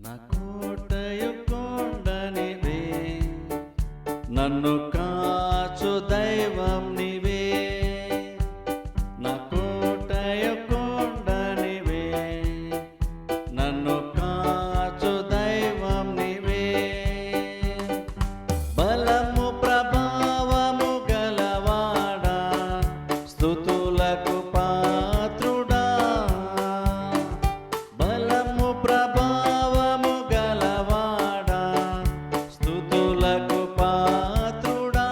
నా కోటయు కొండనివే, నన్ను కాచు దైవం నీవే. నా కోటయు కొండనివే, నన్ను కాచు దైవం నీవే. బలము ప్రభావము గలవాడా, స్తుతులకు పాత్రుడా. బలము ప్రభావము గలవాడా, స్తుతులకు పాత్రుడా.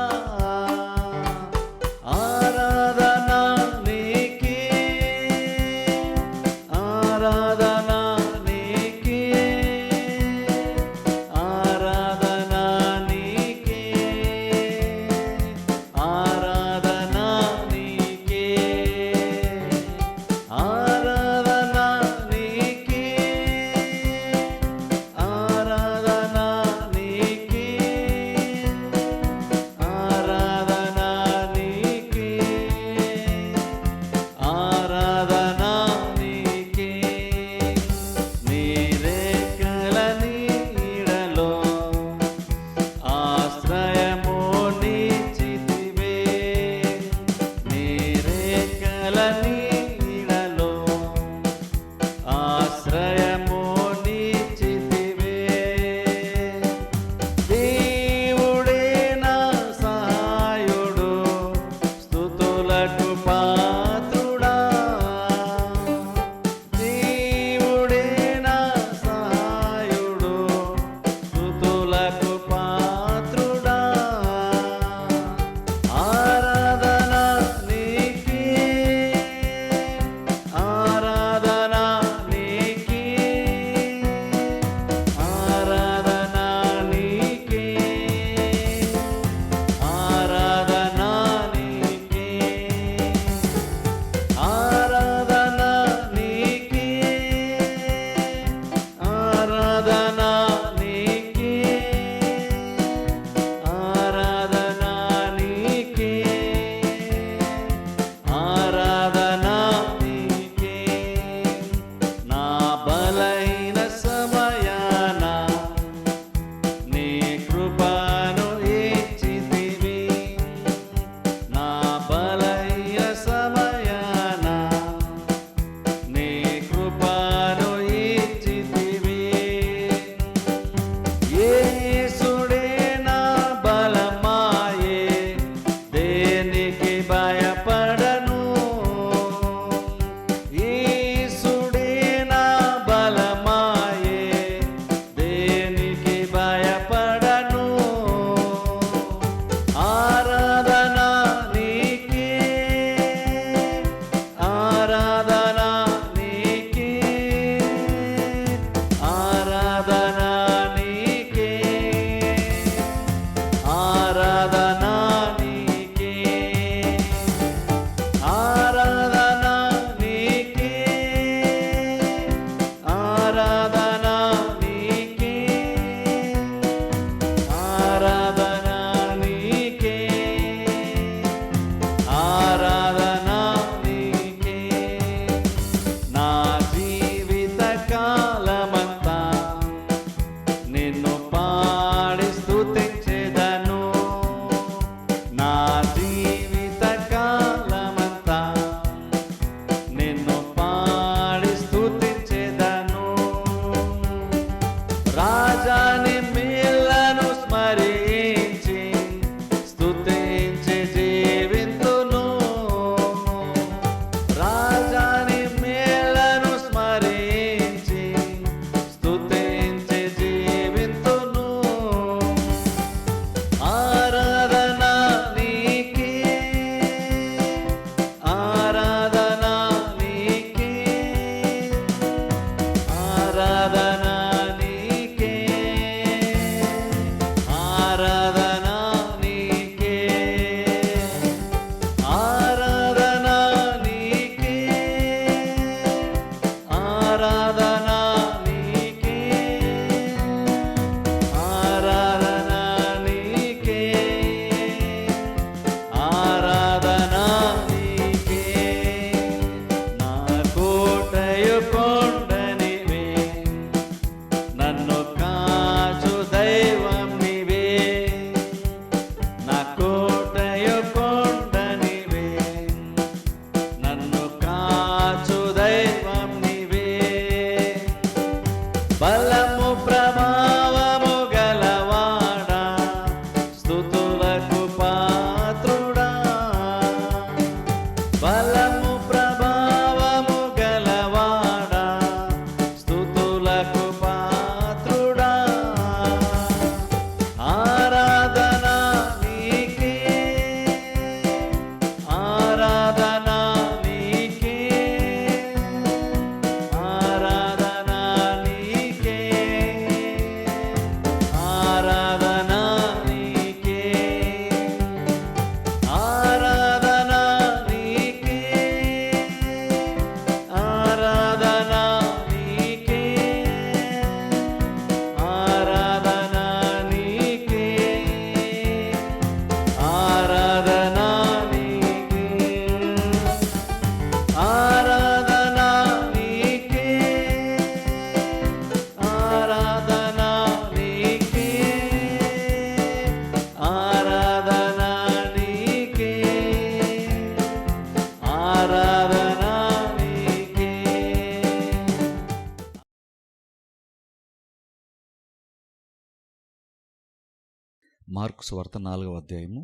మార్కు సువార్త 4వ అధ్యాయము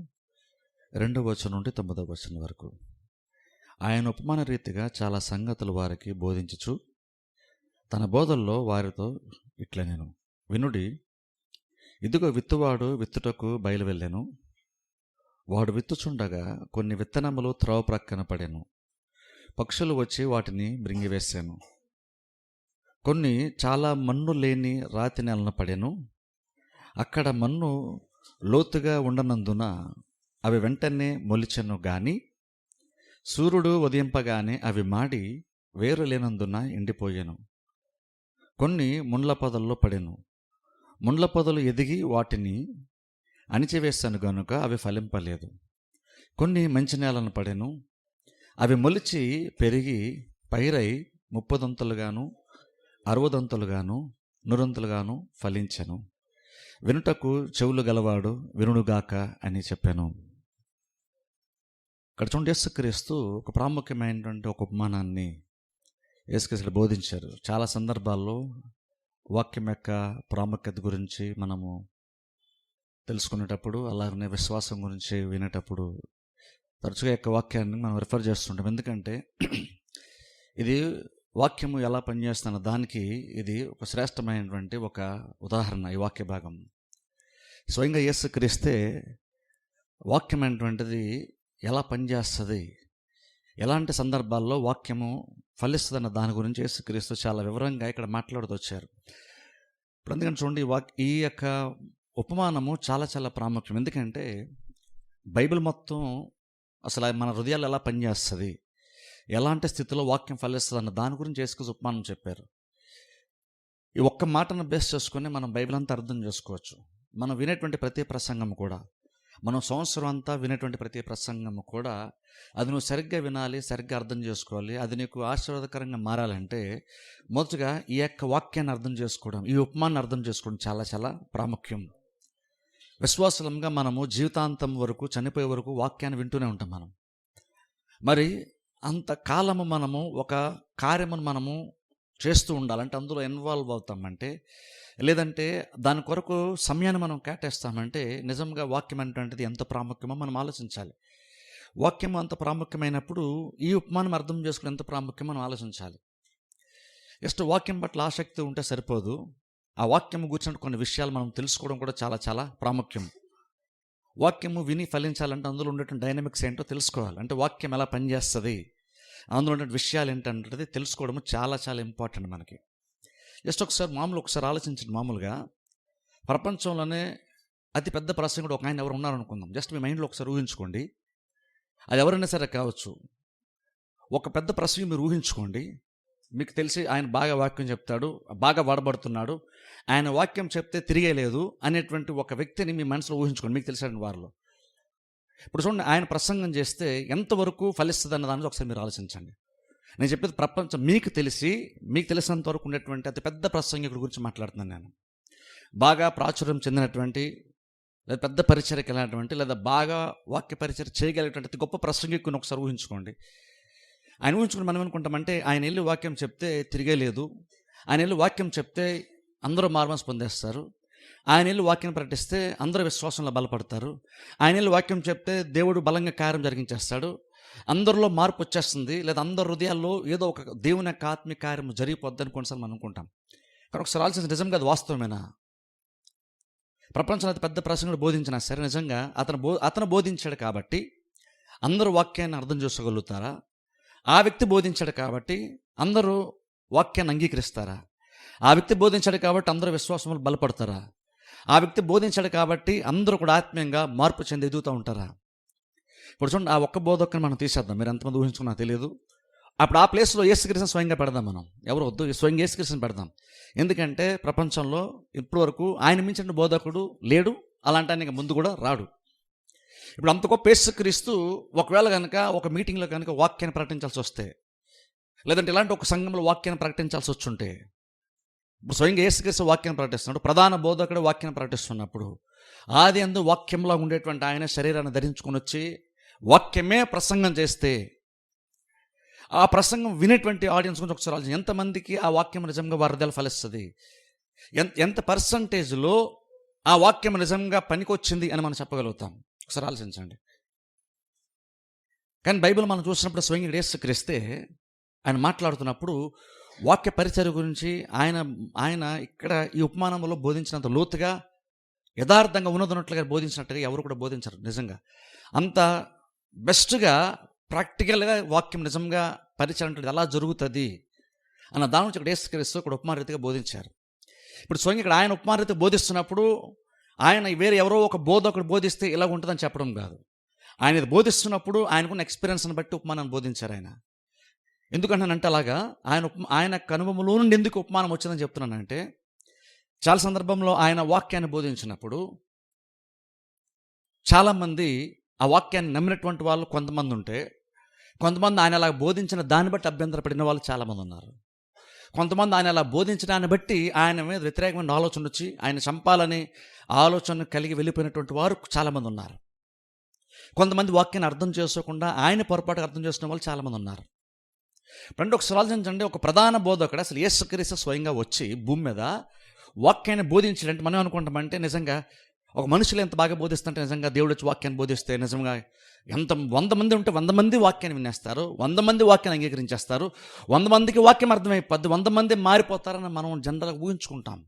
2వ వచనం నుండి 9వ వచనం వరకు. ఆయన ఉపమాన రీతిగా చాలా సంగతులు వారికి బోధించుచు తన బోధల్లో వారితో ఇట్లా నేను వినుడి, ఇదిగో విత్తువాడు విత్తుటకు బయలువెళ్ళెను. వాడు విత్తుచుండగా కొన్ని విత్తనములు త్రోవ ప్రక్కన పడెను. పక్షులు వచ్చి వాటిని మృంగివేశాను. కొన్ని చాలా మన్ను లేని రాతి నెలన పడెను. అక్కడ మన్ను లోతుగా ఉండనందున అవి వెంటనే మొలిచెను గాని సూర్యుడు ఉదయింపగానే అవి మాడి వేరు లేనందున ఎండిపోయాను. కొన్ని ముండ్ల పొదల్లో పడెను. ముండ్ల పొదలు ఎదిగి వాటిని అణిచివేశాను గనుక అవి ఫలింపలేదు. కొన్ని మంచి నేలను పడెను. అవి మొలిచి పెరిగి పైరై 30 దంతలుగాను 60 దంతలుగాను 100 దంతలుగాను ఫలించెను. వినుటకు చెవులు గలవాడు వినుగాక అని చెప్పాను. ఇక్కడ చూడండి, యేసుక్రీస్తు ఒక ప్రాముఖ్యమైనటువంటి ఒక ఉపమానాన్ని యేసుక్రీస్తు బోధించారు. చాలా సందర్భాల్లో వాక్యం యొక్క ప్రాముఖ్యత గురించి మనము తెలుసుకునేటప్పుడు, అలాగనే విశ్వాసం గురించి వినేటప్పుడు తరచుగా యొక్క వాక్యాన్ని మనం రిఫర్ చేస్తుంటాం. ఎందుకంటే ఇది వాక్యము ఎలా పనిచేస్తున్న దానికి ఇది ఒక శ్రేష్టమైనటువంటి ఒక ఉదాహరణ. ఈ వాక్య భాగం స్వయంగా యేసుక్రీస్తే వాక్యం అనేటువంటిది ఎలా పనిచేస్తుంది, ఎలాంటి సందర్భాల్లో వాక్యము ఫలిస్తుందన్న దాని గురించి యేసుక్రీస్తు చాలా వివరంగా ఇక్కడ మాట్లాడుతూ వచ్చారు. ఇప్పుడు ఎందుకంటే చూడండి, ఈ యొక్క ఉపమానము చాలా చాలా ప్రాముఖ్యం. ఎందుకంటే బైబిల్ మొత్తం అసలు మన హృదయాలు ఎలా పనిచేస్తుంది, ఎలాంటి స్థితిలో వాక్యం ఫలిస్తుంది అన్న దాని గురించి యేసుక్రీస్తు ఉపమానం చెప్పారు. ఈ ఒక్క మాటను బేస్ చేసుకుని మనం బైబిల్ అంతా అర్థం చేసుకోవచ్చు. మనం వినేటువంటి ప్రతి ప్రసంగం కూడా, మనం సంవత్సరం అంతా వినేటువంటి ప్రతి ప్రసంగము కూడా, అది నువ్వు సరిగ్గా వినాలి, సరిగ్గా అర్థం చేసుకోవాలి, అది నీకు ఆశీర్వాదకరంగా మారాలంటే మొదటగా ఈ యొక్క వాక్యాన్ని అర్థం చేసుకోవడం, ఈ ఉపమానాన్ని అర్థం చేసుకోవడం చాలా చాలా ప్రాముఖ్యం. విశ్వాసులంగా మనము జీవితాంతం వరకు, చనిపోయే వరకు వాక్యాన్ని వింటూనే ఉంటాం. మనం మరి అంతకాలము మనము ఒక కార్యమును మనము చేస్తూ ఉండాలంటే, అందులో ఇన్వాల్వ్ అవుతామంటే, లేదంటే దాని కొరకు సమయాన్ని మనం కేటాయిస్తామంటే నిజంగా వాక్యం అనేటువంటిది ఎంత ప్రాముఖ్యమో మనం ఆలోచించాలి. వాక్యం అంత ప్రాముఖ్యమైనప్పుడు ఈ ఉపమానం అర్థం చేసుకుని ఎంత ప్రాముఖ్యమో మనం ఆలోచించాలి. జస్ట్ వాక్యం పట్ల ఆసక్తి ఉంటే సరిపోదు, ఆ వాక్యం గురించిన కొన్ని విషయాలు మనం తెలుసుకోవడం కూడా చాలా చాలా ప్రాముఖ్యం. వాక్యము విని ఫలించాలంటే అందులో ఉండేటువంటి డైనమిక్స్ ఏంటో తెలుసుకోవాలి. అంటే వాక్యం ఎలా పనిచేస్తుంది, అందులో ఉండే విషయాలు ఏంటంటే తెలుసుకోవడం చాలా చాలా ఇంపార్టెంట్ మనకి. జస్ట్ ఒకసారి ఆలోచించండి. మామూలుగా ప్రపంచంలోనే అతి పెద్ద ప్రసంగుడు ఒక ఆయన ఎవరు ఉన్నారనుకుందాం. జస్ట్ మీ మైండ్లో ఒకసారి ఊహించుకోండి. అది ఎవరైనా సరే కావచ్చు. ఒక పెద్ద ప్రసంగి మీరు ఊహించుకోండి. మీకు తెలిసి ఆయన బాగా వాక్యం చెప్తాడు, బాగా వాడబడుతున్నాడు, ఆయన వాక్యం చెప్తే తిరిగేలేదు అనేటువంటి ఒక వ్యక్తిని మీ మనసులో ఊహించుకోండి, మీకు తెలిసిన వారిలో. ఇప్పుడు చూడండి, ఆయన ప్రసంగం చేస్తే ఎంతవరకు ఫలిస్తుంది అన్న దాని ఒకసారి మీరు ఆలోచించండి. నేను చెప్పేది ప్రపంచం మీకు తెలిసినంత వరకు ఉండేటువంటి అతి పెద్ద ప్రసంగికుడి గురించి మాట్లాడుతున్నాను నేను. బాగా ప్రాచుర్యం చెందినటువంటి, లేదా పెద్ద పరిచర్యకి వెళ్ళినటువంటి, లేదా బాగా వాక్య పరిచర్య చేయగలిగేటువంటి అతి గొప్ప ప్రసంగికుని ఒకసారి ఊహించుకోండి. ఆయన ఊహించుకుని మనం అనుకుంటామంటే, ఆయన వెళ్ళి వాక్యం చెప్తే తిరిగే లేదు, ఆయన వెళ్ళి వాక్యం చెప్తే అందరూ మార్మన్స్ పొందేస్తారు, ఆయన వెళ్ళి వాక్యం ప్రకటిస్తే అందరూ విశ్వాసంలో బలపడతారు, ఆయన వెళ్ళి వాక్యం చెప్తే దేవుడు బలంగా కార్యం జరిగించేస్తాడు, అందరిలో మార్పు వచ్చేస్తుంది, లేదా అందరి హృదయాల్లో ఏదో ఒక దేవుని యొక్క ఆత్మీయ కార్యం జరిగిపోద్దని కొన్నిసార్లు మనం అనుకుంటాం. కానీ ఒకసారి ఆలోచించి, నిజంగా అది వాస్తవమేనా? ప్రపంచంలో అతి పెద్ద ప్రసంగుడు బోధించినా సరే, నిజంగా అతను బోధించాడు కాబట్టి అందరూ వాక్యాన్ని అర్థం చేసుకోగలుగుతారా? ఆ వ్యక్తి బోధించాడు కాబట్టి అందరూ వాక్యాన్ని అంగీకరిస్తారా? ఆ వ్యక్తి బోధించాడు కాబట్టి అందరూ విశ్వాసంలో బలపడతారా? ఆ వ్యక్తి బోధించాడు కాబట్టి అందరూ కూడా ఆత్మీయంగా మార్పు చెంది ఎదుగుతూ ఉంటారా? ఇప్పుడు చూడండి, ఆ ఒక్క బోధకుని మనం తీసేద్దాం. మీరు ఎంతమంది ఊహించుకున్నా తెలియదు. అప్పుడు ఆ ప్లేస్లో యేసుక్రీస్తుని స్వయంగా పెడదాం. మనం ఎవరు వద్దు, స్వయంగా యేసుక్రీస్తుని పెడదాం. ఎందుకంటే ప్రపంచంలో ఇప్పటి వరకు ఆయన మించిన బోధకుడు లేడు, అలాంటి ఆయన ముందు కూడా రాడు. ఇప్పుడు అంత గొప్ప యేసుక్రీస్తు ఒకవేళ కనుక ఒక మీటింగ్లో కనుక వాక్యాన్ని ప్రకటించాల్సి వస్తే, లేదంటే ఇలాంటి ఒక సంఘంలో వాక్యాన్ని ప్రకటించాల్సి వచ్చుంటే, ఇప్పుడు స్వయంగా యేసుక్రీస్తు వాక్యాన్ని ప్రకటిస్తున్నాడు, ప్రధాన బోధకుడు వాక్యాన్ని ప్రకటిస్తున్నప్పుడు, ఆది అందు వాక్యంలో ఉండేటువంటి ఆయన శరీరాన్ని ధరించుకొని వచ్చి వాక్యమే ప్రసంగం చేస్తే, ఆ ప్రసంగం వినేటువంటి ఆడియన్స్ గురించి ఒకసారి ఆలోచన. ఎంతమందికి ఆ వాక్యం నిజంగా వారి హృదయాలు ఫలిస్తుంది? ఎంత పర్సంటేజ్లో ఆ వాక్యం నిజంగా పనికొచ్చింది అని మనం చెప్పగలుగుతాం. ఒకసారి ఆలోచించండి. కానీ బైబిల్ మనం చూసినప్పుడు స్వయంగా యేసుక్రీస్తే ఆయన మాట్లాడుతున్నప్పుడు వాక్య పరిచర్య గురించి ఆయన ఇక్కడ ఈ ఉపమానంలో బోధించినంత లోతుగా యథార్థంగా ఉన్నట్లుగా బోధించినట్టుగా ఎవరు కూడా బోధించరు. నిజంగా అంత బెస్ట్గా ప్రాక్టికల్గా వాక్యం నిజంగా పరిచయం అంటే ఎలా జరుగుతుంది అన్న దాని నుంచి ఇక్కడ యేసుక్రీస్తు ఇక్కడ ఉపమానరీతిగా బోధించారు. ఇప్పుడు స్వయంగా ఇక్కడ ఆయన ఉపమానరీతిగా బోధిస్తున్నప్పుడు ఆయన వేరే ఎవరో ఒక బోధకుడు బోధిస్తే ఇలా ఉంటుందని చెప్పడం కాదు. ఆయన ఇది బోధిస్తున్నప్పుడు ఆయనకున్న ఎక్స్పీరియన్స్ని బట్టి ఉపమానాన్ని బోధించారు ఆయన. ఎందుకంటానంటే అలాగా ఆయన అనుభవంలో నుండి ఎందుకు ఉపమానం వచ్చిందని చెప్తున్నానంటే, చాలా సందర్భంలో ఆయన వాక్యాన్ని బోధించినప్పుడు చాలామంది ఆ వాక్యాన్ని నమ్మినటువంటి వాళ్ళు కొంతమంది ఉంటే, కొంతమంది ఆయన అలా బోధించిన దాన్ని బట్టి అభ్యంతరపడిన వాళ్ళు చాలామంది ఉన్నారు. కొంతమంది ఆయన అలా బోధించడాన్ని బట్టి ఆయన మీద వ్యతిరేకమైన ఆలోచన వచ్చి ఆయన చంపాలని ఆలోచన కలిగి వెళ్ళిపోయినటువంటి వారు చాలామంది ఉన్నారు. కొంతమంది వాక్యాన్ని అర్థం చేసుకోకుండా ఆయన పొరపాటుగా అర్థం చేసుకునే వాళ్ళు చాలామంది ఉన్నారు. రెండు ఒకసారి ఆలోచించండి, ఒక ప్రధాన బోధకుడు అసలు యేసుక్రీస్తు స్వయంగా వచ్చి భూమి మీద వాక్యాన్ని బోధించాడంటే మనం అనుకుంటామంటే నిజంగా ఒక మనుషులు ఎంత బాగా బోధిస్తుంటే నిజంగా దేవుడు వచ్చి వాక్యాన్ని బోధిస్తే నిజంగా ఎంత 100 మంది ఉంటే 100 మంది వాక్యాన్ని వినేస్తారు, 100 మంది వాక్యాన్ని అంగీకరించేస్తారు, 100 మందికి వాక్యం అర్థమైపోద్ది, 100 మంది మారిపోతారని మనం జనరల్గా ఊహించుకుంటాం.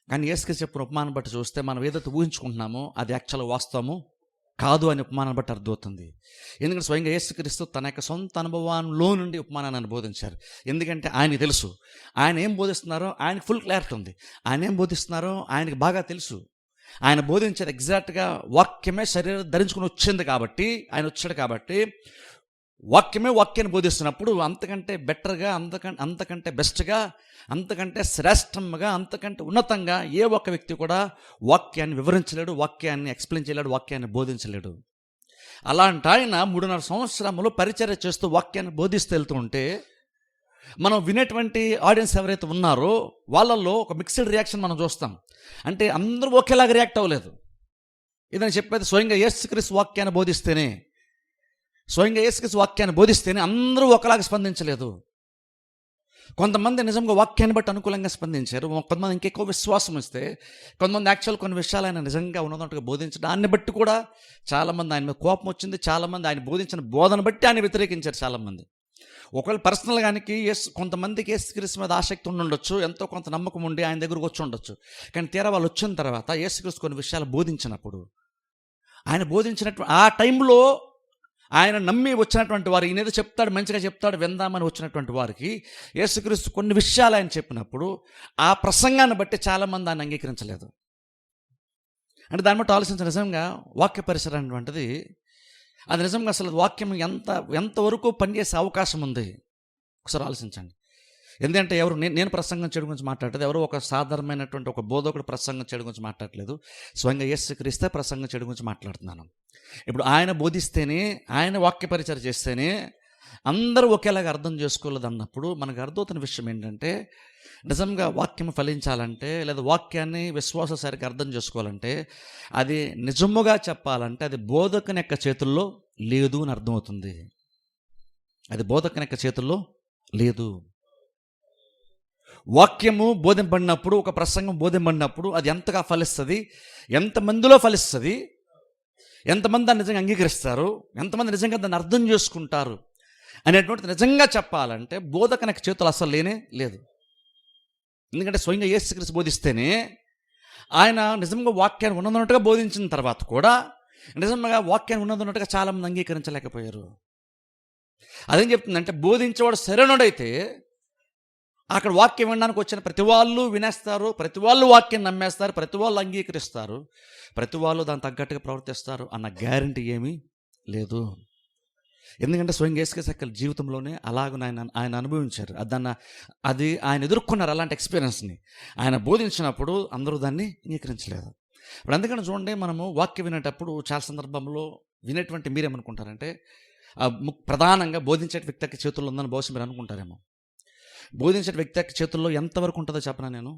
కానీ యేసుక్రీస్తు చెప్పిన ఉపమానం బట్టి చూస్తే మనం ఏదైతే ఊహించుకుంటున్నామో అది యాక్చువల్గా వాస్తవము కాదు అని ఉపమానం బట్టి అర్థమవుతుంది. ఎందుకంటే స్వయంగా యేసుక్రీస్తు తన యొక్క సొంత అనుభవంలో నుండి ఉపమానాన్ని బోధించారు. ఎందుకంటే ఆయనకి తెలుసు ఆయన ఏం బోధిస్తున్నారో, ఆయనకి ఫుల్ క్లారిటీ ఉంది. ఆయన ఏం బోధిస్తున్నారో ఆయనకి బాగా తెలుసు. ఆయన బోధించేది ఎగ్జాక్ట్గా వాక్యమే శరీరం ధరించుకుని వచ్చింది కాబట్టి, ఆయన వచ్చాడు కాబట్టి వాక్యాన్ని బోధిస్తున్నప్పుడు అంతకంటే బెటర్గా, అంతకంటే బెస్ట్గా, అంతకంటే శ్రేష్టంగా, అంతకంటే ఉన్నతంగా ఏ ఒక్క వ్యక్తి కూడా వాక్యాన్ని వివరించలేడు, వాక్యాన్ని ఎక్స్ప్లెయిన్ చేయలేడు, వాక్యాన్ని బోధించలేడు. అలాంటి ఆయన 3.5 సంవత్సరములు పరిచర్య చేస్తూ వాక్యాన్ని బోధిస్తూ వెళ్తూ ఉంటే మనం వినేటువంటి ఆడియన్స్ ఎవరైతే ఉన్నారో వాళ్ళల్లో ఒక మిక్స్డ్ రియాక్షన్ మనం చూస్తాం. అంటే అందరూ ఒకేలాగా రియాక్ట్ అవ్వలేదు. ఇదని చెప్పేది స్వయంగా యేసుక్రీస్తు వాక్యాన్ని బోధిస్తేనే అందరూ ఒకలాగా స్పందించలేదు. కొంతమంది నిజంగా వాక్యాన్ని బట్టి అనుకూలంగా స్పందించారు, కొంతమంది ఇంకెక్కువ విశ్వాసం ఇస్తే, కొంతమంది యాక్చువల్ కొన్ని విషయాలు ఆయన నిజంగా ఉన్నట్టుగా బోధించడం దాన్ని బట్టి కూడా చాలామంది ఆయన మీద కోపం వచ్చింది. చాలామంది ఆయన బోధించిన బోధన బట్టి ఆయన వ్యతిరేకించారు చాలామంది. ఒకవేళ పర్సనల్గానికి కొంతమందికి యేసుక్రీస్తు మీద ఆసక్తి ఉండొచ్చు, ఎంతో కొంత నమ్మకం ఉండి ఆయన దగ్గరకు వచ్చి ఉండొచ్చు. కానీ తీరా వాళ్ళు వచ్చిన తర్వాత యేసుక్రీస్తు కొన్ని విషయాలు బోధించినప్పుడు, ఆయన బోధించినట్టు ఆ టైంలో ఆయన నమ్మి వచ్చినటువంటి వారు, ఈయన ఏదో చెప్తాడు మంచిగా చెప్తాడు విందామని వచ్చినటువంటి వారికి యేసుక్రీస్తు కొన్ని విషయాలు ఆయన చెప్పినప్పుడు ఆ ప్రసంగాన్ని బట్టి చాలామంది ఆయన అంగీకరించలేదు. అంటే దాన్ని బట్టి ఆలోచించిన నిజంగా వాక్య పరిసరం అనేటువంటిది అది నిజంగా అసలు వాక్యం ఎంతవరకు పనిచేసే అవకాశం ఉంది ఒకసారి ఆలోచించండి. ఎందుకంటే నేను ప్రసంగం చెడు గురించి మాట్లాడలేదు, ఎవరో ఒక సాధారణమైనటువంటి ఒక బోధకుడు ప్రసంగం చెడు గురించి మాట్లాడలేదు, స్వయంగా యేసుక్రీస్తే ప్రసంగం చెడు గురించి మాట్లాడుతున్నాను. ఇప్పుడు ఆయన బోధిస్తేనే, ఆయన వాక్య పరిచయం చేస్తేనే అందరూ ఒకేలాగా అర్థం చేసుకోలేదు అన్నప్పుడు మనకు అర్థమవుతున్న విషయం ఏంటంటే, నిజంగా వాక్యం ఫలించాలంటే లేదా వాక్యాన్ని విశ్వాస సరిగ్గా అర్థం చేసుకోవాలంటే, అది నిజముగా చెప్పాలంటే అది బోధకుని యొక్క చేతుల్లో లేదు అని అర్థమవుతుంది. అది బోధకుని యొక్క చేతుల్లో లేదు. వాక్యము బోధింపడినప్పుడు, ఒక ప్రసంగం బోధింపడినప్పుడు అది ఎంతగా ఫలిస్తుంది, ఎంతమందిలో ఫలిస్తుంది, ఎంతమంది దాన్ని నిజంగా అంగీకరిస్తారు, ఎంతమంది నిజంగా దాన్ని అర్థం చేసుకుంటారు అనేటువంటిది నిజంగా చెప్పాలంటే బోధకుని యొక్క చేతులు అసలు లేనే లేదు. ఎందుకంటే స్వయంగా యేసుక్రీస్తు బోధిస్తేనే, ఆయన నిజంగా వాక్యాన్ని ఉన్నదన్నట్టుగా బోధించిన తర్వాత కూడా నిజంగా వాక్యాన్ని ఉన్నదన్నట్టుగా చాలామంది అంగీకరించలేకపోయారు. అదేం చెప్తుందంటే, బోధించేవాడు సరైనడైతే అక్కడ వాక్యం వినడానికి వచ్చిన ప్రతి వాళ్ళు వినేస్తారు, ప్రతి వాళ్ళు వాక్యం నమ్మేస్తారు, ప్రతి వాళ్ళు అంగీకరిస్తారు, ప్రతి వాళ్ళు దాని తగ్గట్టుగా ప్రవర్తిస్తారు అన్న గ్యారంటీ ఏమీ లేదు. ఎందుకంటే స్వయంగా యేసుక్రీస్తు జీవితంలోనే అలాగ ఆయన అనుభవించారు. అది ఆయన ఎదుర్కొన్నారు. అలాంటి ఎక్స్పీరియన్స్ని ఆయన బోధించినప్పుడు అందరూ దాన్ని అంగీకరించలేదు. ఇప్పుడు అందుకని చూడండి, మనము వాక్యం వినేటప్పుడు చాలా సందర్భంలో వినేటువంటి మీరేమనుకుంటారంటే, ప్రధానంగా బోధించే వ్యక్తి యొక్క చేతుల్లో ఉందని బహుశా మీరు అనుకుంటారేమో. బోధించే వ్యక్తి యొక్క చేతుల్లో ఎంతవరకు ఉంటుందో చెప్పనా నేను.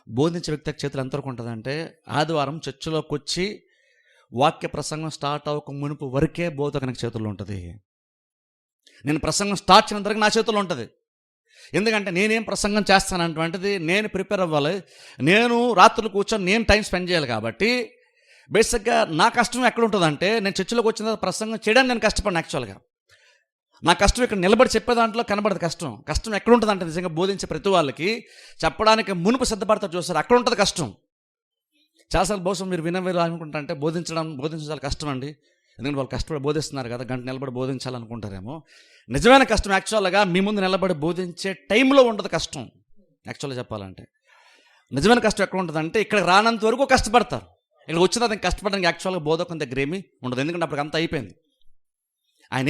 బోధించే వ్యక్తి యొక్క చేతులు ఎంతవరకు ఉంటుందంటే, ఆదివారం చర్చిలోకి వచ్చి వాక్య ప్రసంగం స్టార్ట్ అవ్వక మునుపు వరకే బోధకుని చేతుల్లో ఉంటుంది. నేను ప్రసంగం స్టార్ట్ చేయడం వరకు నా చేతుల్లో ఉంటుంది. ఎందుకంటే నేనేం ప్రసంగం చేస్తానంటువంటిది నేను ప్రిపేర్ అవ్వాలి, నేను రాత్రులు కూర్చొని నేను టైం స్పెండ్ చేయాలి. కాబట్టి బేసిక్గా నా కష్టం ఎక్కడ ఉంటుందంటే, నేను చర్చిలోకి వచ్చిన తర్వాత ప్రసంగం చేయడానికి నేను కష్టపడిన. యాక్చువల్గా నా కష్టం ఇక్కడ నిలబడి చెప్పే దాంట్లో కనబడదు. కష్టం ఎక్కడ ఉంటుందంటే, నిజంగా బోధించే ప్రతి వాళ్ళకి చెప్పడానికి మునుపు సిద్ధపడతారు చూస్తారు, అక్కడ ఉంటుంది కష్టం. చాలాసార్లు బహుశా మీరు వినవేరు అనుకుంటారంటే బోధించాలి కష్టం అండి, ఎందుకంటే వాళ్ళు కష్టపడి బోధిస్తున్నారు కదా, గంట నిలబడి బోధించాలనుకుంటారేమో. నిజమైన కష్టం యాక్చువల్గా మీ ముందు నిలబడి బోధించే టైంలో ఉండదు కష్టం. యాక్చువల్గా చెప్పాలంటే నిజమైన కష్టం ఎక్కడ ఉంటుందంటే, ఇక్కడ రానంత వరకు కష్టపడతారు, ఇక్కడ వచ్చిన తర్వాత కష్టపడడానికి యాక్చువల్గా బోధకుని దగ్గర ఏమీ ఉండదు. ఎందుకంటే అప్పటికి అంతా అయిపోయింది. ఆయన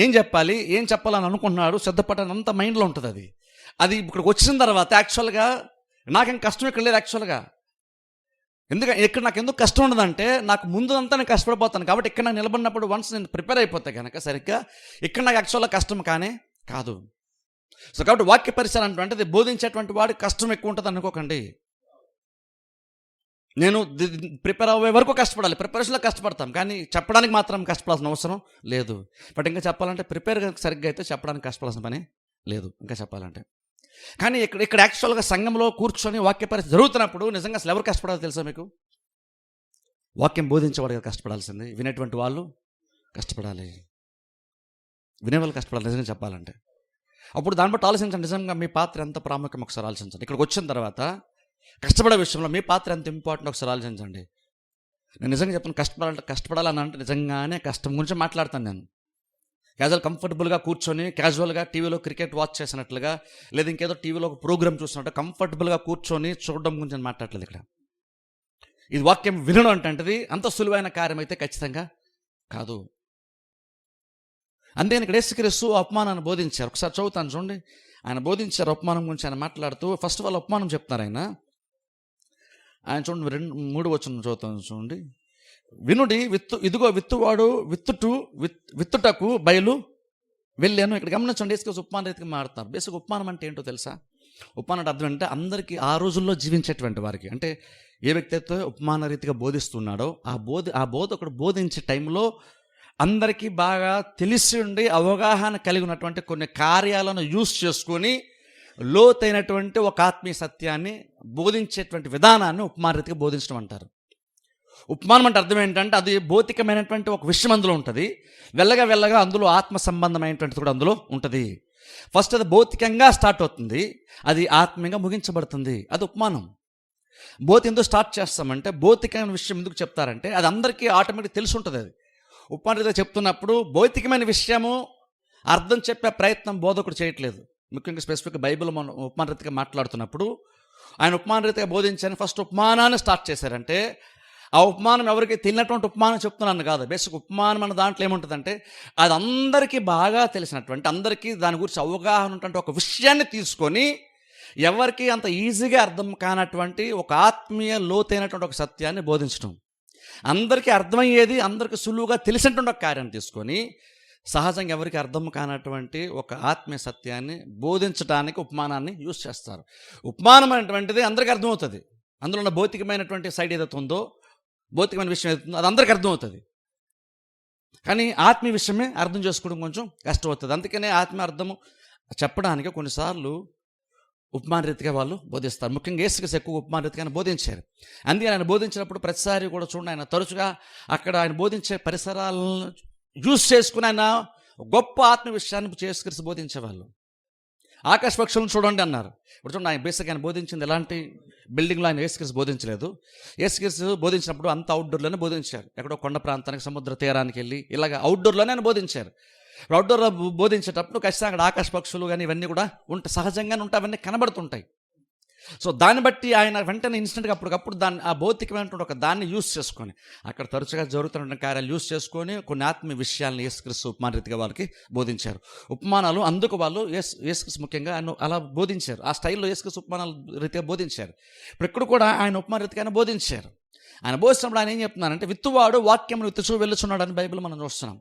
ఏం చెప్పాలని అనుకుంటున్నాడు, సిద్ధపడని అంత మైండ్లో ఉంటుంది. అది ఇక్కడికి వచ్చిన తర్వాత యాక్చువల్గా నాకేం కష్టం ఇక్కడ లేదు యాక్చువల్గా. ఎందుకంటే ఇక్కడ నాకు ఎందుకు కష్టం ఉండదంటే, నాకు ముందు అంతా నేను కష్టపడిపోతాను కాబట్టి ఇక్కడ నాకు నిలబడినప్పుడు వన్స్ నేను ప్రిపేర్ అయిపోతే కనుక సరిగ్గా ఇక్కడ నాకు యాక్చువల్గా కష్టం కాదు. సో కాబట్టి వాక్య పరిసరం అంటే బోధించేటువంటి వాడికి కష్టం ఎక్కువ ఉంటుంది అనుకోకండి. నేను ప్రిపేర్ అయ్యే వరకు కష్టపడాలి, ప్రిపరేషన్లో కష్టపడతాం, కానీ చెప్పడానికి మాత్రం కష్టపడాల్సిన అవసరం లేదు. బట్ ఇంకా చెప్పాలంటే ప్రిపేర్ సరిగ్గా అయితే చెప్పడానికి కష్టపడాల్సిన పని లేదు ఇంకా చెప్పాలంటే. కానీ ఇక్కడ యాక్చువల్గా సంఘంలో కూర్చొని వాక్య పరిస్థితి జరుగుతున్నప్పుడు నిజంగా అసలు ఎవరు కష్టపడాలి తెలుసా మీకు? వాక్యం బోధించేవాడు కష్టపడాల్సింది, వినేటువంటి వాళ్ళు కష్టపడాలి, వినేవాళ్ళు కష్టపడాలి నిజంగా చెప్పాలంటే. అప్పుడు దాన్ని బట్టి ఆలోచించండి, నిజంగా మీ పాత్ర ఎంత ప్రాముఖ్యం ఒకసారి ఆలోచించండి. ఇక్కడికి వచ్చిన తర్వాత కష్టపడే విషయంలో మీ పాత్ర ఎంత ఇంపార్టెంట్ ఒకసారి ఆలోచించండి. నేను నిజంగా చెప్తాను, కష్టపడాలని అంటే నిజంగానే కష్టం గురించి మాట్లాడతాను. నేను కంఫర్టబుల్గా కూర్చొని క్యాజువల్గా టీవీలో క్రికెట్ వాచ్ చేసినట్లుగా, లేదా ఇంకేదో టీవీలో ఒక ప్రోగ్రామ్ చూసినట్టు కంఫర్టబుల్గా కూర్చొని చూడడం గురించి నేను మాట్లాడలేదు ఇక్కడ. ఇది వాక్యం వినడం అంటే అంత సులువైన కార్యం అయితే ఖచ్చితంగా కాదు. అందుకని ఇక్కడ యేసుక్రీస్తు అపమానాన్ని బోధించారు. ఒకసారి చదువుతాను చూడండి, ఆయన బోధించారు అపమానం గురించి. ఆయన మాట్లాడుతూ ఫస్ట్ వాళ్ళు అపమానం చెప్తున్నారు. ఆయన చూడండి 3 వచనం చదువుతాను చూడండి. వినుడి, ఇదిగో విత్తువాడు విత్తుటకు బయలు వెళ్ళాను. ఇక్కడ గమనించండి, యేసుక్రీస్తు ఉపమాన రీతిగా మారుతున్నారు. బేసిక్ ఉపమానం అంటే ఏంటో తెలుసా? ఉపమానం అంటే అర్థం అంటే అందరికీ ఆ రోజుల్లో జీవించేటువంటి వారికి, అంటే ఏ వ్యక్తి అయితే ఉపమాన రీతిగా బోధిస్తున్నాడో ఆ బోధకుడు బోధించే టైంలో అందరికీ బాగా తెలిసి ఉండి అవగాహన కలిగి ఉన్నటువంటి కొన్ని కార్యాలను యూస్ చేసుకొని లోతైనటువంటి ఒక ఆత్మీయ సత్యాన్ని బోధించేటువంటి విధానాన్ని ఉపమాన రీతిగా బోధించడం అంటారు. ఉపమానం అంటే అర్థం ఏంటంటే, అది భౌతికమైనటువంటి ఒక విషయం అందులో ఉంటుంది, వెళ్ళగా అందులో ఆత్మ సంబంధమైనటువంటిది కూడా అందులో ఉంటుంది. ఫస్ట్ అది భౌతికంగా స్టార్ట్ అవుతుంది, అది ఆత్మీయంగా ముగించబడుతుంది. అది ఉపమానం. ఎందుకు స్టార్ట్ చేస్తామంటే, భౌతికమైన విషయం ఎందుకు చెప్తారంటే అది అందరికీ ఆటోమేటిక్ తెలిసి ఉంటుంది. అది ఉపమాన రీతిగా చెప్తున్నప్పుడు భౌతికమైన విషయము అర్థం చెప్పే ప్రయత్నం బోధకుడు చేయట్లేదు. ముఖ్యంగా స్పెసిఫిక్గా బైబిల్ మనం ఉపమాన రీతిగా మాట్లాడుతున్నప్పుడు ఆయన ఉపమాన రీతిగా బోధించని ఫస్ట్ ఉపమానాన్ని స్టార్ట్ చేశారంటే, ఆ ఉపమానం ఎవరికి తెలియనటువంటి ఉపమానం చెప్తున్నాను కాదు. బేసిక్ ఉపమానం అన్న దాంట్లో ఏముంటుందంటే, అది అందరికీ బాగా తెలిసినటువంటి, అందరికీ దాని గురించి అవగాహన ఉన్నటువంటి ఒక విషయాన్ని తీసుకొని ఎవరికి అంత ఈజీగా అర్థం కానటువంటి ఒక ఆత్మీయ లోతైనటువంటి ఒక సత్యాన్ని బోధించడం, అందరికీ అర్థమయ్యేది, అందరికీ సులువుగా తెలిసినటువంటి ఒక కార్యాన్ని తీసుకొని సహజంగా ఎవరికి అర్థం కానటువంటి ఒక ఆత్మీయ సత్యాన్ని బోధించడానికి ఉపమానాన్ని యూజ్ చేస్తారు. ఉపమానం అనేటువంటిది అందరికీ అర్థమవుతుంది. అందులో ఉన్న భౌతికమైనటువంటి సైడ్ ఏదైతే ఉందో, భౌతికమైన విషయం ఏదైతుందో అది అందరికీ అర్థమవుతుంది. కానీ ఆత్మీయ విషయమే అర్థం చేసుకోవడం కొంచెం కష్టమవుతుంది. అందుకనే ఆత్మీయ అర్థము చెప్పడానికి కొన్నిసార్లు ఉపమాన రీతిగా వాళ్ళు బోధిస్తారు. ముఖ్యంగా యేసుక్రీస్తు ఎక్కువ ఉపమాన రీతిగా బోధించారు. అందుకే ఆయన బోధించినప్పుడు ప్రతిసారి కూడా చూడండి, ఆయన తరచుగా అక్కడ ఆయన బోధించే పరిసరాలను యూజ్ చేసుకుని ఆయన గొప్ప ఆత్మ విషయాన్ని యేసుక్రీస్తు బోధించేవాళ్ళు. ఆకాశ పక్షులను చూడండి అన్నారు. ఇప్పుడు చూడండి, ఆయన బేసిక్గా ఆయన బోధించింది ఎలాంటి బిల్డింగ్లో ఆయన యేసుక్రీస్తు బోధించలేదు. యేసుక్రీస్తు బోధించినప్పుడు అంత అవుట్డోర్లోనే బోధించారు. ఎక్కడో కొండ ప్రాంతానికి, సముద్ర తీరానికి వెళ్ళి ఇలాగ అవుట్డోర్లోనే ఆయన బోధించారు. అవుట్డోర్లో బోధించేటప్పుడు ఖచ్చితంగా అక్కడ ఆకాశ పక్షులు కానీ ఇవన్నీ కూడా ఉంటాయి, సహజంగానే ఉంటాయి, అవన్నీ కనబడుతుంటాయి. సో దాన్ని బట్టి ఆయన వెంటనే ఇన్స్టెంట్గా అప్పటికప్పుడు దాన్ని ఆ భౌతికమైనటువంటి ఒక దాన్ని యూస్ చేసుకొని అక్కడ తరచుగా జరుగుతున్న కార్యాలు యూస్ చేసుకొని కొన్ని ఆత్మీయ విషయాలను యేసుక్రీస్తు ఉపమాన రీతిగా వాళ్ళకి బోధించారు. ఉపమానాలు అందుకు వాళ్ళు యేసుక్రీస్తు ముఖ్యంగా ఆయన అలా బోధించారు. ఆ స్టైల్లో యేసుక్రీస్తు ఉపమానాల రీతిగా బోధించారు. ఇప్పుడు ఇక్కడ కూడా ఆయన ఉపమాన రీతిగానే బోధించారు. ఆయన బోధించినప్పుడు ఆయన ఏం చెప్తున్నారంటే, విత్తువాడు వాక్యమును విత్తుచూ వెళ్ళుచున్నాడు అని బైబిల్ మనం చూస్తున్నాం.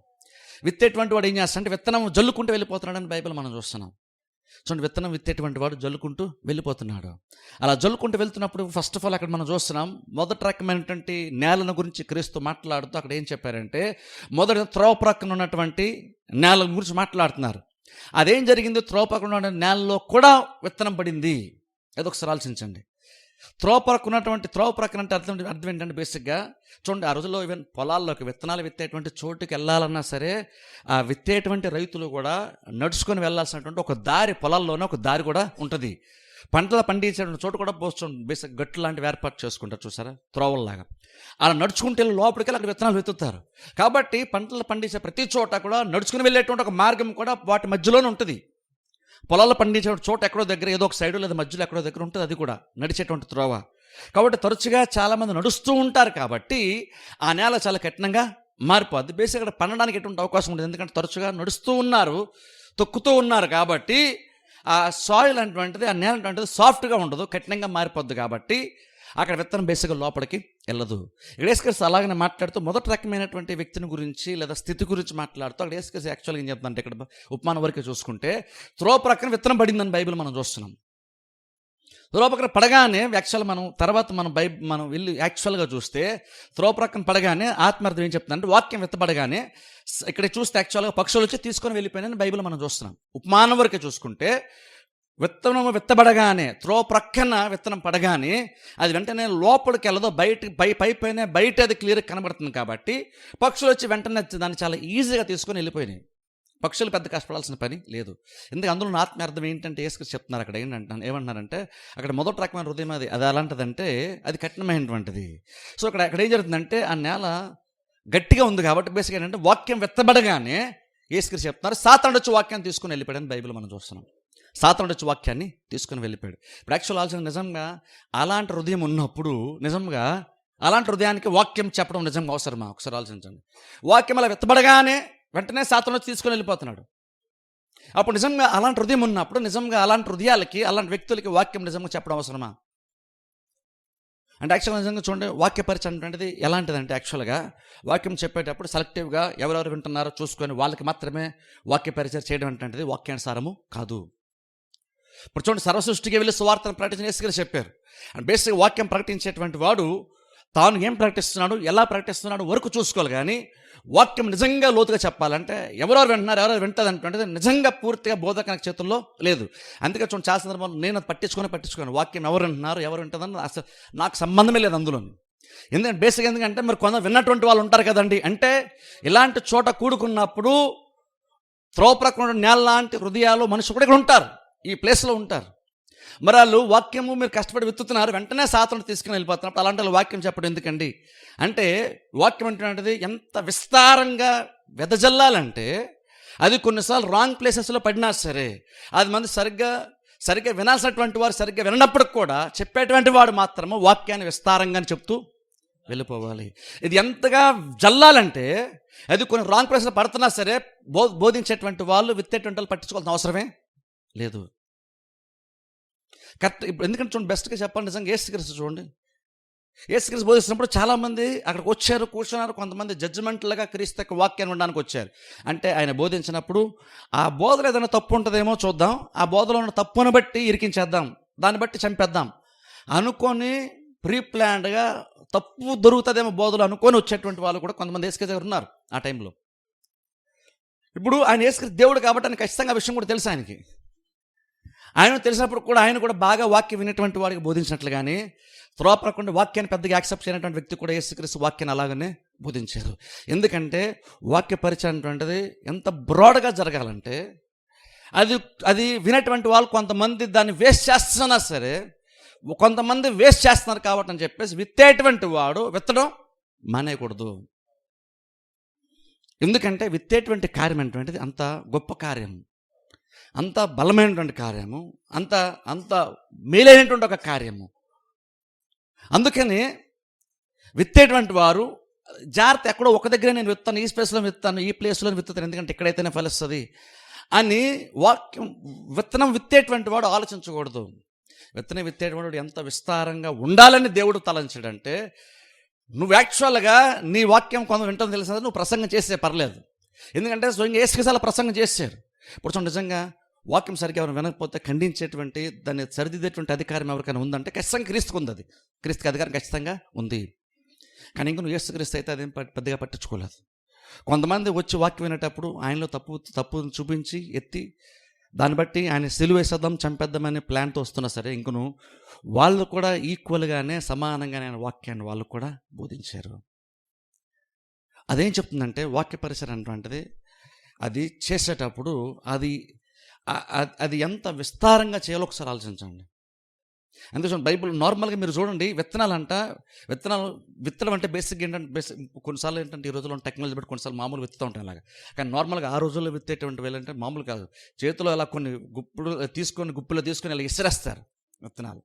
విత్తేటువంటి వాడు ఏం చేస్తాడంటే విత్తనం జల్లుకుంటూ వెళ్ళిపోతున్నాడని బైబిల్ మనం చూస్తున్నాం. చూడండి, విత్తనం విత్తేటువంటి వాడు జల్లుకుంటూ వెళ్ళిపోతున్నాడు. అలా జల్లుకుంటూ వెళ్తున్నప్పుడు ఫస్ట్ ఆఫ్ ఆల్ అక్కడ మనం చూస్తున్నాం, మొదటి రకమైనటువంటి నేలను గురించి క్రీస్తు మాట్లాడుతూ అక్కడ ఏం చెప్పారంటే, మొదటి త్రోవ ప్రక్కన ఉన్నటువంటి నేల గురించి మాట్లాడుతున్నారు. అదేం జరిగింది? త్రోవపక్కన నేలలో కూడా విత్తనం పడింది. అదొకసారి ఆలోచించండి. త్రోవ ప్రక్కన అంటే అర్థం ఏంటంటే బేసిక్గా చూడండి, ఆ రోజుల్లో ఈవెన్ పొలాల్లోకి విత్తనాలు విత్తేటువంటి చోటుకి వెళ్ళాలన్నా సరే ఆ విత్తేటువంటి రైతులు కూడా నడుచుకొని వెళ్ళాల్సినటువంటి ఒక దారి, పొలాల్లోనే ఒక దారి కూడా ఉంటుంది. పంటలు పండించేటువంటి చోటు కూడా పోస్తుంది, బేసిక్ గట్టు లాంటివి ఏర్పాటు చేసుకుంటారు చూసారా, త్రోవల్లాగా. అలా నడుచుకుంటే లోపలికి వెళ్ళి అక్కడ విత్తనాలు వెతుకుతారు. కాబట్టి పంటలు పండించే ప్రతి చోట కూడా నడుచుకుని వెళ్ళేటువంటి ఒక మార్గం కూడా వాటి మధ్యలోనే ఉంటుంది. పొలాల్లో పండించే చోట ఎక్కడో దగ్గర ఏదో ఒక సైడు లేదా మధ్యలో ఎక్కడో దగ్గర ఉంటుంది, అది కూడా నడిచేటువంటి త్రోవ. కాబట్టి తరచుగా చాలామంది నడుస్తూ ఉంటారు కాబట్టి ఆ నేల చాలా కఠినంగా మారిపోద్ది. బేసిక్ అక్కడ పండడానికి ఎటువంటి అవకాశం ఉంటుంది, ఎందుకంటే తరచుగా నడుస్తూ ఉన్నారు, తొక్కుతూ ఉన్నారు. కాబట్టి ఆ సాయిల్ అటువంటిది, ఆ నేల అటువంటిది సాఫ్ట్గా ఉండదు, కఠినంగా మారిపోద్ది. కాబట్టి అక్కడ విత్తనం బేసిక్గా లోపలికి వెళ్ళదు. ఇక్కడ యేసుక్రీస్తు అలాగనే మాట్లాడుతూ మొదటి రకమైనటువంటి వ్యక్తిని గురించి లేదా స్థితి గురించి మాట్లాడుతూ అక్కడ యేసుక్రీస్తు యాక్చువల్గా ఏం చెప్తుందంటే, ఇక్కడ ఉపమానం వరకు చూసుకుంటే త్రోవ ప్రక్కన విత్తనం పడిందని బైబిల్ మనం చూస్తున్నాం. త్రోవ ప్రక్కన పడగానే యాక్చువల్ మనం వెళ్ళి యాక్చువల్గా చూస్తే త్రోవ ప్రక్కన పడగానే ఆత్మార్థం ఏం చెప్తుందంటే, వాక్యం విత్తబడగానే ఇక్కడ చూస్తే యాక్చువల్గా పక్షులు వచ్చి తీసుకొని వెళ్ళిపోయినని బైబిల్ మనం చూస్తున్నాం. ఉపమానం వరకే చూసుకుంటే విత్తనము విత్తబడగానే, త్రోవ ప్రక్కన విత్తనం పడగానే అది వెంటనే లోపలికి వెళ్ళదో, బయట అది క్లియర్గా కనబడుతుంది. కాబట్టి పక్షులు వచ్చి వెంటనే దాన్ని చాలా ఈజీగా తీసుకొని వెళ్ళిపోయినాయి. పక్షులు పెద్ద కష్టపడాల్సిన పని లేదు. ఎందుకంటే అందులో ఆత్మీయార్థం ఏంటంటే యేసుక్రీస్తు చెప్తున్నారు అక్కడ ఏమంటున్నారంటే, అక్కడ మొదటి రకమైన హృదయం అది అలాంటిదంటే అది కఠినమైనటువంటిది. సో అక్కడ ఏం జరుగుతుందంటే, ఆ నేల గట్టిగా ఉంది కాబట్టి బేసిక్గా ఏంటంటే వాక్యం విత్తబడగానే యేసుక్రీస్తు చెప్తున్నారు సాతానుడు వచ్చి వాక్యాన్ని తీసుకొని వెళ్ళిపోయాడని బైబిల్ మనం చూస్తున్నాం. సాతానుడు వచ్చి వాక్యాన్ని తీసుకుని వెళ్ళిపోయాడు. ఇప్పుడు యాక్చువల్ ఆలోచన నిజంగా అలాంటి హృదయం ఉన్నప్పుడు నిజంగా అలాంటి హృదయానికి వాక్యం చెప్పడం నిజంగా అవసరమా? ఒకసారి ఆలోచించండి. వాక్యం అలా విత్తబడగానే వెంటనే సాతానుడు వచ్చి తీసుకొని వెళ్ళిపోతున్నాడు. అప్పుడు నిజంగా అలాంటి హృదయం ఉన్నప్పుడు నిజంగా అలాంటి హృదయాలకి, అలాంటి వ్యక్తులకి వాక్యం నిజంగా చెప్పడం అవసరమా? అంటే యాక్చువల్గా నిజంగా చూడండి, వాక్య పరిచయం అనేటువంటిది ఎలాంటిదంటే, యాక్చువల్గా వాక్యం చెప్పేటప్పుడు సెలెక్టివ్గా ఎవరెవరు వింటున్నారో చూసుకొని వాళ్ళకి మాత్రమే వాక్య పరిచయం చేయడం అనేటువంటిది వాక్యానుసారము కాదు. ఇప్పుడు చూడండి, సర్వసృష్టికి వెళ్ళి సువార్తను ప్రకటించిన యేసుక్రీస్తు చెప్పారు. అండ్ బేసిక్గా వాక్యం ప్రకటించేటువంటి వాడు తాను ఏం ప్రకటిస్తున్నాడు, ఎలా ప్రకటిస్తున్నాడు వరకు చూసుకోవాలి. కానీ వాక్యం నిజంగా లోతుగా చెప్పాలంటే ఎవరెవరు వింటున్నారు, ఎవరెవరు వింటుంది అంటే నిజంగా పూర్తిగా బోధక చేతుల్లో లేదు. అందుకే చూడండి, చాలా సందర్భాలు నేను అది పట్టించుకొని వాక్యం ఎవరు వింటున్నారు, ఎవరు వింటుందని అసలు నాకు సంబంధమే లేదు అందులో. ఎందుకంటే బేసిక్ ఎందుకంటే మరి కొంత విన్నటువంటి వాళ్ళు ఉంటారు కదండి. అంటే ఇలాంటి చోట కూడుకున్నప్పుడు త్రోవ ప్రక్కన నేల లాంటి హృదయాలు మనుషులు కూడా ఇక్కడ ఉంటారు, ఈ ప్లేస్లో ఉంటారు. మరి వాళ్ళు వాక్యము మీరు కష్టపడి విత్తుతున్నారు, వెంటనే సాతానుడు తీసుకుని వెళ్ళిపోతున్నప్పుడు అలాంటి వాళ్ళు వాక్యం చెప్పడం ఎందుకండి? అంటే వాక్యం అంటున్నది ఎంత విస్తారంగా వెదజల్లాలంటే అది కొన్నిసార్లు రాంగ్ ప్లేసెస్లో పడినా సరే అది మంది సరిగ్గా వినాల్సినటువంటి వారు సరిగ్గా వినప్పుడు కూడా చెప్పేటువంటి వాడు మాత్రము వాక్యాన్ని విస్తారంగా చెప్తూ వెళ్ళిపోవాలి. ఇది ఎంతగా జల్లాలంటే అది కొన్ని రాంగ్ ప్లేస్లో పడుతున్నా సరే బోధించేటువంటి వాళ్ళు విత్తేటువంటి వాళ్ళు పట్టించుకోవాల్సిన అవసరమే లేదు. కరెక్ట్. ఇప్పుడు ఎందుకంటే చూడండి, బెస్ట్గా చెప్పాలి నిజంగా యేసుక్రీస్తు చూడండి, యేసుక్రీస్తు బోధిస్తున్నప్పుడు చాలామంది అక్కడికి వచ్చారు, కూర్చున్నారు. కొంతమంది జడ్జిమెంట్లుగా క్రీస్తు యొక్క వాక్యాన్ని వినడానికి వచ్చారు. అంటే ఆయన బోధించినప్పుడు ఆ బోధలో ఏదైనా తప్పు ఉంటుందేమో చూద్దాం, ఆ బోధలో ఉన్న తప్పును బట్టి ఇరికించేద్దాం, దాన్ని బట్టి చంపేద్దాం అనుకొని ప్రీప్లాన్డ్గా తప్పు దొరుకుతుందేమో బోధలు అనుకొని వచ్చేటువంటి వాళ్ళు కూడా కొంతమంది యేసుక్రీస్తు దగ్గర ఉన్నారు ఆ టైంలో. ఇప్పుడు ఆయన యేసుక్రీస్తు దేవుడు కాబట్టి ఆయన ఖచ్చితంగా ఆ విషయం కూడా తెలుసు ఆయనకి. ఆయన తెలిసినప్పుడు కూడా ఆయన కూడా బాగా వాక్యం వినేటువంటి వాడికి బోధించినట్లుగానే త్రోవ ప్రక్కన వాక్యాన్ని పెద్దగా యాక్సెప్ట్ చేయనటువంటి వ్యక్తి కూడా యేసుక్రీస్తు వాక్యాన్ని అలాగనే బోధించారు. ఎందుకంటే వాక్య పరిచయం అనేటువంటిది ఎంత బ్రాడ్గా జరగాలంటే అది వినేటువంటి వాళ్ళు కొంతమంది దాన్ని వేస్ట్ చేస్తున్నా సరే కొంతమంది వేస్ట్ చేస్తున్నారు కాబట్టి అని చెప్పేసి విత్తేటువంటి వాడు విత్తడం మానేయకూడదు. ఎందుకంటే విత్తేటువంటి కార్యం అనేటువంటిది అంత గొప్ప కార్యం, అంత బలమైనటువంటి కార్యము, అంత మేలైనటువంటి ఒక కార్యము. అందుకని విత్తేటువంటి వారు జాగ్రత్త, ఎక్కడో ఒక దగ్గర నేను విత్తాను, ఈ స్పేస్లో విత్తాను, ఈ ప్లేస్లో విత్తుతాను, ఎందుకంటే ఎక్కడైతేనే ఫలిస్తుంది అని వాక్యం విత్తనం విత్తేటువంటి వాడు ఆలోచించకూడదు. విత్తనం విత్తేటువంటి వాడు ఎంత విస్తారంగా ఉండాలని దేవుడు తలంచాడంటే, నువ్వు యాక్చువల్గా నీ వాక్యం కొంత వింటాను తెలిసిన నువ్వు ప్రసంగం చేస్తే పర్లేదు, ఎందుకంటే స్వయంగా యేసుక్రీస్తు ప్రసంగం చేశారు. ఇప్పుడు నిజంగా వాక్యం సరిగ్గా ఎవరు వినకపోతే ఖండించేటువంటి దాన్ని సరిదిద్దేటువంటి అధికారం ఎవరికైనా ఉందంటే ఖచ్చితంగా క్రీస్తుకు ఉంది. అది క్రీస్తుకి అధికారం ఖచ్చితంగా ఉంది. కానీ ఇంక నువ్వు యేసుక్రీస్తు అయితే అదేం పెద్దగా పట్టించుకోలేదు. కొంతమంది వచ్చి వాక్యం వినేటప్పుడు ఆయనలో తప్పు చూపించి ఎత్తి దాన్ని బట్టి ఆయన సిలువేసేద్దాం చంపేద్దామనే ప్లాన్తో వస్తున్నా సరే ఇంకను వాళ్ళు కూడా ఈక్వల్గానే సమానంగానే ఆయన వాక్యాన్ని వాళ్ళు కూడా బోధించారు. అదేం చెప్తుందంటే వాక్య పరిసరం అటువంటిది అది చేసేటప్పుడు అది అది ఎంత విస్తారంగా చేయాలో ఒకసారి ఆలోచించండి. అందుకోసం బైబిల్ నార్మల్గా మీరు చూడండి, విత్తనం అంటే బేసిక్ ఏంటంటే కొన్నిసార్లు ఏంటంటే ఈ రోజుల్లో టెక్నాలజీ బట్టి కొన్నిసార్లు మామూలు విత్తుతూ ఉంటాయి అలాగా. కానీ నార్మల్గా ఆ రోజుల్లో విత్తేటువంటి వేలంటే మామూలు కాదు, చేతిలో అలా కొన్ని గుప్పులో తీసుకొని ఇలా ఇసిరేస్తారు విత్తనాలు.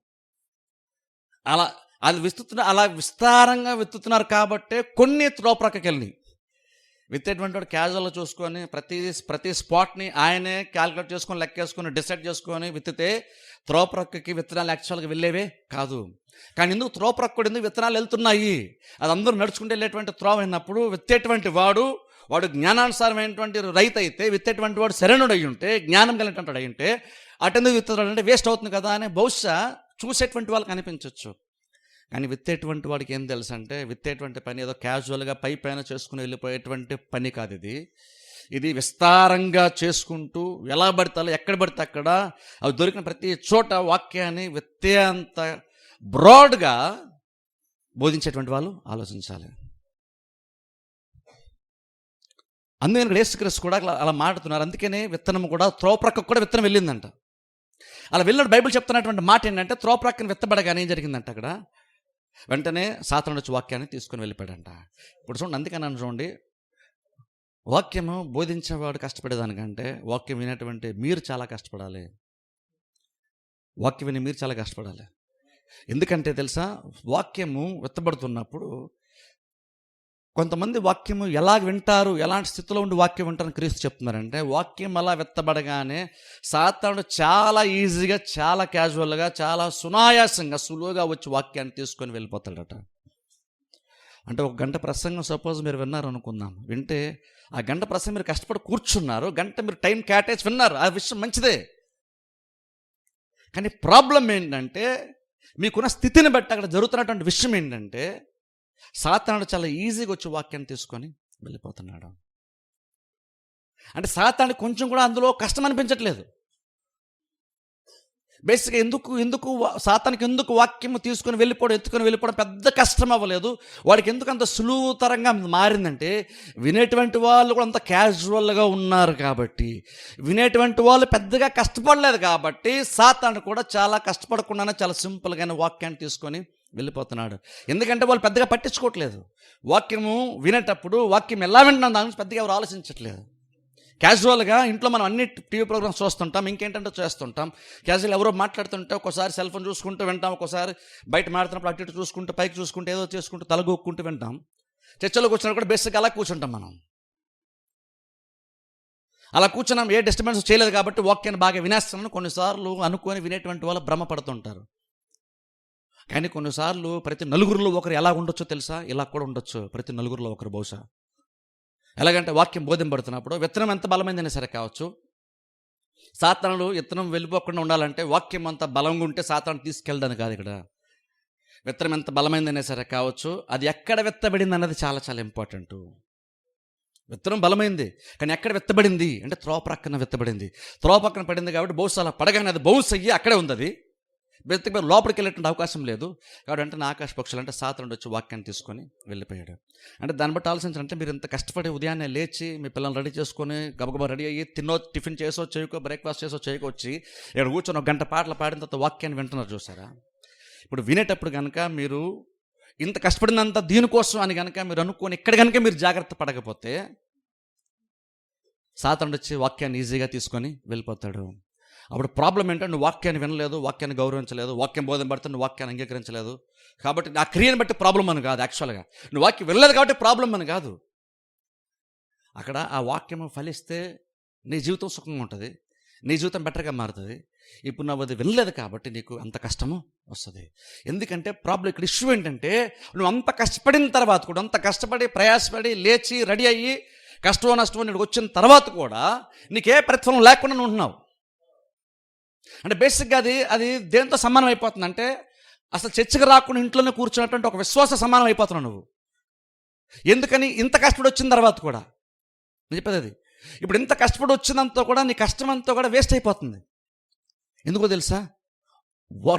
అలా విస్తారంగా విత్తుతున్నారు కాబట్టే కొన్ని త్రోప్రక్కకి వెళ్ళి విత్తేటువంటి వాడు క్యాజువల్గా చూసుకొని ప్రతి స్పాట్ని ఆయనే క్యాలిక్యులేట్ చేసుకొని లెక్కేసుకొని డిసైడ్ చేసుకొని విత్తితే త్రోప్రక్కకి విత్తనాలు యాక్చువల్గా వెళ్ళేవే కాదు. కానీ ఎందుకు త్రోప్రక్కడు ఎందుకు విత్తనాలు వెళ్తున్నాయి? అది అందరూ నడుచుకుంటూ వెళ్ళేటువంటి త్రోవ అయినప్పుడు విత్తేటువంటి వాడు జ్ఞానానుసారమైనటువంటి రైతు అయితే, విత్తేటువంటి వాడు సరైనడు అయ్యి ఉంటే, జ్ఞానం కలిగినటువంటి అయ్యి ఉంటే అటెందుకు విత్తుతాడు అంటే వేస్ట్ అవుతుంది కదా అని బహుశా చూసేటువంటి వాళ్ళకి అనిపించవచ్చు. కానీ విత్తేటువంటి వాడికి ఏం తెలుసు అంటే విత్తేటువంటి పని ఏదో క్యాజువల్గా పైన చేసుకుని వెళ్ళిపోయేటువంటి పని కాదు. ఇది విస్తారంగా చేసుకుంటూ ఎలా పడతాలో ఎక్కడ పడితే అక్కడ అవి దొరికిన ప్రతి చోట వాక్యాన్ని విత్తే అంత బ్రాడ్గా బోధించేటువంటి వాళ్ళు ఆలోచించాలి. అందుకని ఇక్కడ యేసుక్రీస్తు కూడా అలా మాట్లాడుతున్నారు. అందుకనే విత్తనం కూడా త్రోప్రక్కకు కూడా విత్తనం వెళ్ళిందంట. అలా వెళ్ళినట్టు బైబిల్ చెప్తున్నటువంటి మాట ఏంటంటే త్రోప్రక్కన విత్తబడగానే ఏం జరిగిందంట, అక్కడ వెంటనే సాతానుడు వచ్చి వాక్యాన్ని తీసుకొని వెళ్ళిపోయాడంట. ఇప్పుడు చూడండి, అందుకని నన్ను చూడండి, వాక్యము బోధించేవాడు కష్టపడేదానికంటే వాక్యం వినేటువంటి మీరు చాలా కష్టపడాలి. వాక్యం విని మీరు చాలా కష్టపడాలి. ఎందుకంటే తెలుసా, వాక్యము విత్తబడుతున్నప్పుడు కొంతమంది వాక్యము ఎలా వింటారు, ఎలాంటి స్థితిలో ఉండి వాక్యం వింటారని క్రీస్తు చెప్తున్నారంటే, వాక్యం అలా విత్తబడగానే సాతానుడు చాలా ఈజీగా, చాలా క్యాజువల్గా, చాలా సునాయాసంగా, సులువుగా వచ్చి వాక్యాన్ని తీసుకొని వెళ్ళిపోతాడట. అంటే ఒక గంట ప్రసంగం సపోజ్ మీరు విన్నారు అనుకుందాం, వింటే ఆ గంట ప్రసంగం మీరు కష్టపడి కూర్చున్నారు, గంట మీరు టైం కేటాయించి విన్నారు, ఆ విషయం మంచిదే. కానీ ప్రాబ్లం ఏంటంటే మీకున్న స్థితిని బట్టి అక్కడ జరుగుతున్నటువంటి విషయం ఏంటంటే సాతానుడు చాలా ఈజీగా వచ్చి వాక్యాన్ని తీసుకొని వెళ్ళిపోతున్నాడు. అంటే సాతానుడికి కొంచెం కూడా అందులో కష్టం అనిపించట్లేదు. బేసిక్గా ఎందుకు సాతానికి ఎందుకు వాక్యము తీసుకొని ఎత్తుకొని వెళ్ళిపోవడం పెద్ద కష్టం అవ్వలేదు. వాడికి ఎందుకు అంత సులువుతరంగా మారిందంటే వినేటువంటి వాళ్ళు కూడా అంత క్యాజువల్గా ఉన్నారు కాబట్టి, వినేటువంటి వాళ్ళు పెద్దగా కష్టపడలేదు కాబట్టి సాతాను కూడా చాలా కష్టపడకుండానే చాలా సింపుల్గానే వాక్యాన్ని తీసుకొని వెళ్ళిపోతున్నాడు. ఎందుకంటే వాళ్ళు పెద్దగా పట్టించుకోవట్లేదు. వాక్యము వినేటప్పుడు వాక్యం ఎలా వింటున్నాం దాని గురించి పెద్దగా ఎవరు ఆలోచించట్లేదు. క్యాజువల్గా ఇంట్లో మనం అన్ని టీవీ ప్రోగ్రామ్స్ చూస్తుంటాం, ఇంకేంటంటే చేస్తుంటాం. క్యాజువల్ ఎవరో మాట్లాడుతుంటే ఒక్కోసారి సెల్ ఫోన్ చూసుకుంటూ వింటాం, ఒక్కోసారి బయట మాట్లాడుతున్నప్పుడు అటు ఇటు చూసుకుంటూ పైకి చూసుకుంటూ ఏదో చేసుకుంటూ తలగొక్కుంటూ వింటాం. చర్చలో కూర్చున్నప్పుడు కూడా బేసిక్గా అలా కూర్చుంటాం. మనం అలా కూర్చున్నాం, ఏ డిస్టర్బెన్స్ చేయలేదు కాబట్టి వాక్యాన్ని బాగా వినేస్తున్నాను కొన్నిసార్లు అనుకొని వినేటువంటి వాళ్ళు భ్రమపడుతుంటారు. కానీ కొన్నిసార్లు ప్రతి నలుగురిలో ఒకరు ఎలా ఉండొచ్చో తెలుసా, ఇలా కూడా ఉండొచ్చు ప్రతి నలుగురిలో ఒకరు బహుశా. ఎలాగంటే వాక్యం బోధింపడుతున్నప్పుడు విత్తనం ఎంత బలమైందైనా సరే కావచ్చు, సాతానుడు విత్తనం వెళ్ళిపోకుండా ఉండాలంటే వాక్యం అంత బలంగా ఉంటే సాతాను తీసుకెళ్ళడానికి కాదు. ఇక్కడ విత్తనం ఎంత బలమైందైనా సరే కావచ్చు, అది ఎక్కడ విత్తబడింది అన్నది చాలా చాలా ఇంపార్టెంట్. విత్తనం బలమైంది కానీ ఎక్కడ విత్తబడింది అంటే త్రోవ ప్రక్కన విత్తబడింది. త్రోవ పక్కన పడింది కాబట్టి బహుశా అలా పడగానే అది బౌన్స్ అయ్యి అక్కడే ఉంది, అది లోపలికి వెళ్ళేటువంటి అవకాశం లేదు. కాబట్టి అంటే ఆకాశ పక్షులు అంటే సాతానుడు వచ్చి వాక్యాన్ని తీసుకొని వెళ్ళిపోయాడు. అంటే దాన్ని బట్టి ఆలోచించాలంటే మీరు ఇంత కష్టపడి ఉదయాన్నే లేచి మీ పిల్లల్ని రెడీ చేసుకొని గబగబా రెడీ అయ్యి టిఫిన్ చేసో చేయకో, బ్రేక్ఫాస్ట్ చేసో చేయకొచ్చి ఇక్కడ కూర్చొని ఒక గంట పాటలు పాడిన తర్వాత వాక్యాన్ని వింటున్నారు చూసారా. ఇప్పుడు వినేటప్పుడు కనుక మీరు ఇంత కష్టపడినంత దీనికోసం అని కనుక మీరు అనుకొని ఇక్కడ కనుక మీరు జాగ్రత్త పడకపోతే సాతానుడు వచ్చి వాక్యాన్ని ఈజీగా తీసుకొని వెళ్ళిపోతాడు. అప్పుడు ప్రాబ్లం ఏంటంటే నువ్వు వాక్యాన్ని వినలేదు, వాక్యాన్ని గౌరవించలేదు, వాక్యం బోధింపడితే నువ్వు వాక్యాన్ని అంగీకరించలేదు కాబట్టి ఆ క్రియను బట్టి ప్రాబ్లం అని కాదు. యాక్చువల్గా నువ్వు వాక్యం వినలేదు కాబట్టి ప్రాబ్లం అని కాదు. అక్కడ ఆ వాక్యము ఫలిస్తే నీ జీవితం సుఖంగా ఉంటుంది, నీ జీవితం బెటర్గా మారుతుంది. ఇప్పుడు నువ్వు అది వినలేదు కాబట్టి నీకు అంత కష్టము వస్తుంది. ఎందుకంటే ప్రాబ్లం ఇక్కడ ఇష్యూ ఏంటంటే నువ్వు అంత కష్టపడిన తర్వాత కూడా, అంత కష్టపడి ప్రయాసపడి లేచి రెడీ అయ్యి కష్టమో నష్టమో నీకు వచ్చిన తర్వాత కూడా నీకే ప్రతిఫలం లేకుండా నువ్వు ఉంటున్నావు. అంటే బేసిక్గా అది దేంతో సమానం అయిపోతుంది అంటే అసలు చర్చకు రాకుండా ఇంట్లోనే కూర్చున్నటువంటి ఒక విశ్వాస సమానం అయిపోతున్నావు నువ్వు. ఎందుకని ఇంత కష్టపడి వచ్చిన తర్వాత కూడా నేను చెప్పేది అది. ఇప్పుడు ఇంత కష్టపడి వచ్చినంతా కూడా నీ కష్టం అంతా కూడా వేస్ట్ అయిపోతుంది. ఎందుకో తెలుసా?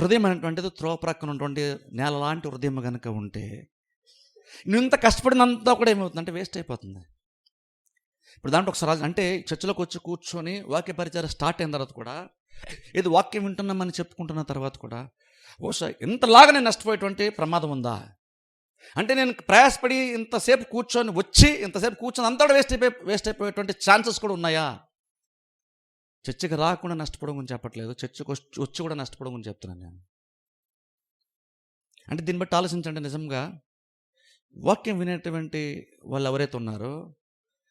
హృదయం అనేటువంటిది త్రోవ ప్రక్కన ఉన్నటువంటి నేల లాంటి హృదయం కనుక ఉంటే నువ్వు ఇంత కష్టపడినంతా కూడా ఏమవుతుందంటే వేస్ట్ అయిపోతుంది. ఇప్పుడు దాంట్లో ఒకసారి అంటే చర్చిలోకి వచ్చి కూర్చొని వాక్య పరిచయం స్టార్ట్ అయిన తర్వాత కూడా ఏదో వాక్యం వింటున్నామని చెప్పుకుంటున్న తర్వాత కూడా బహుశా ఇంతలాగా నేను నష్టపోయేటువంటి ప్రమాదం ఉందా? అంటే నేను ప్రయాసపడి ఇంతసేపు కూర్చొని అంతా కూడా వేస్ట్ అయిపోయేటువంటి ఛాన్సెస్ కూడా ఉన్నాయా? చర్చికి రాకుండా నష్టపోవడం గురించి చెప్పట్లేదు, చర్చికి వచ్చి కూడా నష్టపోవడం గురించి చెప్తున్నాను నేను. అంటే దీన్ని బట్టి ఆలోచించండి. నిజంగా వాక్యం వినేటువంటి వాళ్ళు ఎవరైతే ఉన్నారో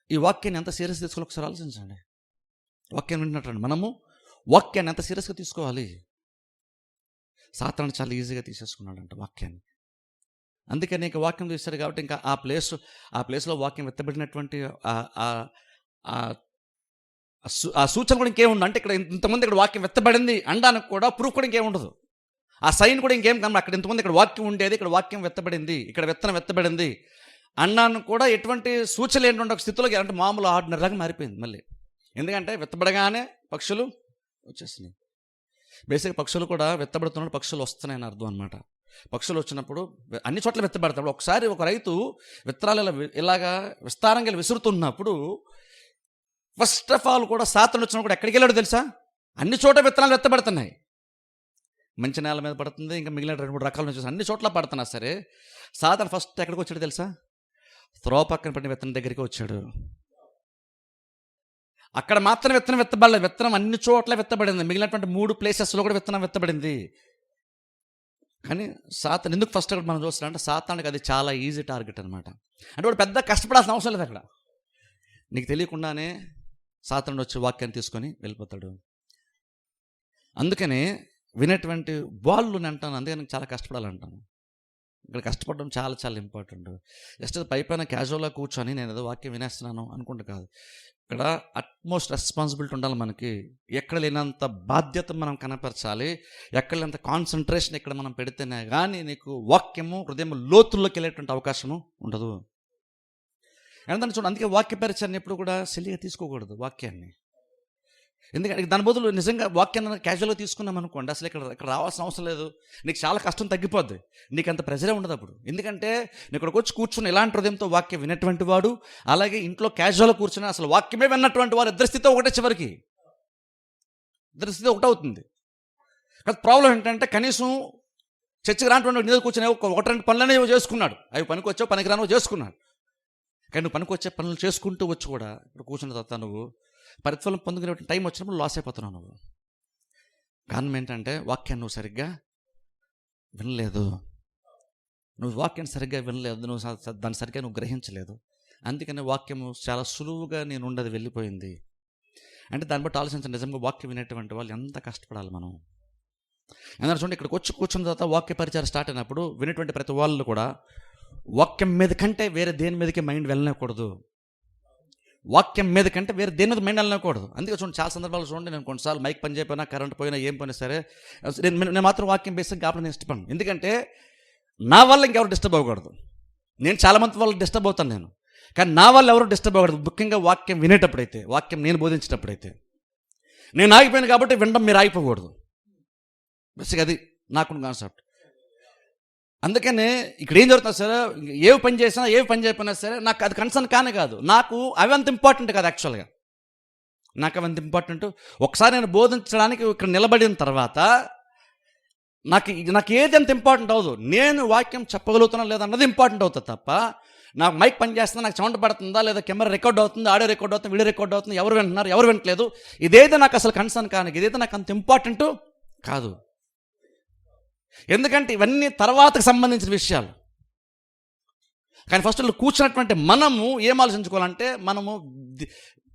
ఈ వాక్యాన్ని ఎంత సీరియస్ తీసుకోవాలి ఒకసారి ఆలోచించండి. వాక్యం వింటున్నట్టు మనము వాక్యాన్ని ఎంత సీరియస్గా తీసుకోవాలి. సాతాను చాలా ఈజీగా తీసేసుకున్నాడంట వాక్యాన్ని. అందుకని ఇంకా వాక్యం తీశారు కాబట్టి ఇంకా ఆ ప్లేస్లో వాక్యం ఎత్తబడినటువంటి ఆ సూచన కూడా ఇంకేముండదు. అంటే ఇక్కడ ఇంతమంది ఇక్కడ వాక్యం ఎత్తబడింది అనడానికి కూడా ప్రూఫ్ కూడా ఇంకేముండదు. ఆ సైన్ కూడా ఇంకేం కన్నా అక్కడ ఇంతమంది ఇక్కడ వాక్యం ఉండేది, ఇక్కడ వాక్యం ఎత్తబడింది, ఇక్కడ విత్తనం ఎత్తబడింది అన్నాను కూడా ఎటువంటి సూచనలు ఏంటంటే ఒక స్థితిలో అంటే మామూలు ఆర్డినరీలాగా మారిపోయింది మళ్ళీ. ఎందుకంటే విత్తబడగానే పక్షులు వచ్చేసినాయి. బేసిక్గా పక్షులు కూడా విత్తబడుతున్న పక్షులు వస్తున్నాయని అర్థం అనమాట. పక్షులు వచ్చినప్పుడు అన్ని చోట్ల విత్తబడతాడు. ఒకసారి ఒక రైతు విత్తనాలు ఇలాగా విస్తారంగా విసురుతున్నప్పుడు ఫస్ట్ ఆఫ్ ఆల్ కూడా సాతాను వచ్చినప్పుడు ఎక్కడికి వెళ్ళాడు తెలుసా? అన్ని చోట్ల విత్తనాలు విత్తబడుతున్నాయి. మంచి నేల మీద పడుతుంది, ఇంకా మిగిలిన 2-3 రకాల నుంచి అన్ని చోట్ల పడుతున్నా సరే సాతాను ఫస్ట్ ఎక్కడికి వచ్చాడు తెలుసా? త్రోవ పక్కన పడిన విత్తనం దగ్గరికి వచ్చాడు. అక్కడ మాత్రం విత్తనం విత్తబడలేదు, విత్తనం అన్ని చోట్ల విత్తబడింది. మిగిలినటువంటి 3 ప్లేసెస్లో కూడా విత్తనం విత్తబడింది. కానీ సాతాను ఎందుకు ఫస్ట్ అక్కడ మనం చూస్తున్నాం అంటే సాతానుకి అది చాలా ఈజీ టార్గెట్ అనమాట. అంటే వాడు పెద్ద కష్టపడాల్సిన అవసరం లేదు. అక్కడ నీకు తెలియకుండానే సాతాను వచ్చి వాక్యాన్ని తీసుకొని వెళ్ళిపోతాడు. అందుకనే వినేటువంటి వాళ్ళు నేను అంటాను, అందుకని చాలా కష్టపడాలంటాను. ఇక్కడ కష్టపడడం చాలా చాలా ఇంపార్టెంట్. జస్ట్ పైపైన క్యాజువల్గా కూర్చొని నేను ఏదో వాక్యం వినేస్తున్నాను అనుకుంటే కాదు. ఇక్కడ అట్మోస్ట్ రెస్పాన్సిబిలిటీ ఉండాలి మనకి. ఎక్కడ లేనంత బాధ్యత మనం కనపరచాలి, ఎక్కడ లేనంత కాన్సన్ట్రేషన్ ఇక్కడ మనం పెడితేనే కానీ నీకు వాక్యము హృదయం లోతుల్లోకి వెళ్ళేటువంటి అవకాశము ఉండదు. ఎందుకంటే చూడండి, అందుకే వాక్య పరిచయాన్ని ఎప్పుడు కూడా సిల్లిగా తీసుకోకూడదు వాక్యాన్ని. ఎందుకంటే దాని బదులు నిజంగా వాక్యాన్ని క్యాజువల్గా తీసుకున్నాం అనుకోండి, అసలు ఇక్కడ రావాల్సిన అవసరం లేదు, నీకు చాలా కష్టం తగ్గిపోద్ది, నీకు అంత ప్రెజరే ఉండదు అప్పుడు. ఎందుకంటే నేను ఇక్కడికి వచ్చి కూర్చుని ఇలాంటి హృదయంతో వాక్యం వినేటువంటి వాడు, అలాగే ఇంట్లో క్యాజువల్గా కూర్చుని అసలు వాక్యమే విన్నటువంటి వాడు ఇద్దరి స్థితి ఒకటే, చివరికి ఇద్దరి స్థితి ఒకటవుతుంది. కానీ ప్రాబ్లం ఏంటంటే కనీసం చర్చకి రానటువంటి మీద కూర్చొని 1-2 పనులనే చేసుకున్నాడు, అవి పనికి వచ్చావు పనికిరానో చేసుకున్నాడు. కానీ నువ్వు పనికి వచ్చే పనులు చేసుకుంటూ వచ్చి కూడా ఇక్కడ కూర్చున్న తర్వాత నువ్వు ప్రతిఫలం పొందుకునే టైం వచ్చినప్పుడు లాస్ అయిపోతున్నావు నువ్వు. కారణం ఏంటంటే వాక్యాన్ని నువ్వు సరిగ్గా వినలేదు, నువ్వు వాక్యాన్ని సరిగ్గా వినలేదు, నువ్వు దాన్ని సరిగ్గా నువ్వు గ్రహించలేదు. అందుకని వాక్యము చాలా సులువుగా నేను ఉండదు వెళ్ళిపోయింది. అంటే దాన్ని బట్టి ఆలోచించండి, నిజంగా వాక్యం వినేటువంటి వాళ్ళు ఎంత కష్టపడాలి మనం. ఎందుకంటే చూడండి, ఇక్కడికి వచ్చి కూర్చున్న తర్వాత వాక్య పరిచయం స్టార్ట్ అయినప్పుడు వినేటువంటి ప్రతి వాళ్ళు కూడా వాక్యం మీద కంటే వేరే దేని మీదకి మైండ్ వెళ్ళకూడదు. వాక్యం మీద కంటే వేరే దేని మీద మైండ్ వెళ్ళకూడదు. అందుకే చూడండి, చాలా సందర్భాలు చూడండి, నేను కొన్నిసార్లు మైక్ పని చేయకపోయినా, కరెంట్ పోయినా, ఏం పోయినా సరే నేను మాత్రం వాక్యం బేసిక్ కాపాడని ఇష్టపడను. ఎందుకంటే నా వల్ల ఇంకెవరు డిస్టర్బ్ అవ్వకూడదు. నేను చాలామంది వాళ్ళు డిస్టర్బ్ అవుతాను నేను, కానీ నా వల్ల ఎవరు డిస్టర్బ్ అవ్వకూడదు. ముఖ్యంగా వాక్యం వినేటప్పుడైతే, వాక్యం నేను బోధించేటప్పుడైతే నేను ఆగిపోయాను కాబట్టి వినడం మీరు ఆగిపోకూడదు. బేసిక్ అది నాకున్న కాన్సెప్ట్. అందుకనే ఇక్కడ ఏం జరుగుతుంది సరే, ఏవి పని చేసినా ఏవి పని చేయకపోయినా సరే నాకు అది కన్సర్న్ కాదు. నాకు అవి అంత ఇంపార్టెంట్ కాదు. యాక్చువల్గా నాకు అవి అంత ఇంపార్టెంట్. ఒకసారి నేను బోధించడానికి ఇక్కడ నిలబడిన తర్వాత నాకు ఏది అంత ఇంపార్టెంట్ అవ్వదు. నేను వాక్యం చెప్పగలుగుతున్నా లేదన్నది ఇంపార్టెంట్ అవుతుంది తప్ప, నాకు మైక్ పని చేస్తుందా, నాకు సౌండ్ పడుతుందా, లేదా కెమెరా రికార్డ్ అవుతుంది, ఆడియో రికార్డ్ అవుతుంది, వీడియో రికార్డ్ అవుతుంది, ఎవరు వింటున్నారు ఎవరు వింటలేదు, ఇదైతే నాకు అసలు కన్సర్న్ కాదు, ఇదైతే నాకు అంత ఇంపార్టెంట్ కాదు. ఎందుకంటే ఇవన్నీ తర్వాతకు సంబంధించిన విషయాలు. కానీ ఫస్ట్ కూర్చున్నటువంటి మనము ఏం ఆలోచించుకోవాలంటే, మనము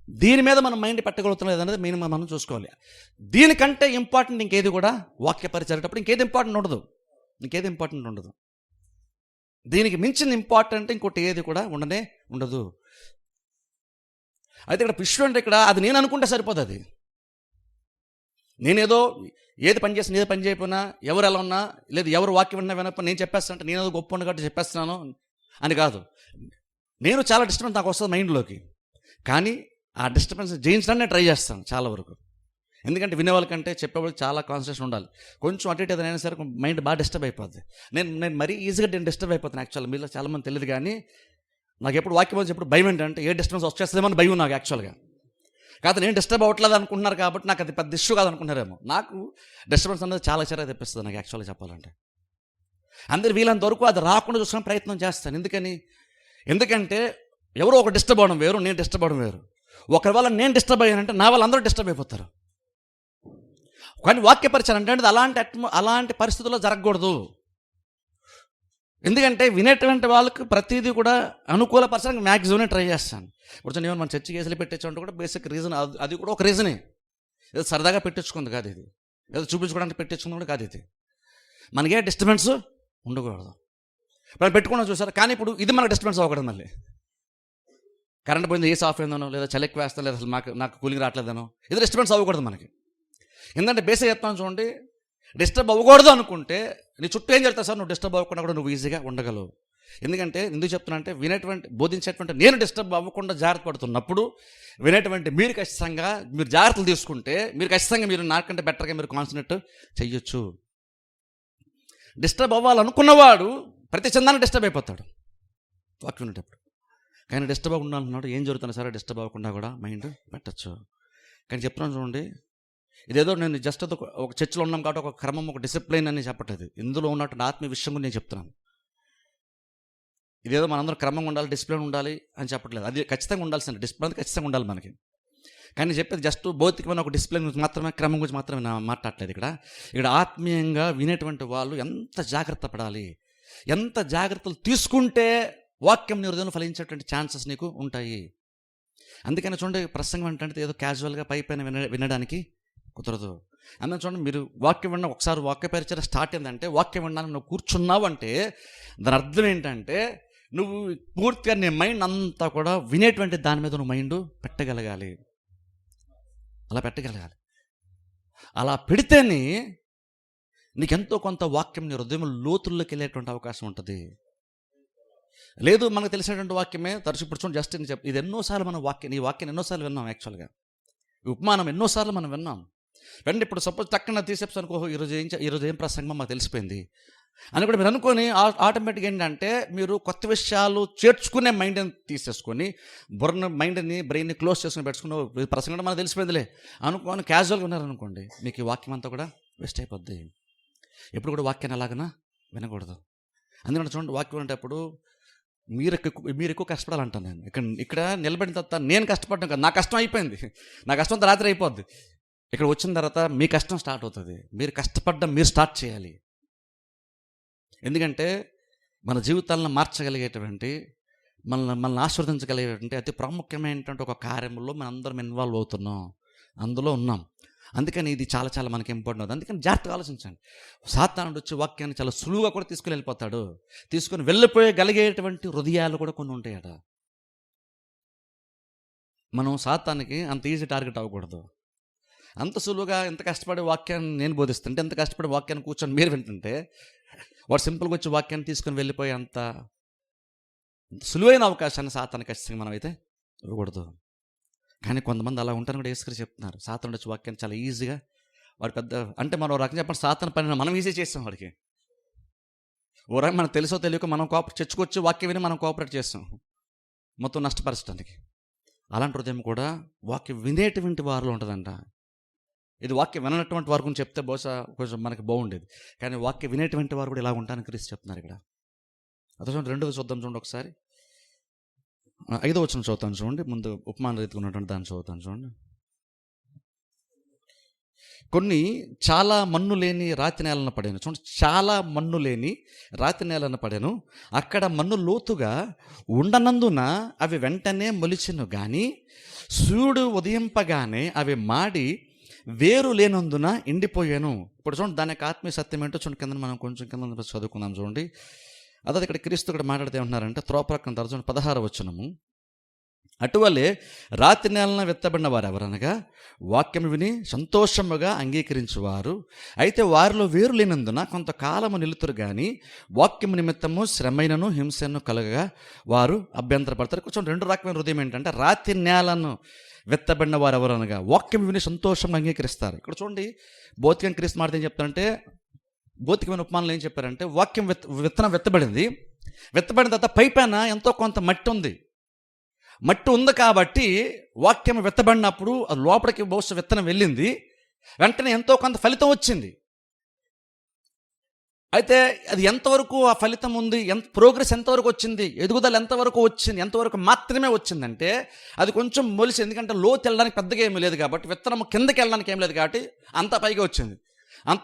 దీని మీద మనం మైండ్ పెట్టగలుగుతున్నది అనేది మినిమం మనం చూసుకోవాలి. దీనికంటే ఇంపార్టెంట్ ఇంకేది కూడా వాక్య పరిచయేటప్పుడు ఇంకేది ఇంపార్టెంట్ ఉండదు. దీనికి మించిన ఇంపార్టెంట్ ఇంకోటి ఏది కూడా ఉండదు. అయితే ఇక్కడ విషయం అంటే ఇక్కడ అది నేను అనుకుంటే సరిపోదు. అది నేనేదో ఏది పని చేసినా ఏది పని చేయకపోయినా, ఎవరు ఎలా ఉన్నా, లేదు ఎవరు వాక్యం వినకపోయినా నేను చెప్పేస్తాను అంటే నేనేదో గొప్ప కాబట్టి చెప్పేస్తున్నాను అని కాదు. నేను చాలా డిస్టర్బెన్స్ నాకు వస్తుంది మైండ్లోకి. కానీ ఆ డిస్టర్బెన్స్ జయించడానికి నేను ట్రై చేస్తాను చాలా వరకు. ఎందుకంటే వినేవాళ్ళకంటే చెప్పేవాళ్ళు చాలా కాన్సన్ట్రేషన్ ఉండాలి. కొంచెం అటు ఇటు ఏదైనా సరే మైండ్ బాగా డిస్టర్బ్ అయిపోద్ది. నేను మరీ ఈజీగా నేను డిస్టర్బ్ అయిపోతాను యాక్చువల్గా. మీలో చాలామంది తెలియదు, కానీ నాకు ఎప్పుడు వాక్యం వచ్చి ఎప్పుడు భయం ఏంటంటే ఏ డిస్టర్బెన్స్ వచ్చేస్తుందేమో అని భయం నాకు యాక్చువల్గా. కాదు, నేను డిస్టర్బ్ అవ్వట్లేదు అనుకుంటున్నారు కాబట్టి నాకు అది పెద్ద ఇష్యూ కాదు అనుకుంటున్నారేమో. నాకు డిస్టర్బెన్స్ అనేది చాలా చిరాకు తెప్పిస్తుంది నాకు యాక్చువల్గా చెప్పాలంటే. అందరు వీలంత వరకు అది రాకుండా చూసుకునే ప్రయత్నం చేస్తాను. ఎందుకంటే ఎవరో ఒక డిస్టర్బ్ అవ్వడం వేరు, నేను డిస్టర్బ్ అవ్వడం వేరు. ఒకరి వల్ల నేను డిస్టర్బ్ అయ్యానంటే నా వల్ల అందరూ డిస్టర్బ్ అయిపోతారు. కానీ వాక్యపరిచయం అంటే అలాంటి పరిస్థితుల్లో జరగకూడదు. ఎందుకంటే వినేటువంటి వాళ్ళకి ప్రతిదీ కూడా అనుకూలపరచడానికి మ్యాక్సిమం ట్రై చేస్తాను. ఇప్పుడు ఏమైనా మన చర్చి కేసులు పెట్టించే కూడా బేసిక్ రీజన్ అది కూడా ఒక రీజనే. ఏదో సరదాగా పెట్టించుకుంది కాదు ఇది, ఏదో చూపించుకోవడానికి పెట్టించుకుంది కూడా కాదు ఇది. మనకే డిస్టర్బెన్స్ ఉండకూడదు. ఇప్పుడు పెట్టుకున్నాం చూసారు, కానీ ఇప్పుడు ఇది మనకు డిస్టర్బెన్స్ అవ్వకూడదు. మళ్ళీ కరెంట్ పోయింది, ఏసీ ఆఫ్ అయిందనో, లేదా చలి ఎక్కువ వేస్తాను, లేదా అసలు నాకు కూలింగ్ రావట్లేదనో, ఇది డిస్టర్బెన్స్ అవ్వకూడదు మనకి. ఎందుకంటే బేసిక్ చెప్తాను చూడండి, డిస్టర్బ్ అవ్వకూడదు అనుకుంటే నీ చుట్టూ ఏం చెప్తా సార్, నువ్వు డిస్టర్బ్ అవ్వకుండా కూడా నువ్వు ఈజీగా ఉండగలవు. ఎందుకంటే ఎందుకు చెప్తున్నా అంటే బోధించేటువంటి నేను డిస్టర్బ్ అవ్వకుండా జాగ్రత్త పడుతున్నప్పుడు వినేటువంటి మీరు ఖచ్చితంగా మీరు జాగ్రత్తలు తీసుకుంటే మీరు ఖచ్చితంగా మీరు నాకంటే బెటర్గా మీరు కాన్సన్ట్రేట్ చెయ్యొచ్చు. డిస్టర్బ్ అవ్వాలనుకున్నవాడు ప్రతి చందానికి డిస్టర్బ్ అయిపోతాడు వాక్యం వినేటప్పుడు. కానీ డిస్టర్బ్ అవ్వకుండా అంటున్నాడు, ఏం జరుగుతున్నా సరే డిస్టర్బ్ అవ్వకుండా కూడా మైండ్ పెట్టచ్చు. కానీ చెప్తున్నాను చూడండి, ఇదేదో నేను జస్ట్ ఒక చర్చిలో ఉన్నాం కాబట్టి ఒక క్రమం, ఒక డిసిప్లైన్ అని చెప్పట్లేదు. ఇందులో ఉన్నటువంటి ఆత్మీయ విషయం కూడా నేను చెప్తున్నాను. ఇదేదో మనందరం క్రమంగా ఉండాలి, డిసిప్లిన్ ఉండాలి అని చెప్పట్లేదు. అది ఖచ్చితంగా ఉండాల్సింది, డిసిప్లిన్ ఖచ్చితంగా ఉండాలి మనకి. కానీ చెప్పేది జస్ట్ భౌతికమైన ఒక డిసిప్లిన్ గురించి మాత్రమే, క్రమం గురించి మాత్రమే మాట్లాడలేదు. ఇక్కడ ఆత్మీయంగా వినేటువంటి వాళ్ళు ఎంత జాగ్రత్త పడాలి, ఎంత జాగ్రత్తలు తీసుకుంటే వాక్యం నీ హృదయంలో ఫలించేటువంటి ఛాన్సెస్ నీకు ఉంటాయి. అందుకని చూడండి, ప్రసంగం అంటే ఏదో క్యాజువల్గా పైన వినడానికి కుదరదు. అందుకని చూడండి, మీరు వాక్యం విన్న ఒకసారి వాక్య పరిచయం స్టార్ట్ అయిందంటే, వాక్యం వినడానికి నువ్వు కూర్చున్నావు అంటే దాని అర్థం ఏంటంటే నువ్వు పూర్తిగా నీ మైండ్ అంతా కూడా వినేటువంటి దాని మీద నువ్వు మైండ్ పెట్టగలగాలి. అలా పెట్టగలగాలి. అలా పెడితేనే నీకెంతో కొంత వాక్యం నీ హృదయం లోతుల్లోకి వెళ్ళేటువంటి అవకాశం ఉంటుంది. లేదు మనకు తెలిసినటువంటి వాక్యమే తరచు ఇప్పుడు చూడండి, జస్ట్ నేను ఇది ఎన్నోసార్లు మనం ఈ వాక్యాన్ని ఎన్నోసార్లు విన్నాం. యాక్చువల్గా ఈ ఉపమానం ఎన్నోసార్లు మనం విన్నాం. వెంటనే ఇప్పుడు సపోజ్ టక్కున తీసేప్స్ అనుకో, ఈరోజు ఏం ప్రసంగమో మాకు తెలిసిపోయింది అని కూడా మీరు అనుకొని ఆటోమేటిక్గా ఏంటంటే మీరు కొత్త విషయాలు చేర్చుకునే మైండ్ని తీసేసుకొని బ్రెయిన్ని క్లోజ్ చేసుకుని పెట్టుకుని ప్రసంగం మనకు తెలిసిపోయిందిలే అనుకోని క్యాజువల్గా ఉన్నారనుకోండి, మీకు ఈ వాక్యం అంతా కూడా వేస్ట్ అయిపోద్ది. ఎప్పుడు కూడా వాక్యాన్ని అలాగనా వినకూడదు. అందుకని చూడండి, వాక్యం అనేటప్పుడు మీరు ఎక్కువ కష్టపడాలంటాను నేను. ఇక్కడ నిలబడిన తర్వాత నేను కష్టపడడం కాదు, నా కష్టం అయిపోయింది, నా కష్టం అంతా రాత్రి అయిపోద్ది. ఇక్కడ వచ్చిన తర్వాత మీ కష్టం స్టార్ట్ అవుతుంది. మీరు కష్టపడ్డం మీరు స్టార్ట్ చేయాలి. ఎందుకంటే మన జీవితాలను మార్చగలిగేటువంటి మనల్ని ఆశీర్వదించగలిగేటువంటి అతి ప్రాముఖ్యమైనటువంటి ఒక కార్యంలో మనం అందరం ఇన్వాల్వ్ అవుతున్నాం, అందులో ఉన్నాం. అందుకని ఇది చాలా చాలా మనకి ఇంపార్టెంట్ అవుతుంది. అందుకని జాగ్రత్తగా ఆలోచించండి. సాతానుడు వచ్చి వాక్యాన్ని చాలా సులువుగా కూడా తీసుకుని వెళ్ళిపోతాడు. తీసుకుని వెళ్ళిపోయగలిగేటువంటి హృదయాలు కూడా కొన్ని ఉంటాయట. మనం సాతానికి అంత ఈజీ టార్గెట్ అవ్వకూడదు. అంత సులువుగా ఎంత కష్టపడే వాక్యాన్ని నేను బోధిస్తుంటే, ఎంత కష్టపడే వాక్యాన్ని కూర్చొని మీరు వింటుంటే, వాడు సింపుల్గా వచ్చి వాక్యాన్ని తీసుకొని వెళ్ళిపోయి అంత సులువైన అవకాశాన్ని సాతానికి ఖచ్చితంగా మనం అయితే ఇవ్వకూడదు. కానీ కొంతమంది అలా ఉంటారని కూడా యేసుక్రీస్తు చెప్తున్నారు. సాతానుడు వచ్చి వాక్యాన్ని చాలా ఈజీగా వాడు పెద్ద అంటే మనం రకం చెప్పండి, సాతాను పని మనం ఈజీ చేస్తాం వాడికి. ఓ రకం మనకు తెలుసో తెలియక మనం చర్చకొచ్చి వాక్యం విని మనం కోఆపరేట్ చేస్తాం మొత్తం నష్టపరచడానికి. అలాంటి హృదయం కూడా వాక్యం వినేటువంటి వారిలో ఉంటుందంట. ఇది వాక్యం వినటువంటి వారి గురించి చెప్తే బహుశా కొంచెం మనకి బాగుండేది, కానీ వాక్యం వినేటువంటి వారు కూడా ఇలా ఉంటారని క్రీస్తు చెప్తున్నారు ఇక్కడ. అదే చూడండి, రెండోది చూద్దాం చూడండి ఒకసారి. 5వ వచనం చదువుతాను చూడండి. ముందు ఉపమాన రీతిగా ఉన్నటువంటి దాన్ని చదువుతాను చూడండి. కొన్ని చాలా మన్ను లేని రాతి నేలను పడాను. చూడండి, చాలా మన్ను లేని రాతి నేలను పడాను. అక్కడ మన్ను లోతుగా ఉండనందున అవి వెంటనే మొలిచెను, కానీ సూర్యుడు ఉదయింపగానే అవి మాడి వేరు లేనందున ఎండిపోయాను. ఇప్పుడు చూడండి, దాని యొక్క ఆత్మీయ సత్యం ఏంటో చూడండి. కింద మనం కొంచెం కింద చదువుకుందాం చూడండి. అదే ఇక్కడ క్రీస్తు ఇక్కడ మాట్లాడితే ఏమంటున్నారంటే, త్రోపరకం తర్వాత 16వ వచనము, అటువలే రాతి నేలన విత్తబడిన వారు ఎవరనగా వాక్యం విని సంతోషముగా అంగీకరించువారు, అయితే వారిలో వేరు లేనందున కొంతకాలము నిలుతురు కానీ వాక్యం నిమిత్తము శ్రమైనను హింసను కలగగా వారు అభ్యంతరపడతారు. కొంచెం రెండు రకమైన హృదయం ఏంటంటే రాతి నేలను విత్తబడిన వారు ఎవరనగా వాక్యం విని సంతోషంగా అంగీకరిస్తారు. ఇక్కడ చూడండి, భౌతికం క్రీస్తు మాట ఏం చెప్తారంటే, భౌతికమైన ఉపమానాలు ఏం చెప్పారంటే, వాక్యం విత్తనం విత్తబడింది, విత్తబడిన తర్వాత పైపైన ఎంతో కొంత మట్టి ఉంది కాబట్టి వాక్యం విత్తబడినప్పుడు అది లోపలికి బహుశా విత్తనం వెళ్ళింది, వెంటనే ఎంతో కొంత ఫలితం వచ్చింది. అయితే అది ఎంతవరకు ఆ ఫలితం ఉంది, ప్రోగ్రెస్ ఎంతవరకు వచ్చింది, ఎదుగుదల ఎంతవరకు వచ్చింది, ఎంతవరకు మాత్రమే వచ్చిందంటే అది కొంచెం మొలిసి, ఎందుకంటే లోతు వెళ్ళడానికి పెద్దగా ఏమీ లేదు కాబట్టి, విత్తనం కిందకి వెళ్ళడానికి ఏం లేదు కాబట్టి అంత పైకి వచ్చింది,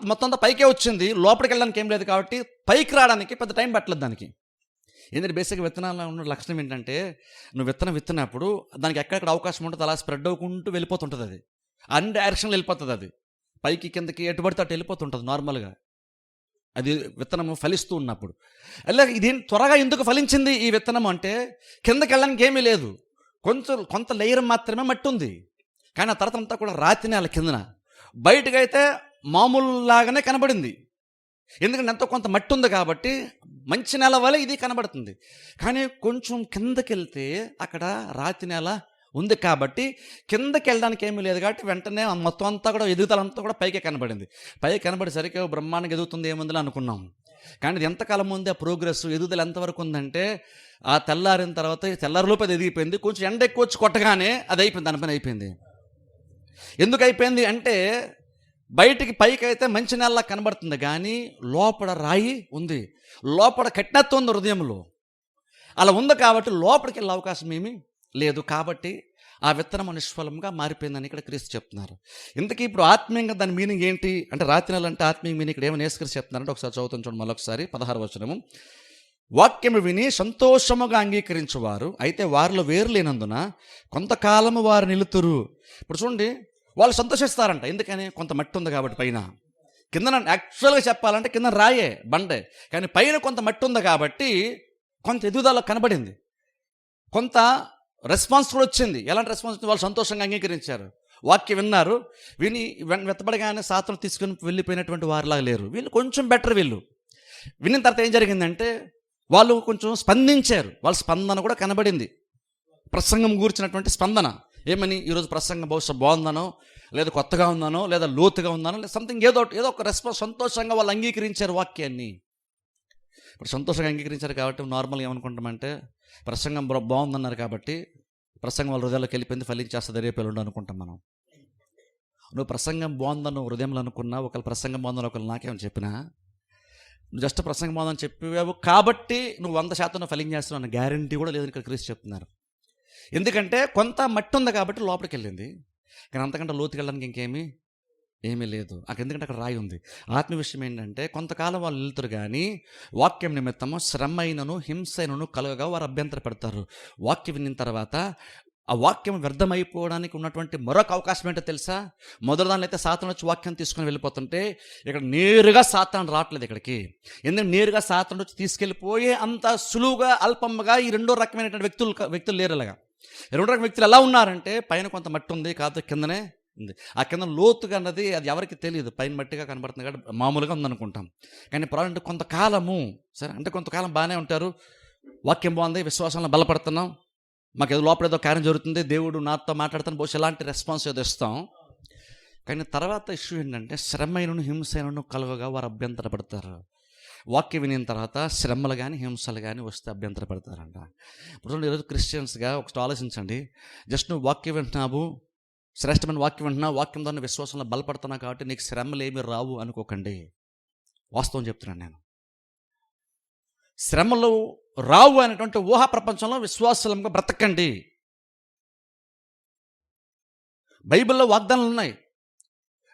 మొత్తం అంతా పైకే వచ్చింది, లోపలికి వెళ్ళడానికి ఏం లేదు కాబట్టి పైకి రావడానికి పెద్ద టైం పట్టలేదు దానికి. ఎందుకంటే బేసిక్గా విత్తనాల్లో ఉన్న లక్షణం ఏంటంటే, నువ్వు విత్తనప్పుడు దానికి ఎక్కడెక్కడ అవకాశం ఉంటుంది అలా స్ప్రెడ్ అవ్వకుంటూ వెళ్ళిపోతుంటుంది, అది అన్ని డైరెక్షన్లో వెళ్ళిపోతుంది, అది పైకి కిందకి ఎటు పడితే అటు వెళ్ళిపోతుంటుంది నార్మల్గా, అది విత్తనము ఫలిస్తూ ఉన్నప్పుడు. అలాగే ఇది త్వరగా ఎందుకు ఫలించింది ఈ విత్తనం అంటే, కిందకి వెళ్ళడానికి ఏమీ లేదు, కొంత లేయర్ మాత్రమే మట్టి ఉంది, కానీ ఆ తర్వాత అంతా కూడా రాతి నేల కిందన, బయటకైతే మామూలు లాగానే కనబడింది, ఎందుకంటే ఎంతో కొంత మట్టి ఉంది కాబట్టి మంచి నేల వల్ల ఇది కనబడుతుంది. కానీ కొంచెం కిందకి వెళ్తే అక్కడ రాతి నేల ఉంది కాబట్టి కిందకి వెళ్ళడానికి ఏమీ లేదు కాబట్టి వెంటనే మొత్తం అంతా కూడా ఎదుగుదలంతా కూడా పైకే కనబడింది. పైకి కనబడేసరికి బ్రహ్మాండంగా ఎదుగుతుంది ఏముందిలో అనుకున్నాం. కానీ ఇది ఎంతకాలం ఉంది ఆ ప్రోగ్రెస్, ఎదుగుదల ఎంతవరకు ఉందంటే, ఆ తెల్లారిన తర్వాత తెల్లారిలోపు అది ఎదిగిపోయింది, కొంచెం ఎండ ఎక్కువ వచ్చి కొట్టగానే అది అయిపోయింది, దాని పని అయిపోయింది. ఎందుకు అయిపోయింది అంటే, బయటికి పైకి అయితే మంచి నెలలా కనబడుతుంది కానీ లోపల రాయి ఉంది, లోపల కఠినత్వం ఉంది హృదయంలో, అలా ఉంది కాబట్టి లోపలికి వెళ్ళే అవకాశం ఏమీ లేదు. కాబట్టి ఆ విత్తనం నిష్ఫలంగా మారిపోయిందని ఇక్కడ క్రీస్తు చెప్తున్నారు. ఇంతకీ ఇప్పుడు ఆత్మీయంగా దాని మీనింగ్ ఏంటి అంటే, రాతి నెల అంటే ఆత్మీయ మీనింగ్ ఇక్కడ ఏమైనా యేసుక్రీస్తు చెప్తున్నారంటే ఒకసారి చదువుతాం చూడండి, మరొకసారి 16వ వచనము. వాక్యము విని సంతోషముగా అంగీకరించువారు, అయితే వారిలో వేరు లేనందున కొంతకాలము వారు నిలుతురు. ఇప్పుడు చూడండి, వాళ్ళు సంతోషిస్తారంట, ఎందుకని కొంత మట్టి ఉంది కాబట్టి పైన, కింద యాక్చువల్గా చెప్పాలంటే కింద రాయే బండే, కానీ పైన కొంత మట్టి ఉంది కాబట్టి కొంత ఎదుగుదల కనబడింది, కొంత రెస్పాన్స్ కూడా వచ్చింది. ఎలాంటి రెస్పాన్స్ వచ్చింది? వాళ్ళు సంతోషంగా అంగీకరించారు, వాక్యం విన్నారు, విని వెతబడగానే సాతులు తీసుకుని వెళ్ళిపోయినటువంటి వారిలాగా లేరు, వీళ్ళు కొంచెం బెటర్. వీళ్ళు విన్న తర్వాత ఏం జరిగిందంటే వాళ్ళు కొంచెం స్పందించారు, వాళ్ళ స్పందన కూడా కనబడింది, ప్రసంగం కూర్చున్నటువంటి స్పందన. ఏమని? ఈరోజు ప్రసంగం బహుశా బాగుందనో, లేదా కొత్తగా ఉందనో, లేదా లోతుగా ఉందనో, లేదా సంథింగ్ ఏదో ఒక రెస్పాన్స్, సంతోషంగా వాళ్ళు అంగీకరించారు వాక్యాన్ని. ఇప్పుడు సంతోషంగా అంగీకరించారు కాబట్టి నార్మల్గా ఏమనుకుంటామంటే, ప్రసంగం బాగుందన్నారు కాబట్టి ప్రసంగం వాళ్ళ హృదయాల్లోకి వెళ్ళిపోయింది, ఫలించేస్తుంది, రేపు ఎల్లుండి అనుకుంటాం మనం. నువ్వు ప్రసంగం బాగుందని హృదయంలో అనుకున్నా, ఒకళ్ళు ప్రసంగం బాగుందని ఒకళ్ళు నాకేమని చెప్పినా, నువ్వు జస్ట్ ప్రసంగం బాగుందని చెప్పావు కాబట్టి నువ్వు 100% ఫలించేస్తున్నావు అన్న గ్యారంటీ కూడా లేదని ఇక్కడ క్రీస్తు చెప్తున్నారు. ఎందుకంటే కొంత మట్టి ఉంది కాబట్టి లోపలికి వెళ్ళింది, కానీ అంతకంటే లోతుకి వెళ్ళడానికి ఏమీ లేదు అక్కడ, ఎందుకంటే అక్కడ రాయి ఉంది. ఆత్మ విషయం ఏంటంటే, కొంతకాలం వాళ్ళు వెళ్తారు కానీ వాక్యం నిమిత్తము శ్రమ అయినను హింస అయినను కలుగగా వారు అభ్యంతర పెడతారు. వాక్యం విన్న తర్వాత ఆ వాక్యం వ్యర్థమైపోవడానికి ఉన్నటువంటి మరొక అవకాశం ఏంటో తెలుసా? మొదటి దానిలో అయితే సాతాను వచ్చి వాక్యం తీసుకొని వెళ్ళిపోతుంటే, ఇక్కడ నేరుగా సాతాను రావట్లేదు ఇక్కడికి. ఎందుకంటే నేరుగా సాతాను వచ్చి తీసుకెళ్ళిపోయి అంత సులువుగా అల్పంగా ఈ రెండో రకమైనటువంటి వ్యక్తులు లేరు. అలాగా రెండో రకం వ్యక్తులు ఎలా ఉన్నారంటే, పైన కొంత మట్టి ఉంది కాదు, కిందనే ఉంది. ఆ కింద లోతుగా అన్నది అది ఎవరికి తెలియదు, పైన మట్టిగా కనబడుతుంది కాబట్టి మామూలుగా ఉందనుకుంటాం. కానీ ప్రాబ్లం అంటే కొంతకాలము, సరే అంటే కొంతకాలం బాగానే ఉంటారు, వాక్యం బాగుంది, విశ్వాసంలో బలపడుతున్నాం, మాకు ఏదో లోపల ఏదో కార్యం జరుగుతుంది, దేవుడు నాతో మాట్లాడుతాను, బహుశా ఎలాంటి రెస్పాన్స్ ఏదో ఇస్తాం. కానీ తర్వాత ఇష్యూ ఏంటంటే, శ్రమైనను హింసైనను కలుగగా వారు అభ్యంతర పడతారు. వాక్యం వినిన తర్వాత శ్రమలు కానీ హింసలు కానీ వస్తే అభ్యంతర పడతారంట. ఇప్పుడు ఈరోజు క్రిస్టియన్స్గా ఒకటి ఆలోచించండి, జస్ట్ నువ్వు వాక్యం వింటున్నావు, శ్రేష్టమైన వాక్యం వింటున్నావు, వాక్యం ద్వారా విశ్వాసంలో బలపడుతున్నావు కాబట్టి నీకు శ్రమలు ఏమీ రావు అనుకోకండి. వాస్తవం చెప్తున్నాను నేను. శ్రమలు రావు అనేటువంటి ఊహా ప్రపంచంలో విశ్వాసంగా బ్రతకండి. బైబిల్లో వాగ్దానాలు ఉన్నాయి,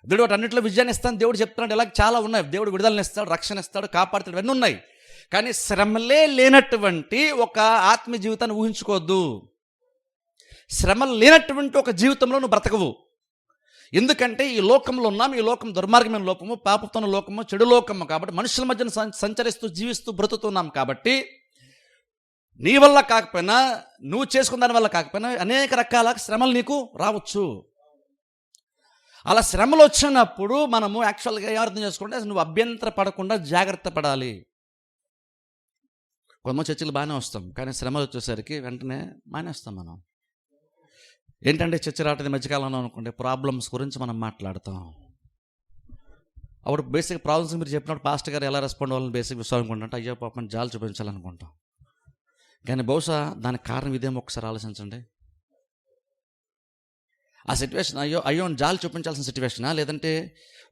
దేవుడు వాటి అన్నింటిలో విజయాన్ని ఇస్తాను దేవుడు చెప్తున్నాడు, ఇలా చాలా ఉన్నాయి. దేవుడు విడుదలని ఇస్తాడు, రక్షణ ఇస్తాడు, కాపాడుతాడు, ఇవన్నీ ఉన్నాయి. కానీ శ్రమలే లేనటువంటి ఒక ఆత్మీయ జీవితాన్ని ఊహించుకోవద్దు. శ్రమలు లేనటువంటి ఒక జీవితంలో నువ్వు బ్రతకవు. ఎందుకంటే ఈ లోకంలో ఉన్నాం, ఈ లోకం దుర్మార్గమైన లోకము, పాపతో లోకము, చెడు లోకము కాబట్టి మనుషుల మధ్యన సంచరిస్తూ జీవిస్తూ బ్రతుకుతున్నాం. కాబట్టి నీ వల్ల కాకపోయినా, నువ్వు చేసుకున్న దాని వల్ల కాకపోయినా అనేక రకాల శ్రమలు నీకు రావచ్చు. అలా శ్రమలు వచ్చినప్పుడు మనము యాక్చువల్గా ఏం అర్థం చేసుకుంటే, నువ్వు అభ్యంతర పడకుండా జాగ్రత్త పడాలి. కొంతమంది చర్చలు బాగానే వస్తాం, కానీ శ్రమలు వచ్చేసరికి వెంటనే మానేస్తాం మనం. ఏంటంటే చర్చ రావటది మధ్యకాలంలో అనుకుంటే ప్రాబ్లమ్స్ గురించి మనం మాట్లాడతాం. అప్పుడు బేసిక్ ప్రాబ్లమ్స్ మీరు చెప్పినప్పుడు పాస్టర్ గారు ఎలా రెస్పాండ్ అవ్వాలని బేసిక్ విషయం అనుకుంటుంటే, అయ్యో పాపం జాలి చూపించాలనుకుంటాం. కానీ బహుశా దానికి కారణం ఇదేమో ఒకసారి ఆలోచించండి. ఆ సిచ్యువేషన్ అయ్యో జాలి చూపించాల్సిన సిచ్యువేషనా, లేదంటే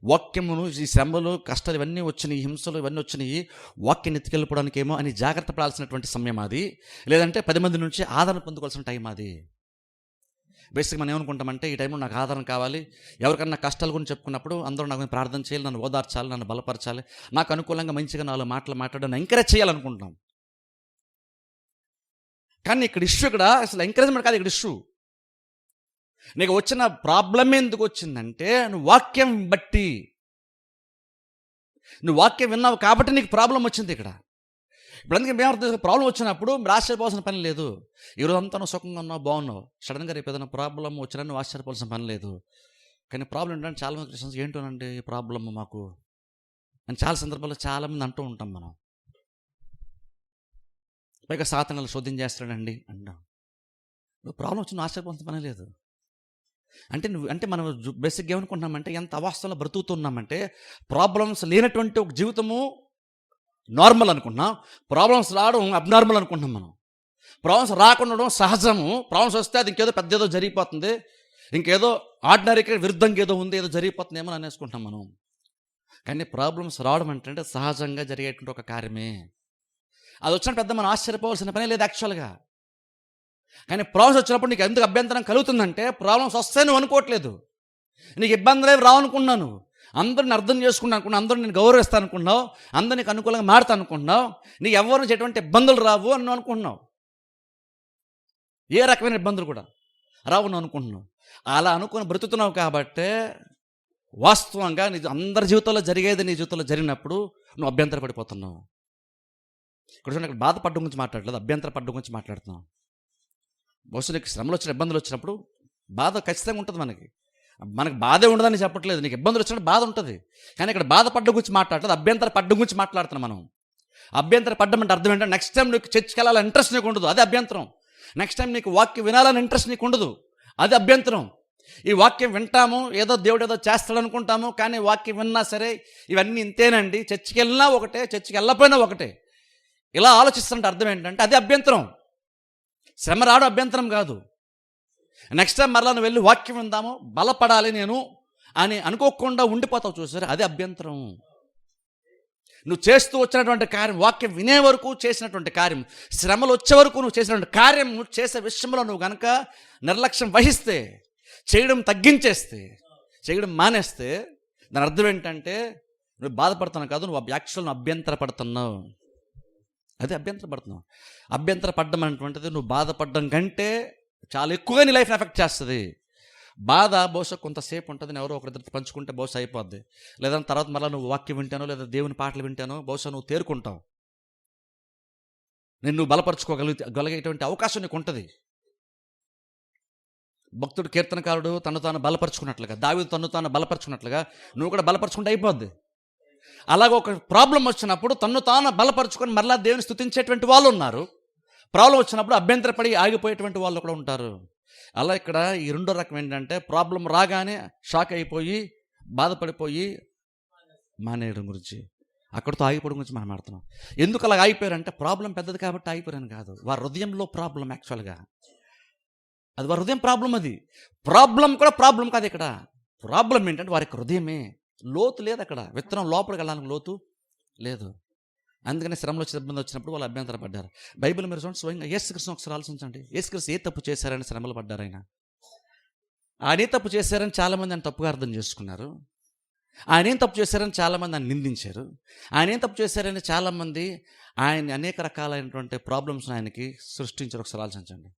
వాక్యమును ఈ శ్రమలు కష్టాలు ఇవన్నీ వచ్చినాయి, హింసలు ఇవన్నీ వచ్చినాయి, వాక్యాన్ని ఎత్తుకెళ్ళిపోవడానికి ఏమో అని జాగ్రత్త పడాల్సినటువంటి సమయం అది, లేదంటే 10 మంది నుంచి ఆదరణ పొందుకోవాల్సిన టైం అది. బేసిక్గా మనం ఏమనుకుంటామంటే, ఈ టైంలో నాకు ఆదరణ కావాలి, ఎవరికన్నా కష్టాల గురించి చెప్పుకున్నప్పుడు అందరూ నాకు ప్రార్థన చేయాలి, నన్ను ఓదార్చాలి, నన్ను బలపరచాలి, నాకు అనుకూలంగా మంచిగా 4 మాటలు మాట్లాడడం ఎంకరేజ్ చేయాలనుకుంటాం. కానీ ఇక్కడ ఇష్యూ అసలు ఎంకరేజ్మెంట్ కాదు. ఇక్కడ ఇష్యూ, నీకు వచ్చిన ప్రాబ్లం ఎందుకు వచ్చిందంటే, నువ్వు వాక్యం బట్టి, నువ్వు వాక్యం విన్నావు కాబట్టి నీకు ప్రాబ్లం వచ్చింది ఇక్కడ. ఇప్పుడు అందుకే మేము అర్థం ప్రాబ్లం వచ్చినప్పుడు మీరు ఆశ్చర్యపోవాల్సిన పని లేదు. ఈరోజు అంతా నువ్వు సుఖంగా ఉన్నావు, బాగున్నావు, సడన్గా రేపు ఏదైనా ప్రాబ్లం వచ్చినా నువ్వు ఆశ్చర్యపోవాల్సిన పని లేదు. కానీ ప్రాబ్లం ఏంటంటే చాలామంది క్రిస్టియన్స్ ఏంటోనండి ఈ ప్రాబ్లమ్ మాకు అని చాలా సందర్భాల్లో చాలామంది అంటూ ఉంటాం మనం. పైగా సాతాను శోధన చేస్తాడండి అంటాం. నువ్వు ప్రాబ్లం వచ్చి నువ్వు ఆశ్చర్యపోవాల్సిన పని లేదు. అంటే మనం బేసిక్గా ఏమనుకుంటున్నామంటే, ఎంత అవాస్తవంలో బ్రతుకుతున్నామంటే, ప్రాబ్లమ్స్ లేనటువంటి ఒక జీవితము నార్మల్ అనుకుంటున్నాం, ప్రాబ్లమ్స్ రావడం అబ్నార్మల్ అనుకుంటున్నాం మనం. ప్రాబ్లమ్స్ రాకుండా సహజము, ప్రాబ్లమ్స్ వస్తే అది ఇంకేదో పెద్ద ఏదో జరిగిపోతుంది, ఇంకేదో ఆర్డినరీకి విరుద్ధంగా ఏదో ఉంది, ఏదో జరిగిపోతుందేమో అనేసుకుంటాం మనం. కానీ ప్రాబ్లమ్స్ రావడం అంటే సహజంగా జరిగేటువంటి ఒక కార్యమే. అది వచ్చిన పెద్ద మనం ఆశ్చర్యపోవాల్సిన పని లేదు యాక్చువల్గా. కానీ ప్రాబ్లమ్స్ వచ్చినప్పుడు నీకు ఎందుకు అభ్యంతరం కలుగుతుందంటే, ప్రాబ్లమ్స్ వస్తాయి నువ్వు అనుకోవట్లేదు, నీకు ఇబ్బందులు ఏమి రావనుకున్నాను, అందరిని అర్థం చేసుకున్నాను అనుకున్నావు, అందరూ నేను గౌరవిస్తాను అనుకున్నావు, అందరు నీకు అనుకూలంగా మారుతా అనుకున్నావు, నీకు ఎవరు ఎటువంటి ఇబ్బందులు రావు అని అనుకుంటున్నావు. ఏ రకమైన ఇబ్బందులు కూడా రావు అని అనుకుంటున్నావు. అలా అనుకుని బ్రతుకుతున్నావు కాబట్టే వాస్తవంగా నీ అందరి జీవితంలో జరిగేది నీ జీవితంలో జరిగినప్పుడు నువ్వు అభ్యంతర పడిపోతున్నావు. ఇక్కడ బాధపడ్డం గురించి మాట్లాడలేదు, అభ్యంతర పడ్డం గురించి మాట్లాడుతున్నావు. బహుశా నీకు శ్రమలు వచ్చిన ఇబ్బందులు వచ్చినప్పుడు బాధ ఖచ్చితంగా ఉంటుంది. మనకు బాధే ఉండదని చెప్పట్లేదు, నీకు ఇబ్బందులు వచ్చినప్పుడు బాధ ఉంటుంది. కానీ ఇక్కడ బాధపడ్డం గురించి మాట్లాడలేదు, అభ్యంతర పడ్డం గురించి మాట్లాడుతున్నాం మనం. అభ్యంతర పడ్డం అంటే అర్థం ఏంటంటే, నెక్స్ట్ టైం నీకు చర్చికి వెళ్ళాలని ఇంట్రెస్ట్ నీకు ఉండదు, అదే అభ్యంతరం. నెక్స్ట్ టైం నీకు వాక్యం వినాలని ఇంట్రెస్ట్ నీకు ఉండదు, అది అభ్యంతరం. ఈ వాక్యం వింటాము, ఏదో దేవుడు ఏదో చేస్తాడు అనుకుంటాము, కానీ వాక్యం విన్నా సరే ఇవన్నీ ఇంతేనండి, చర్చికి వెళ్ళినా ఒకటే, చర్చికి వెళ్ళకపోయినా ఒకటే, ఇలా ఆలోచిస్తుంటే అర్థం ఏంటంటే అది అభ్యంతరం. శ్రమ రావడం అభ్యంతరం కాదు. నెక్స్ట్ టైం మరలా నువ్వు వెళ్ళి వాక్యం విందాము, బలపడాలి నేను అని అనుకోకుండా ఉండిపోతావు చూసారు, అది అభ్యంతరం. నువ్వు చేస్తూ వచ్చినటువంటి కార్యం, వాక్యం వినే వరకు చేసినటువంటి కార్యం, శ్రమలు వచ్చే వరకు నువ్వు చేసినటువంటి కార్యం, నువ్వు చేసే విషయంలో నువ్వు కనుక నిర్లక్ష్యం వహిస్తే, చేయడం తగ్గించేస్తే, చేయడం మానేస్తే, దాని అర్థం ఏంటంటే నువ్వు బాధపడుతున్నావు కాదు, నువ్వు యాక్చువల్ అభ్యంతర పడుతున్నావు. అదే అభ్యంతర పడుతున్నావు. అభ్యంతర పడ్డం అనేటువంటిది నువ్వు బాధపడడం కంటే చాలా ఎక్కువగా నీ లైఫ్ని ఎఫెక్ట్ చేస్తుంది. బాధ బహుశా కొంతసేపు ఉంటుంది, ఎవరో ఒకరిద్దరు పంచుకుంటే బహుశా అయిపోద్ది, లేదా తర్వాత మళ్ళీ నువ్వు వాక్యం వింటానో లేదా దేవుని పాటలు వింటానో బహుశా నువ్వు తేరుకుంటావు, నువ్వు బలపరచుకోగలిగేటువంటి అవకాశం నీకు ఉంటుంది. భక్తుడు కీర్తనకారుడు తను తాను బలపరుచుకున్నట్లుగా, దావీదు తను తాను బలపరుచుకున్నట్లుగా నువ్వు కూడా బలపరుచుకుంటే అయిపోద్ది. అలాగే ఒక ప్రాబ్లం వచ్చినప్పుడు తన్ను తాను బలపరుచుకొని మరలా దేవుని స్తుతించేటువంటి వాళ్ళు ఉన్నారు, ప్రాబ్లం వచ్చినప్పుడు అభ్యంతరపడి ఆగిపోయేటువంటి వాళ్ళు కూడా ఉంటారు. అలా ఇక్కడ ఈ రెండో రకం ఏంటంటే, ప్రాబ్లం రాగానే షాక్ అయిపోయి బాధపడిపోయి మానేయడం గురించి, అక్కడితో ఆగిపోవడం గురించి మనం మాట్లాడుతున్నాం. ఎందుకు అలా ఆగిపోయారంటే, ప్రాబ్లం పెద్దది కాబట్టి ఆగిపోయారని కాదు, వారి హృదయంలో ప్రాబ్లం. యాక్చువల్గా అది వారి హృదయం ప్రాబ్లం. అది ప్రాబ్లం కూడా ప్రాబ్లం కాదు. ఇక్కడ ప్రాబ్లం ఏంటంటే వారి హృదయమే, లోతు లేదు అక్కడ, విత్తనం లోపలికి వెళ్ళడానికి లోతు లేదు. అందుకని శ్రమలు వచ్చే ఇబ్బంది వచ్చినప్పుడు వాళ్ళు అభ్యంతర పడ్డారు. బైబిల్ మీరు చూడండి, స్వయంగా యేసుక్రీస్తు ఒకసారి ఆలోచించండి. యేసుక్రీస్తు ఏ తప్పు చేశారని శ్రమలు పడ్డారు ఆయన ఏ తప్పు చేశారని చాలామంది ఆయన తప్పుగా అర్థం చేసుకున్నారు. ఆయన ఏం తప్పు చేశారని చాలామంది ఆయన నిందించారు. ఆయన ఏం తప్పు చేశారని చాలామంది ఆయన అనేక రకాలైనటువంటి ప్రాబ్లమ్స్ని ఆయనకి సృష్టించారు. ఒకసారి ఆలోచించండి.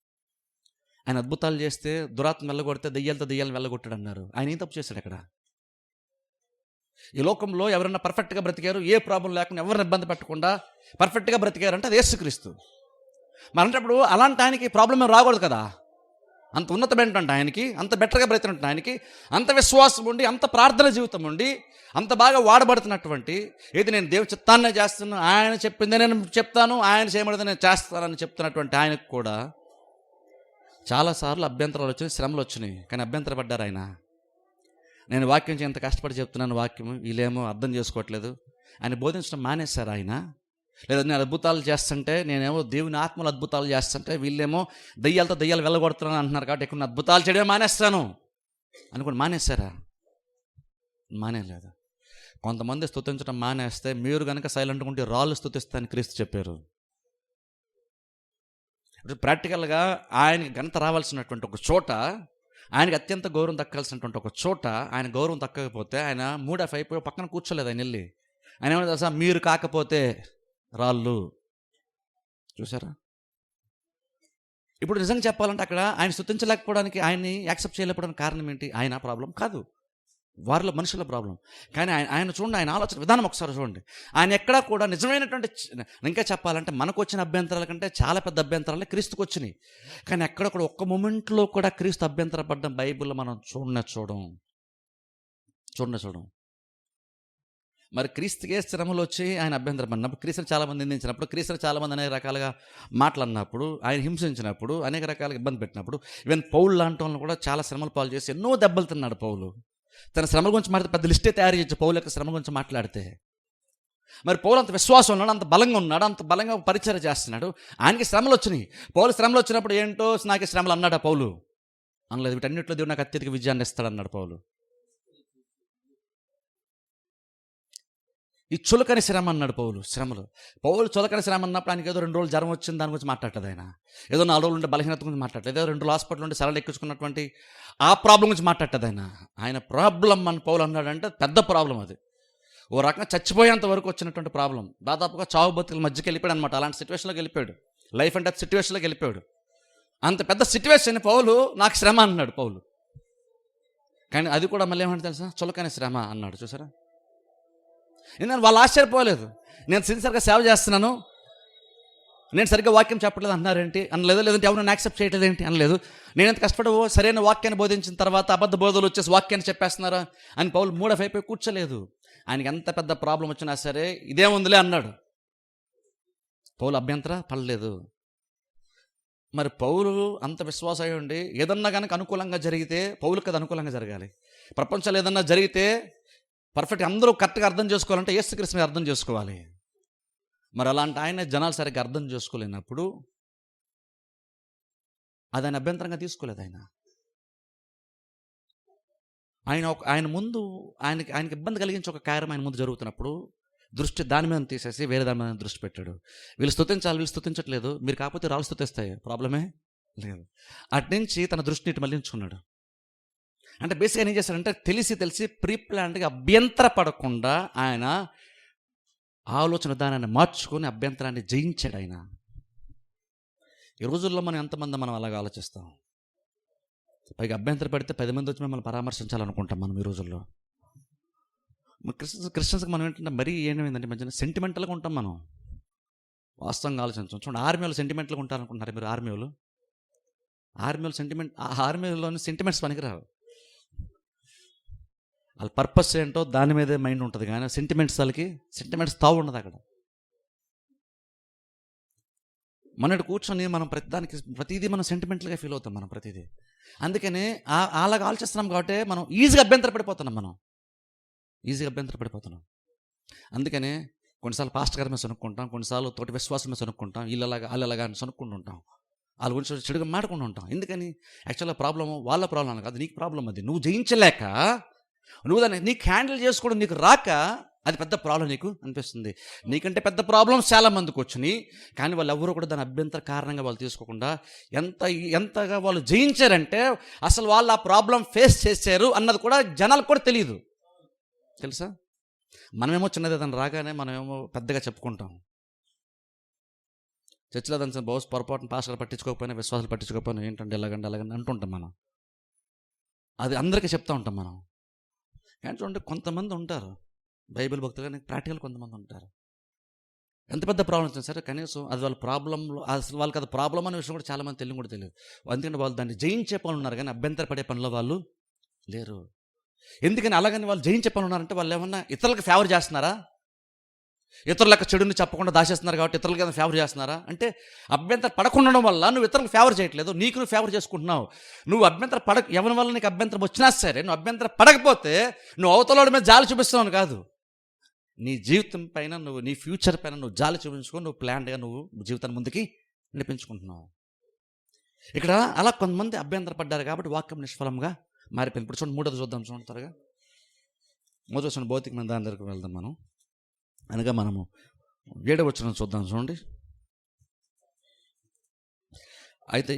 ఆయన అద్భుతాలు చేస్తే దురాత్మ వెళ్ళగొడితే దెయ్యాలను వెళ్ళగొట్టాడు అన్నారు. ఆయన ఏం తప్పు చేశాడు అక్కడ? ఈ లోకంలో ఎవరన్నా పర్ఫెక్ట్గా బ్రతికారు, ఏ ప్రాబ్లం లేకుండా ఎవరిని ఇబ్బంది పెట్టకుండా పర్ఫెక్ట్గా బ్రతికారంటే అది యేసుక్రీస్తు. మరి అంటప్పుడు అలాంటి ఆయనకి ప్రాబ్లం ఏం రాకూడదు కదా. అంత ఉన్నతమైనటువంటి ఆయనకి, అంత బెటర్గా బ్రతున్నటువంటి ఆయనకి, అంత విశ్వాసం ఉండి, అంత ప్రార్థన జీవితం ఉండి, అంత బాగా వాడబడుతున్నటువంటి, ఏది నేను దేవుని చిత్తాన్నే చేస్తున్నాను, ఆయన చెప్పిందే నేను చెప్తాను, ఆయన చేయబడితే నేను చేస్తానని చెప్తున్నటువంటి ఆయనకు కూడా చాలాసార్లు అభ్యంతరాలు వచ్చినాయి, శ్రమలు వచ్చినాయి. కానీ అభ్యంతరపడ్డారు ఆయన. నేను వాక్యం ఎంత కష్టపడి చెప్తున్నాను, వాక్యం వీళ్ళేమో అర్థం చేసుకోవట్లేదు, ఆయన బోధించడం మానేశారు ఆయన. లేదా నేను అద్భుతాలు చేస్తుంటే, నేనేమో దేవుని ఆత్మలు అద్భుతాలు చేస్తుంటే, వీళ్ళేమో దయ్యాలు వెళ్ళగొడుతున్నాను అంటున్నారు, కాబట్టి ఇక్కడ అద్భుతాలు చేయడమే మానేస్తాను అనుకుని మానేశారా? మానేలేదు. కొంతమంది స్తుతించడం మానేస్తే, మీరు కనుక సైలెంట్గా ఉంటే రాళ్ళు స్తుతిస్తానని క్రీస్తు చెప్పారు. ఇప్పుడు ప్రాక్టికల్గా ఆయనకి ఘనత రావాల్సినటువంటి ఒక చోట, ఆయనకి అత్యంత గౌరవం దక్కాల్సినటువంటి ఒక చోట ఆయన గౌరవం దక్కకపోతే ఆయన మూడ్ అయిపోయి పక్కన కూర్చోలేదు. ఆయన వెళ్ళి ఆయన ఏమన్నా తెలుసా, మీరు కాకపోతే రాళ్ళు. చూసారా? ఇప్పుడు నిజంగా చెప్పాలంటే అక్కడ ఆయన స్తుతించలేకపోవడానికి, ఆయన్ని యాక్సెప్ట్ చేయలేకపోవడానికి కారణం ఏంటి? ఆయన ప్రాబ్లం కాదు, వారిలో మనుషుల ప్రాబ్లం. కానీ ఆయన చూడండి, ఆయన ఆలోచన విధానం ఒకసారి చూడండి. ఆయన ఎక్కడా కూడా నిజమైనటువంటి, ఇంకా చెప్పాలంటే మనకు వచ్చిన అభ్యంతరాల కంటే చాలా పెద్ద అభ్యంతరాలే క్రీస్తుకు వచ్చినాయి. కానీ ఎక్కడ కూడా ఒక్క మూమెంట్లో కూడా క్రీస్తు అభ్యంతరపడ్డం బైబిల్లో మనం చూడం. మరి క్రీస్తుకే శ్రమలు వచ్చి ఆయన అభ్యంతరపడినప్పుడు, క్రీస్తుని చాలామంది నిందించినప్పుడు, క్రీస్తుని చాలామంది అనేక రకాలుగా మాట్లాడినప్పుడు, ఆయన హింసించినప్పుడు, అనేక రకాలుగా ఇబ్బంది పెట్టినప్పుడు, ఈవెన్ పౌలు లాంటి వాళ్ళని కూడా చాలా శ్రమలు పాలు చేసి ఎన్నో దెబ్బలు తిన్నాడు పౌలు. తన శ్రమల గురించి మాట్లాడితే పెద్ద లిస్టే తయారు చేయొచ్చు పౌలు యొక్క శ్రమ గురించి మాట్లాడితే. మరి పౌలు అంత విశ్వాసం ఉన్నాడు, అంత బలంగా ఉన్నాడు, అంత బలంగా పరిచయం చేస్తున్నాడు, ఆయనకి శ్రమలు వచ్చినాయి. పౌలు శ్రమలు వచ్చినప్పుడు ఏంటో నాకు శ్రమలు అన్నాడా పౌలు? అనలేదు. వీటన్నిటిలో దేవుడు నాకు అత్యధిక విజయాన్ని ఇస్తాడన్నాడు పౌలు. ఈ చులకని శ్రమ అన్నాడు పౌలు చులకని శ్రమ అన్నప్పుడు ఆయనకి ఏదో 2 రోజులు జ్వరం వచ్చింది దాని గురించి మాట్లాడలేదు ఆయన. ఏదో 4 రోజులు ఉండే బలహీనత గురించి మాట్లాడలేదు. ఏదో 2 రోజులు హాస్పిటల్ ఉండి సరళ ఎక్కించుకున్నటువంటి ఆ ప్రాబ్లం గురించి మాట్లాడలేదు ఆయన ప్రాబ్లం అని పౌలు అన్నాడంటే పెద్ద ప్రాబ్లం అది. ఓ రకంగా చచ్చిపోయేంత వరకు వచ్చినటువంటి ప్రాబ్లం. దాదాపుగా చావు బతుకుల మధ్యకి వెళ్ళిపోయాడు అనమాట. అలాంటి సిచ్యువేషన్లోకి వెళ్ళిపోయాడు, లైఫ్ అండ్ డెత్ సిచ్యువేషన్లోకి వెళ్ళిపోయాడు. అంత పెద్ద సిచ్యువేషన్ పౌలు నాకు శ్రమ అన్నాడు పౌలు. కానీ అది కూడా మళ్ళీ ఏమంటే తెలుసా, చులకని శ్రమ అన్నాడు. చూసారా? నేను వాళ్ళు ఆశ్చర్యపోలేదు. నేను సిన్సియర్గా సేవ చేస్తున్నాను, నేను సరిగ్గా వాక్యం చెప్పట్లేదు అన్నారేంటి అనలేదు. లేదంటే ఎవరు యాక్సెప్ట్ చేయట్లేదు ఏంటి అనలేదు. నేను ఎంత కష్టపడి సరైన వాక్యాన్ని బోధించిన తర్వాత అబద్ధ బోధలు వచ్చేసి వాక్యాన్ని చెప్పేస్తున్నారా అని పౌలు మూడఫ్ అయిపోయి కూర్చోలేదు. ఆయనకి ఎంత పెద్ద ప్రాబ్లం వచ్చినా సరే ఇదేముందిలే అన్నాడు. పౌలు అభ్యంతర పడలేదు. మరి పౌలు అంత విశ్వాసం అయి ఉండి ఏదన్నా కనుక అనుకూలంగా జరిగితే పౌలుకి అది అనుకూలంగా జరగాలి. ప్రపంచంలో ఏదన్నా జరిగితే పర్ఫెక్ట్ అందరూ కరెక్ట్గా అర్థం చేసుకోవాలంటే యేసుక్రీస్తు మీద అర్థం చేసుకోవాలి. మరి అలాంటి ఆయన జనాలు సరిగ్గా అర్థం చేసుకోలేనప్పుడు అది ఆయన అభ్యంతరంగా తీసుకోలేదు. ఆయన ముందు ఆయనకి ఇబ్బంది కలిగించి ఒక కార్యం ఆయన ముందు జరుగుతున్నప్పుడు దృష్టి దాని మీద తీసేసి వేరే దాని మీద దృష్టి పెట్టాడు. వీళ్ళు స్తుతించట్లేదు, మీరు కాకపోతే రాళ్ళు స్తుతిస్తాయి, ప్రాబ్లమే లేదు. అట్నుంచి తన దృష్టిని ఇటు మళ్ళించుకున్నాడు. అంటే బేసిక్గా ఏం చేశాడంటే తెలిసి ప్రీ ప్లాన్డ్గా అభ్యంతర పడకుండా ఆయన ఆలోచన విధానాన్ని మార్చుకొని అభ్యంతరాన్ని జయించాడు ఆయన. ఈ రోజుల్లో మనం అలాగ ఆలోచిస్తాం. పైగా అభ్యంతర పడితే 10 మంది వచ్చి మిమ్మల్ని పరామర్శించాలనుకుంటాం మనం ఈ రోజుల్లో. క్రిస్టియన్స్కి మనం ఏంటంటే మరీ ఏమైందంటే మధ్యన సెంటిమెంటల్గా ఉంటాం మనం. వాస్తవంగా ఆలోచించాం. చూడండి, ఆర్మీ వాళ్ళు సెంటిమెంట్గా ఉంటారనుకుంటున్నారు మీరు. ఆర్మీ సెంటిమెంట్, ఆర్మీలోని సెంటిమెంట్స్ పనికిరావు. వాళ్ళ పర్పస్ ఏంటో దాని మీదే మైండ్ ఉంటుంది. కానీ సెంటిమెంట్స్ తావు ఉండదు అక్కడ. మొన్నటి కూర్చొని మనం ప్రతిదీ మనం సెంటిమెంటల్గా ఫీల్ అవుతాం మనం ప్రతిదీ. అందుకని అలాగ ఆలోచిస్తున్నాం కాబట్టి మనం ఈజీగా అభ్యంతర పడిపోతున్నాం. అందుకనే కొన్నిసార్లు పాస్టర్ గారి మీద సొనుక్కుంటాం, కొన్నిసార్లు తోటి విశ్వాసం మీద సొనుక్కుంటాం, వాళ్ళలాగా అని సొనుక్కుంటూ ఉంటాం, వాళ్ళ గురించి చెడుగా మాట్లాడుకుంటూ ఉంటాం. ఎందుకని? యాక్చువల్గా ప్రాబ్లము వాళ్ళ ప్రాబ్లం కాదు, నీకు ప్రాబ్లం. అది నువ్వు జయించలేక, నువ్వు దాన్ని నీకు హ్యాండిల్ చేసుకోవడం నీకు రాక, అది పెద్ద ప్రాబ్లం నీకు అనిపిస్తుంది. నీకంటే పెద్ద ప్రాబ్లమ్స్ చాలా మందికి వచ్చినాయి, కానీ వాళ్ళు ఎవరు కూడా దాని అభ్యంతర కారణంగా వాళ్ళు తీసుకోకుండా ఎంతగా వాళ్ళు జయించారంటే అసలు వాళ్ళు ఆ ప్రాబ్లం ఫేస్ చేశారు అన్నది కూడా జనాలకు కూడా తెలియదు. తెలుసా? మనమేమో చిన్నది దాన్ని రాగానే మనమేమో పెద్దగా చెప్పుకుంటాం. చర్చిలో దాని బహుశా పొరపాటున పాస్టర్లు పట్టించుకోకపోయినా, విశ్వాసాలు పట్టించుకోకపోయినా ఏంటంటే ఎలాగండి అంటుంటాం మనం. అది అందరికీ చెప్తూ ఉంటాం మనం. కానీ చూడండి, కొంతమంది ఉంటారు బైబిల్ భక్తులు, కానీ ప్రాక్టికల్ కొంతమంది ఉంటారు. ఎంత పెద్ద ప్రాబ్లం వచ్చినా సరే కనీసం అది వాళ్ళ ప్రాబ్లంలో అసలు వాళ్ళకి అది ప్రాబ్లం అనే విషయం కూడా చాలామంది తెలియదు కూడా తెలియదు. ఎందుకంటే వాళ్ళు దాన్ని జయించే పనులు ఉన్నారు కానీ అభ్యంతర పడే పనిలో వాళ్ళు లేరు. ఎందుకని అలాగని వాళ్ళు జయించే పనులు ఉన్నారంటే వాళ్ళు ఏమన్నా ఇతరులకు ఫేవర్ చేస్తున్నారా? ఇతరులకు చెడుని చెప్పకుండా దాచేస్తున్నారు కాబట్టి ఇతరులకి ఏదైనా ఫేవర్ చేస్తున్నారా అంటే అభ్యంతర పడకుండా వల్ల నువ్వు ఇతరులకు ఫేవర్ చేయట్లేదు, నీకు నువ్వు ఫేవర్ చేసుకుంటున్నావు. నువ్వు అభ్యంతర ఎవరి వల్ల నీకు అభ్యంతరం వచ్చినా సరే నువ్వు అభ్యంతర పడకపోతే నువ్వు అవతల మీద జాలి చూపిస్తున్నావు కాదు, నీ జీవితం పైన నువ్వు నీ ఫ్యూచర్ పైన నువ్వు జాలి చూపించుకొని నువ్వు ప్లాన్డ్గా నువ్వు జీవితాన్ని ముందుకి నడిపించుకుంటున్నావు. ఇక్కడ అలా కొంతమంది అభ్యంతర పడ్డారు కాబట్టి వాక్యం నిష్ఫలంగా మారిపోయింది. ఇప్పుడు చూడండి మూడోది చూద్దాం, చూడండి త్వరగా. మొదటి చూడండి భౌతికమైన దాని దగ్గరికి వెళ్దాం మనం. అనగా మనము 7వ వచనం చూద్దాం చూడండి. అయితే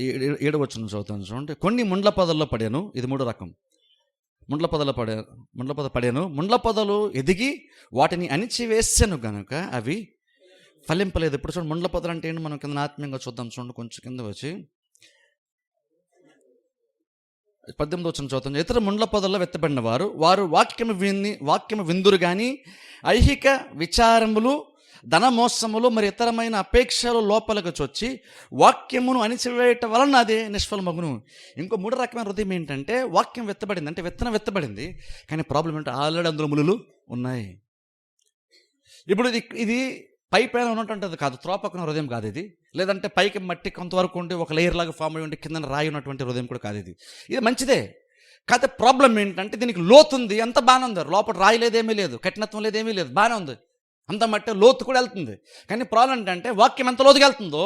7వ వచనం చదువుతాను చూడండి. కొన్ని ముండ్ల పొదల్లో పడాను, ఇది 3వ రకం. ముండ్ల పొద పడాను, ముండ్ల పొదలు ఎదిగి వాటిని అణిచివేసాను గనుక అవి ఫలింపలేదు. ఇప్పుడు చూడండి ముండ్ల పొదలు అంటే ఏంటి, మనం కింద ఆత్మీయంగా చూద్దాం చూడండి. కొంచెం కింద వచ్చి 18వ వచనం చదువుతాం. ఇతర ముండ్ల పొదల్లో వెత్తబడిన వారు వాక్యము విందురు కానీ ఐహిక విచారములు, ధనమోసములు మరి ఇతరమైన అపేక్షలు లోపలికి చొచ్చి వాక్యమును అణిచివేయటం వలన అదే నిష్ఫలమగును. ఇంకో 3 రకమైన హృదయం ఏంటంటే వాక్యం వెత్తబడింది అంటే విత్తనం వెత్తబడింది కానీ ప్రాబ్లం ఏంటంటే ఆల్రెడీ అందులో ములులు ఉన్నాయి. ఇప్పుడు ఇది పైన ఉన్నటువంటిది కాదు, త్రోపకున్న హృదయం కాదు ఇది. లేదంటే పైకి మట్టి కొంతవరకు ఉండి ఒక లేయర్ లాగా ఫామ్ అయ్యి ఉండి కింద రాయి ఉన్నటువంటి హృదయం కూడా కాదు ఇది మంచిదే. కాకపోతే ప్రాబ్లం ఏంటంటే దీనికి లోతుంది, అంత బాగానే ఉంది, లోపల రాయి లేదేమీ లేదు, కఠినత్వం లేదేమీ లేదు, బాగానే ఉంది, అంత మట్టి లోతు కూడా వెళ్తుంది. కానీ ప్రాబ్లం ఏంటంటే వాక్యం ఎంత లోతుగా వెళ్తుందో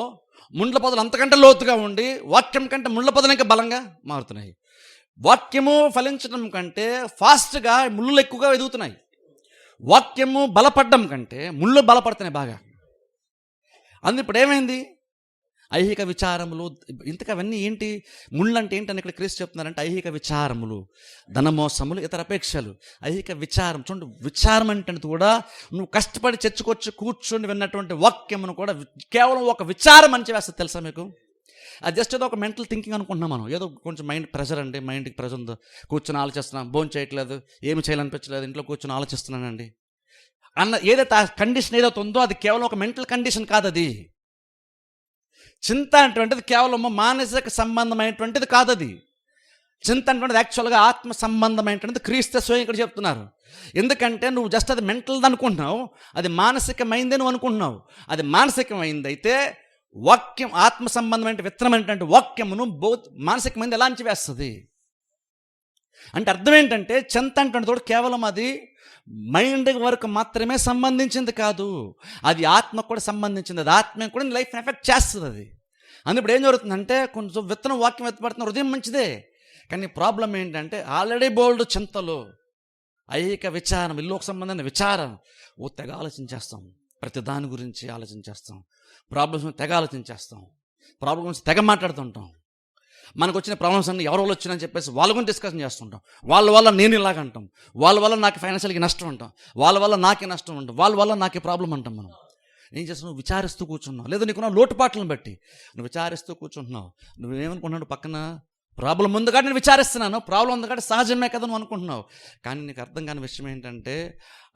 ముండ్ల పొదలు అంతకంటే లోతుగా ఉండి వాక్యం కంటే ముండ్ల పొదలు ఇంకా బలంగా మారుతున్నాయి. వాక్యము ఫలించడం కంటే ఫాస్ట్గా ముళ్ళు ఎక్కువగా ఎదుగుతున్నాయి. వాక్యము బలపడడం కంటే ముళ్ళు బలపడుతున్నాయి బాగా. అందు ఇప్పుడు ఏమైంది, ఐహిక విచారములు, ఇంతకు అవన్నీ ఏంటి, ముళ్ళు అంటే ఏంటని ఇక్కడ క్రీస్తు చెప్తున్నారంటే ఐహిక విచారములు, ధనమోసములు, ఇతర అపేక్షలు. ఐహిక విచారం చూడండి, విచారం అంటే కూడా నువ్వు కష్టపడి చర్చకొచ్చి కూర్చొని విన్నటువంటి వాక్యమును కూడా కేవలం ఒక విచారం అని వేస్తుంది. తెలుసా మీకు, అది జస్ట్ ఏదో ఒక మెంటల్ థింకింగ్ అనుకుంటున్నాం మనం, ఏదో కొంచెం మైండ్ ప్రెషర్ అండి, మైండ్కి ప్రెషర్ ఉందో, కూర్చొని ఆలోచిస్తున్నాం, భోజనం చేయట్లేదు, ఏమి చేయాలనిపించలేదు, ఇంట్లో కూర్చొని ఆలోచిస్తున్నానండి అన్న ఏదైతే ఆ కండిషన్ ఏదైతే ఉందో అది కేవలం ఒక మెంటల్ కండిషన్ కాదు. అది చింత అటువంటిది కేవలం మానసిక సంబంధమైనటువంటిది కాదు. అది చింత అటువంటిది యాక్చువల్గా ఆత్మ సంబంధమైనటువంటిది. క్రీస్తు స్వయం ఇక్కడ చెప్తున్నారు. ఎందుకంటే నువ్వు జస్ట్ అది మెంటల్ది అనుకుంటున్నావు, అది మానసికమైందే నువ్వు అనుకుంటున్నావు. అది మానసికమైంది అయితే వాక్యం ఆత్మ సంబంధమైన విత్తనమైనటువంటి వాక్యమును మానసికమైంది ఎలా వేస్తుంది అంటే అర్థం ఏంటంటే చింత అంటే కూడా కేవలం అది మైండ్ వరకు మాత్రమే సంబంధించింది కాదు, అది ఆత్మకు కూడా సంబంధించింది. అది ఆత్మ కూడా లైఫ్ని ఎఫెక్ట్ చేస్తుంది. అది అందుప్పుడు ఏం జరుగుతుందంటే కొంచెం విత్తనం వాక్యం ఎత్తపడుతున్న హృదయం మంచిదే, కానీ ప్రాబ్లం ఏంటంటే ఆల్రెడీ బోల్డ్ చింతలు, ఐహిక విచారం, ఇల్లుకు సంబంధమైన విచారం, తెగ ఆలోచించేస్తాం, ప్రతి దాని గురించి ఆలోచించేస్తాం, ప్రాబ్లమ్స్ తెగ ఆలోచించేస్తాం, ప్రాబ్లమ్స్ తెగ మాట్లాడుతుంటాం. మనకు వచ్చిన ప్రాబ్లమ్స్ అన్నీ ఎవరో వచ్చినాయని చెప్పేసి వాళ్ళ గురించి డిస్కషన్ చేస్తుంటాం. వాళ్ళ వల్ల నేను ఇలాగంటాం, వాళ్ళ వల్ల నాకు ఫైనాన్షియల్గా నష్టం అంటాం, వాళ్ళ వల్ల నాకే నష్టం అంటాం, వాళ్ళ వల్ల నాకే ప్రాబ్లం అంటాం. మనం ఏం చేస్తున్నావు, విచారిస్తూ కూర్చున్నావు, లేదా నీకున్న లోటుపాట్లను బట్టి నువ్వు విచారిస్తూ కూర్చుంటున్నావు. నువ్వేమనుకుంటున్నావు, పక్కన ప్రాబ్లం ఉంది కాబట్టి నేను విచారిస్తున్నాను, ప్రాబ్లం ఉంది కాబట్టి సహజమే కదా నువ్వు అనుకుంటున్నావు. కానీ నీకు అర్థం కాని విషయం ఏంటంటే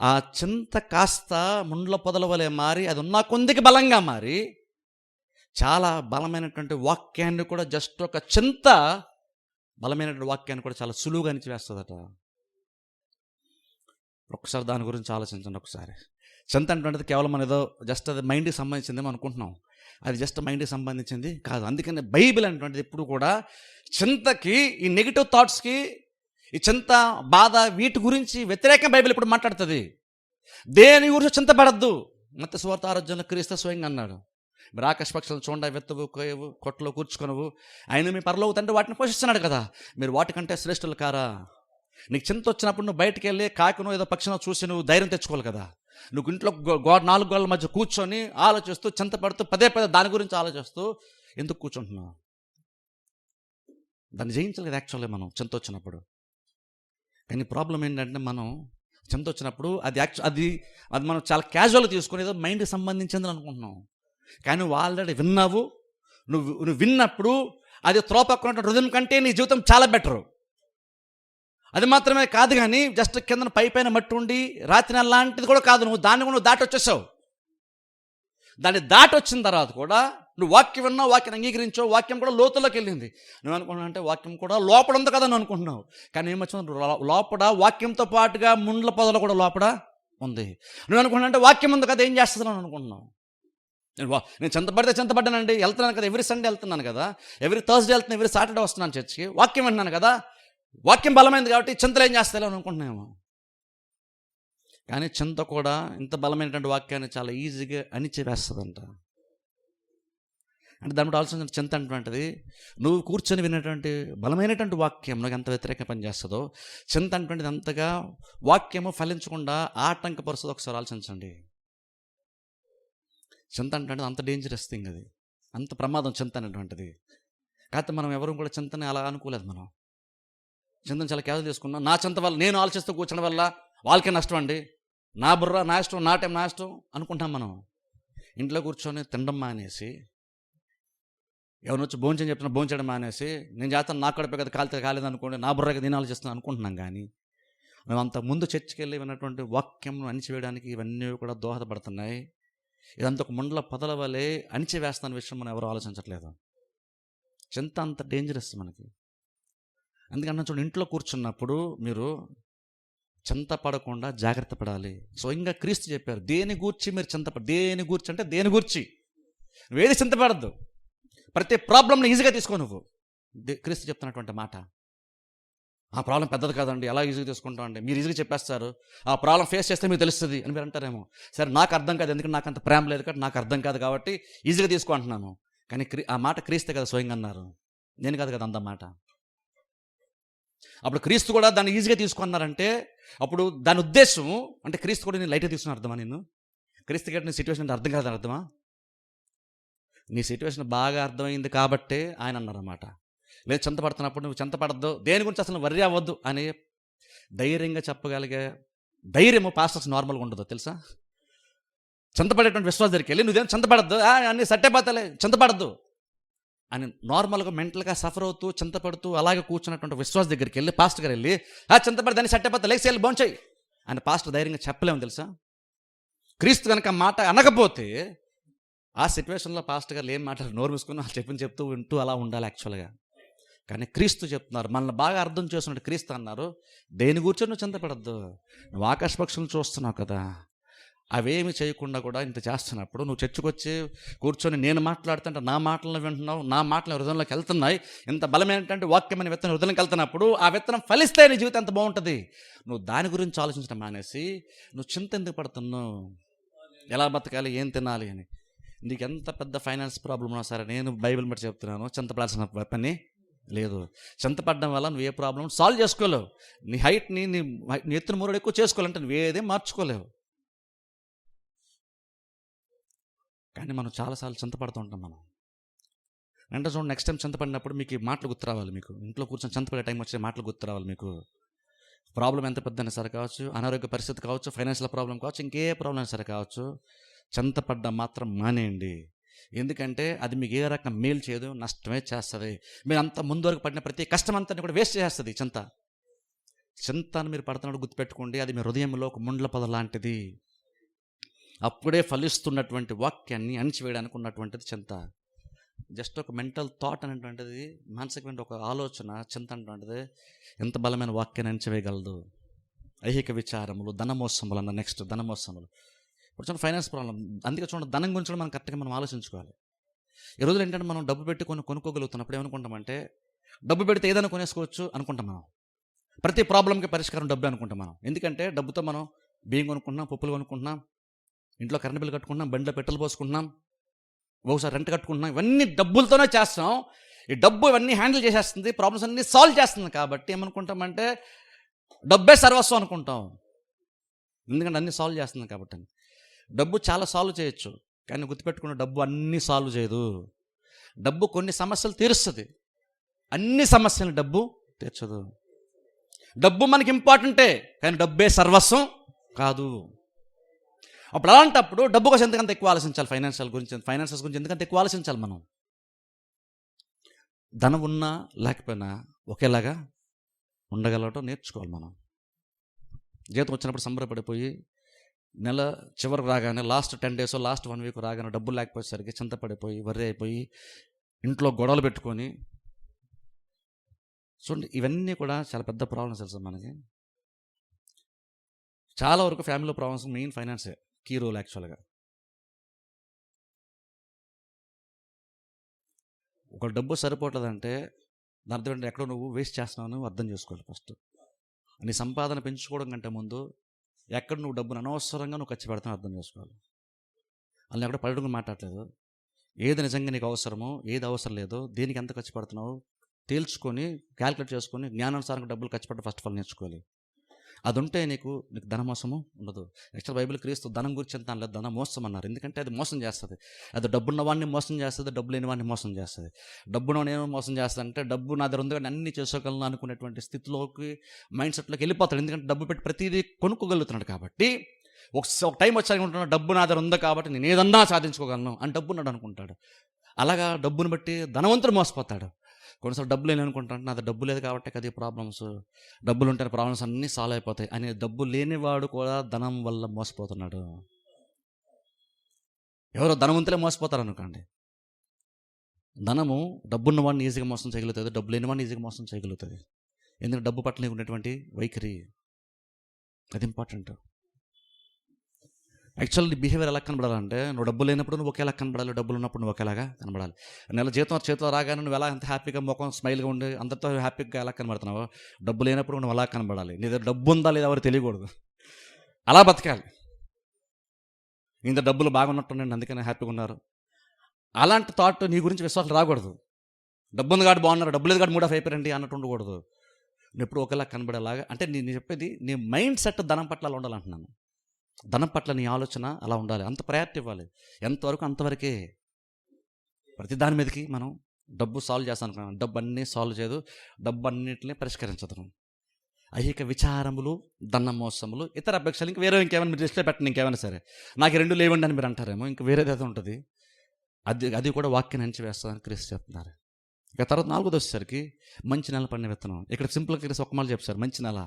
ఆ చింత కాస్త ముండ్ల పొదల వలె మారి అది ఉన్న కొందికి బలంగా మారి చాలా బలమైనటువంటి వాక్యాన్ని కూడా జస్ట్ ఒక చింత బలమైనటువంటి వాక్యాన్ని కూడా చాలా సులువుగా అణిచివేస్తుందట. ఒకసారి దాని గురించి ఆలోచించండి. ఒకసారి చింత అటువంటిది కేవలం మన ఏదో జస్ట్ అది మైండ్కి సంబంధించిందేమో అనుకుంటున్నాం, అది జస్ట్ మైండ్కి సంబంధించింది కాదు. అందుకని బైబిల్ అనేటువంటిది ఎప్పుడు కూడా చింతకి, ఈ నెగిటివ్ థాట్స్కి, ఈ చింత బాధ వీటి గురించి వ్యతిరేకంగా బైబిల్ ఇప్పుడు మాట్లాడుతుంది. దేని గురించి చింతపడద్దు. మత్తయి సువార్త 6 క్రీస్తు స్వయంగా అన్నాడు, మీరు ఆకాశ పక్షులను చూడండి, వెత్తవు, కోయవు, కొట్టలో కూర్చుకొనవు, ఆయన మీ పరలోక తండ్రి వాటిని పోషిస్తున్నాడు కదా, మీరు వాటికంటే శ్రేష్ఠులు కారా? నీకు చింత వచ్చినప్పుడు నువ్వు బయటకు వెళ్ళి కాకును ఏదో పక్షినో చూసి నువ్వు ధైర్యం తెచ్చుకోవాలి కదా. నువ్వు ఇంట్లో 4 గోడల మధ్య కూర్చొని ఆలోచిస్తూ చింతపడుతూ పదే దాని గురించి ఆలోచిస్తూ ఎందుకు కూర్చుంటున్నావు? దాన్ని జయించాలి కదా యాక్చువల్గా మనం చింత వచ్చినప్పుడు. కానీ ప్రాబ్లం ఏంటంటే మనం చింత వచ్చినప్పుడు అది మనం చాలా క్యాజువల్గా తీసుకుని ఏదో మైండ్కి సంబంధించిందని అనుకుంటున్నాం. కానీ నువ్వు ఆల్రెడీ విన్నావు. నువ్వు విన్నప్పుడు అది త్రోపక్కున్నటువంటి హృదయం కంటే నీ జీవితం చాలా బెటరు. అది మాత్రమే కాదు, కానీ జస్ట్ కింద పైన మట్టి ఉండి రాత్రి నెల లాంటిది కూడా కాదు, నువ్వు దాన్ని కూడా నువ్వు దాటి వచ్చేసావు. దాన్ని దాటి వచ్చిన తర్వాత కూడా నువ్వు వాక్యం విన్నావు, వాక్యం అంగీకరించావు, వాక్యం కూడా లోతులోకి వెళ్ళింది. నువ్వు అనుకుంటున్నావు అంటే వాక్యం కూడా లోపల ఉంది కదా అని అనుకుంటున్నావు. కానీ ఏమొచ్చింది, లోపల వాక్యంతో పాటుగా ముండ్ల పొదలు కూడా లోపల ఉంది. నువ్వు అనుకుంటున్నా అంటే వాక్యం ఉంది కదా ఏం చేస్తున్నావు అనుకుంటున్నావు. నేను చింతపడ్డానండి, వెళ్తున్నాను కదా, ఎవ్రీ సండే వెళ్తున్నాను కదా, ఎవ్రీ థర్స్డే వెళ్తున్నాను, ఎవ్రీ సాటర్డే వస్తున్నాను చర్చికి, వాక్యం వింటున్నాను కదా, వాక్యం బలమైంది కాబట్టి చింతలు ఏం చేస్తాయో అని అనుకుంటున్నాము. కానీ చింత కూడా ఇంత బలమైనటువంటి వాక్యాన్ని చాలా ఈజీగా అణిచివేస్తుందంట. అంటే దాని ఆలోచన చింత అంటున్నది నువ్వు కూర్చొని వినేటువంటి బలమైనటువంటి వాక్యం నువ్వు ఎంత వ్యతిరేకంగా పనిచేస్తుందో, చింత అంటున్నది అంతగా వాక్యము ఫలించకుండా ఆటంకపరుస్తుందో ఒకసారి ఆలోచించండి. చింత అంటే అంత డేంజరస్ థింగ్, అది అంత ప్రమాదం చింత అనేటువంటిది. కాకపోతే మనం ఎవరు కూడా చింతని అలా అనుకోలేదు. మనం చింతను చాలా క్యాజువల్ తీసుకున్నాం. నా చింత వల్ల, నేను ఆలోచిస్తూ కూర్చోడం వల్ల వాళ్ళకే నష్టం అండి, నా బుర్ర నా ఇష్టం, నా టైం నా ఇష్టం అనుకుంటాం. మనం ఇంట్లో కూర్చొని తినడం మానేసి, ఎవరిని వచ్చి భోంచని చెప్తున్నా భోంచడం మానేసి, నేను చేస్తాను నాకు కడిపే కదా కాలేదు అనుకోండి, నా బుర్రగా నేను ఆలోచిస్తున్నాను అనుకుంటున్నాం. కానీ మేము అంత ముందు చర్చికి వెళ్ళి విన్నటువంటి వాక్యం అణిచివేయడానికి ఇవన్నీ కూడా దోహదపడుతున్నాయి. ఇదంతా ఒక ముండ్ల పొదల వలె అణిచివేస్తున్న విషయం మనం ఎవరు ఆలోచించట్లేదు. చింత అంత డేంజరస్ మనకి. అందుకన్నా చూడండి, ఇంట్లో కూర్చున్నప్పుడు మీరు చింత పడకుండా జాగ్రత్త పడాలి. స్వయంగా క్రీస్తు చెప్పారు, దేని గూర్చి మీరు దేని గూర్చి అంటే దేని గూర్చి నువ్వేది చింతపడద్దు, ప్రతి ప్రాబ్లంని ఈజీగా తీసుకో నువ్వు. క్రీస్తు చెప్తున్నటువంటి మాట. ఆ ప్రాబ్లం పెద్దది కాదండి, ఎలా ఈజీగా తీసుకుంటాం అంటే మీరు ఈజీగా చెప్పేస్తారు, ఆ ప్రాబ్లం ఫేస్ చేస్తే మీకు తెలుస్తుంది అని మీరు అంటారేమో. సరే, నాకు అర్థం కాదు, ఎందుకంటే నాకు అంత ప్రేమ లేదు కాబట్టి నాకు అర్థం కాదు కాబట్టి ఈజీగా తీసుకుంటున్నాను. కానీ ఆ మాట క్రీస్తే కదా స్వయంగా అన్నారు, నేను కాదు కదా అందమాట. అప్పుడు క్రీస్తు కూడా దాన్ని ఈజీగా తీసుకున్నారంటే అప్పుడు దాని ఉద్దేశం అంటే క్రీస్తు కూడా నేను లైట్గా తీసుకున్న అర్థమా? నేను క్రీస్తు గట్టి నీ సిచ్యువేషన్ అంటే అర్థం కాదని అర్థమా? నీ సిచ్యువేషన్ బాగా అర్థమైంది కాబట్టే ఆయన అన్నారన్నమాట. లేదు చింతపడుతున్నప్పుడు నువ్వు చింతపడద్దు, దేని గురించి అసలు వర్రీ అవ్వద్దు అని ధైర్యంగా చెప్పగలిగే ధైర్యము పాస్టర్స్ నార్మల్గా ఉండదు తెలుసా. చింతపడేటువంటి విశ్వాస దగ్గరికి వెళ్ళి నువ్వేం చింతపడద్దు, అన్నీ సట్టేపోతలే చింతపడద్దు అని నార్మల్గా మెంటల్గా సఫర్ అవుతూ చింతపడుతూ అలాగే కూర్చున్నటువంటి విశ్వాస దగ్గరికి వెళ్ళి పాస్టర్ గారు వెళ్ళి చింతపడి దాన్ని సట్టేపోతా లేచి వెళ్ళి భోంచేయి అని పాస్టర్ ధైర్యంగా చెప్పలేము తెలుసా. క్రీస్తు కనుక మాట అనకపోతే ఆ సిచ్యువేషన్లో పాస్టర్ గారు ఏం మాట్లాడారు, నోరు మూసుకుని వాళ్ళు చెప్తూ వింటూ అలా ఉండాలి యాక్చువల్గా. కానీ క్రీస్తు చెప్తున్నారు, మనల్ని బాగా అర్థం చేస్తున్నట్టు క్రీస్తు అన్నారు, దేని కూర్చొని నువ్వు చింతపడద్దు, నువ్వు ఆకాశ పక్షులను చూస్తున్నావు కదా, అవేమి చేయకుండా కూడా ఇంత చేస్తున్నప్పుడు నువ్వు చర్చకు వచ్చి కూర్చొని నేను మాట్లాడుతుంటే నా మాటలను వింటున్నావు, నా మాటలు హృదయంలోకి వెళ్తున్నాయి, ఇంత బలమైనటువంటి వాక్యమైన విత్తనం హృదయంలోకి వెళ్తున్నప్పుడు ఆ విత్తనం ఫలిస్తే నీ జీవితం ఎంత బాగుంటుంది. నువ్వు దాని గురించి ఆలోచించడం మానేసి నువ్వు చింత ఎందుకు పడుతున్నావు, ఎలా బతకాలి, ఏం తినాలి అని. నీకు ఎంత పెద్ద ఫైనాన్స్ ప్రాబ్లం ఉన్నా సరే నేను బైబిల్ బట్టి చెప్తున్నాను, చింతపడాల్సిన పని లేదు. చింతపడడం వల్ల నువ్వు ఏ ప్రాబ్లం సాల్వ్ చేసుకోలేవు. నీ హైట్ని నీ ఎత్తున మూరడు ఎక్కువ చేసుకోవాలంటే నువ్వేదేం మార్చుకోలేవు. కానీ మనం చాలాసార్లు చింతపడుతూ ఉంటాం. మనం అంటే చూడండి, నెక్స్ట్ టైం చింతపడినప్పుడు మీకు మాటలు గుర్తు రావాలి. మీకు ఇంట్లో కూర్చొని చింతపడే టైం వచ్చే మాటలు గుర్తు రావాలి. మీకు ప్రాబ్లం ఎంత పెద్దైనా సరే కావచ్చు, అనారోగ్య పరిస్థితి కావచ్చు, ఫైనాన్షియల్ ప్రాబ్లం కావచ్చు, ఇంకే ప్రాబ్లం అయినా సరే కావచ్చు, చింతపడ్డం మాత్రం మానేయండి. ఎందుకంటే అది మీకు ఏ రకంగా మేలు చేయదు, నష్టమే చేస్తుంది. మీరు అంత ముందు వరకు పడిన ప్రతి కష్టం అంతా కూడా వేస్ట్ చేస్తుంది చింతను మీరు పడుతున్నప్పుడు గుర్తుపెట్టుకోండి, అది మీ హృదయంలో ఒక ముండ్ల పొద లాంటిది. అప్పుడే ఫలిస్తున్నటువంటి వాక్యాన్ని అణిచివేయడానికి ఉన్నటువంటిది చింత. జస్ట్ ఒక మెంటల్ థాట్ అనేటువంటిది, మానసికమైన ఒక ఆలోచన చింత అనేటువంటిది ఎంత బలమైన వాక్యాన్ని అణిచివేయగలదు. ఐహిక విచారములు, ధనమోసములు అన్న నెక్స్ట్ ధనమోసములు. ఇప్పుడు చూడండి, ఫైనాన్స్ ప్రాబ్లం. అందుకే చూడండి, ధనం గురించి మనం కరెక్ట్గా మనం ఆలోచించుకోవాలి. ఈ రోజులు ఏంటంటే మనం డబ్బు పెట్టి కొనుక్కోగలుగుతున్నప్పుడు ఏమనుకుంటామంటే డబ్బు పెడితే ఏదైనా కొనేసుకోవచ్చు అనుకుంటాం. మనం ప్రతి ప్రాబ్లంకి పరిష్కారం డబ్బే అనుకుంటాం మనం. ఎందుకంటే డబ్బుతో మనం బియ్యం కొనుక్కుంటున్నాం, పప్పులు కొనుక్కుంటున్నాం, ఇంట్లో కరెంట్ బిల్లు కట్టుకుంటున్నాం, బండిలో పెట్రోల్ పోసుకుంటున్నాం, ఒకసారి రెంట్ కట్టుకుంటున్నాం. ఇవన్నీ డబ్బులతోనే చేస్తాం. ఈ డబ్బు ఇవన్నీ హ్యాండిల్ చేసేస్తుంది, ప్రాబ్లమ్స్ అన్నీ సాల్వ్ చేస్తుంది. కాబట్టి ఏమనుకుంటామంటే డబ్బే సర్వస్వం అనుకుంటాం. ఎందుకంటే అన్నీ సాల్వ్ చేస్తుంది కాబట్టి. డబ్బు చాలా సాల్వ్ చేయొచ్చు, కానీ గుర్తుపెట్టుకున్న డబ్బు అన్నీ సాల్వ్ చేయదు. డబ్బు కొన్ని సమస్యలు తీరుస్తుంది, అన్ని సమస్యలు డబ్బు తీర్చదు. డబ్బు మనకి ఇంపార్టెంటే, కానీ డబ్బే సర్వస్వం కాదు. అప్పుడు అలాంటప్పుడు డబ్బు కోసం ఎందుకంత ఎక్కువ ఆలోచించాలి? ఫైనాన్షియల్స్ గురించి ఎందుకంత ఎక్కువ ఆలోచించాలి? మనం ధనం ఉన్నా లేకపోయినా ఒకేలాగా ఉండగలగటం నేర్చుకోవాలి. మనం జీతం వచ్చినప్పుడు సంబరపడిపోయి నెల చివరికి రాగానే లాస్ట్ 10 days లాస్ట్ 1 week రాగానే డబ్బులు లేకపోయేసరికి చింతపడిపోయి వర్రీ అయిపోయి ఇంట్లో గొడవలు పెట్టుకొని చూడండి. ఇవన్నీ కూడా చాలా పెద్ద ప్రాబ్లమ్స్ తెలుసు మనకి. చాలా వరకు ఫ్యామిలీ ప్రాబ్లమ్స్ మెయిన్ ఫైనాన్సే కీ రోల్ యాక్చువల్గా. ఒక డబ్బు సరిపోవట్లేదంటే దాని అర్థం ఏంటంటే ఎక్కడో నువ్వు వేస్ట్ చేస్తున్నావు అర్థం చేసుకోవాలి. ఫస్ట్ నీ సంపాదన పెంచుకోవడం కంటే ముందు ఎక్కడ నువ్వు డబ్బును అనవసరంగా నువ్వు ఖర్చు పెడతావు అర్థం చేసుకోవాలి. అలా ఎక్కడ పడడం మాట్లాడలేదు. ఏది నిజంగా నీకు అవసరమో ఏది అవసరం లేదో దేనికి ఎంత ఖర్చు పెడుతున్నావు తేల్చుకొని క్యాలిక్యులేట్ చేసుకొని జ్ఞానానుసారంగా డబ్బులు ఖర్చు పెట్టడం ఫస్ట్ ఆఫ్ ఆల్ నేర్చుకోవాలి. అది ఉంటే నీకు ధనమోసము ఉండదు. యాక్చువల్ బైబిల్ క్రీస్తు ధనం గురించి అంత అనలేదు, ధనం మోసం అన్నారు. ఎందుకంటే అది మోసం చేస్తుంది. అది డబ్బున్న వాడిని మోసం చేస్తుంది, డబ్బు లేని వాడిని మోసం చేస్తుంది. డబ్బున నేను మోసం చేస్తుంది అంటే డబ్బు నా దగ్గర ఉంది కానీ అన్ని చేసుకోగలను అనుకునేటువంటి స్థితిలోకి మైండ్ సెట్లోకి వెళ్ళిపోతాడు. ఎందుకంటే డబ్బు పెట్టి ప్రతిదీ కొనుక్కోగలుగుతున్నాడు కాబట్టి. ఒక టైం వచ్చాక ఉంటున్నాడు డబ్బు నా దగ్గర ఉంది కాబట్టి నేను ఏదన్నా సాధించుకోగలను అని డబ్బు ఉన్నాడు అనుకుంటాడు. అలాగా డబ్బును బట్టి ధనవంతుడు మోసపోతాడు. కొన్నిసార్లు డబ్బు లేని అనుకుంటాను నాది డబ్బు లేదు కాబట్టి అది ప్రాబ్లమ్స్, డబ్బులు ఉంటే ప్రాబ్లమ్స్ అన్నీ సాల్వ్ అయిపోతాయి అని డబ్బు లేనివాడు కూడా ధనం వల్ల మోసపోతున్నాడు. ఎవరో ధనవంతులే మోసపోతారు అనుకోండి. ధనము డబ్బున్న వాడిని ఈజీగా మోసం చేయగలుగుతుంది, డబ్బు లేని వాడిని ఈజీగా మోసం చేయగలుగుతుంది. ఎందుకంటే డబ్బు పట్ల నీకు ఉన్నటువంటి వైఖరి అది ఇంపార్టెంట్. యాక్చువల్లీ బిహేవియర్ ఎలా కనబడాలంటే నువ్వు డబ్బు లేనప్పుడు నువ్వు ఒకేలా కనబడాలి, డబ్బులు ఉన్నప్పుడు నువ్వు ఒకేలాగా కనబడాలి. నెల జీతం చేతిలో రాగానే నువ్వు ఎలా ఎంత హ్యాపీగా ముఖం స్మైల్గా ఉండి అందరితో హ్యాపీగా ఎలా కనబడుతున్నావు, డబ్బు లేనప్పుడు నువ్వు అలా కనబడాలి. నీ దగ్గర డబ్బు ఉందా లేదా ఎవరు తెలియకూడదు, అలా బతకాలి. ఇంత డబ్బులు బాగున్నట్టుండండి అందుకని హ్యాపీగా ఉన్నారు అలాంటి థాట్ నీ గురించి విశ్వాసం రాకూడదు. డబ్బు ఉంది కాబట్టి బాగున్నారు, డబ్బు లేదు కాబట్టి మూడ్ ఆఫ్ అయిపోయారండి అన్నట్టు ఉండకూడదు. నువ్వు ఎప్పుడు ఒకేలా కనబడేలాగా అంటే నేను చెప్పేది నీ మైండ్ సెట్ ధనం పట్ల అలా ఉండాలంటున్నాను. ధనం పట్ల నీ ఆలోచన అలా ఉండాలి, అంత ప్రయారిటీ ఇవ్వాలి. ఎంతవరకు అంతవరకే. ప్రతి దాని మీదకి మనం డబ్బు సాల్వ్ చేస్తాను అనుకున్నాను, డబ్బు అన్నీ సాల్వ్ చేయదు, డబ్బు అన్నింటినీ పరిష్కరించదు. ఐహిక విచారములు, ధన మోసములు, ఇతర అపేక్షలు ఇంకా వేరే ఇంకేమైనా మీరు లిస్ట్లో పెట్టండి, ఇంకేమైనా సరే నాకు 2 లేవండి అని మీరు అంటారేమో, ఇంకా వేరేది ఉంటుంది. అది కూడా వాక్యాన్ని అంచి వేస్తుందని క్రీస్తు చెప్తున్నారు. ఇక తర్వాత 4వది వచ్చేసరికి మంచి నెల పడిన విత్తనం. ఇక్కడ సింపుల్గా క్రీస్తు ఒక మాట చెప్పారు, మంచి నెల.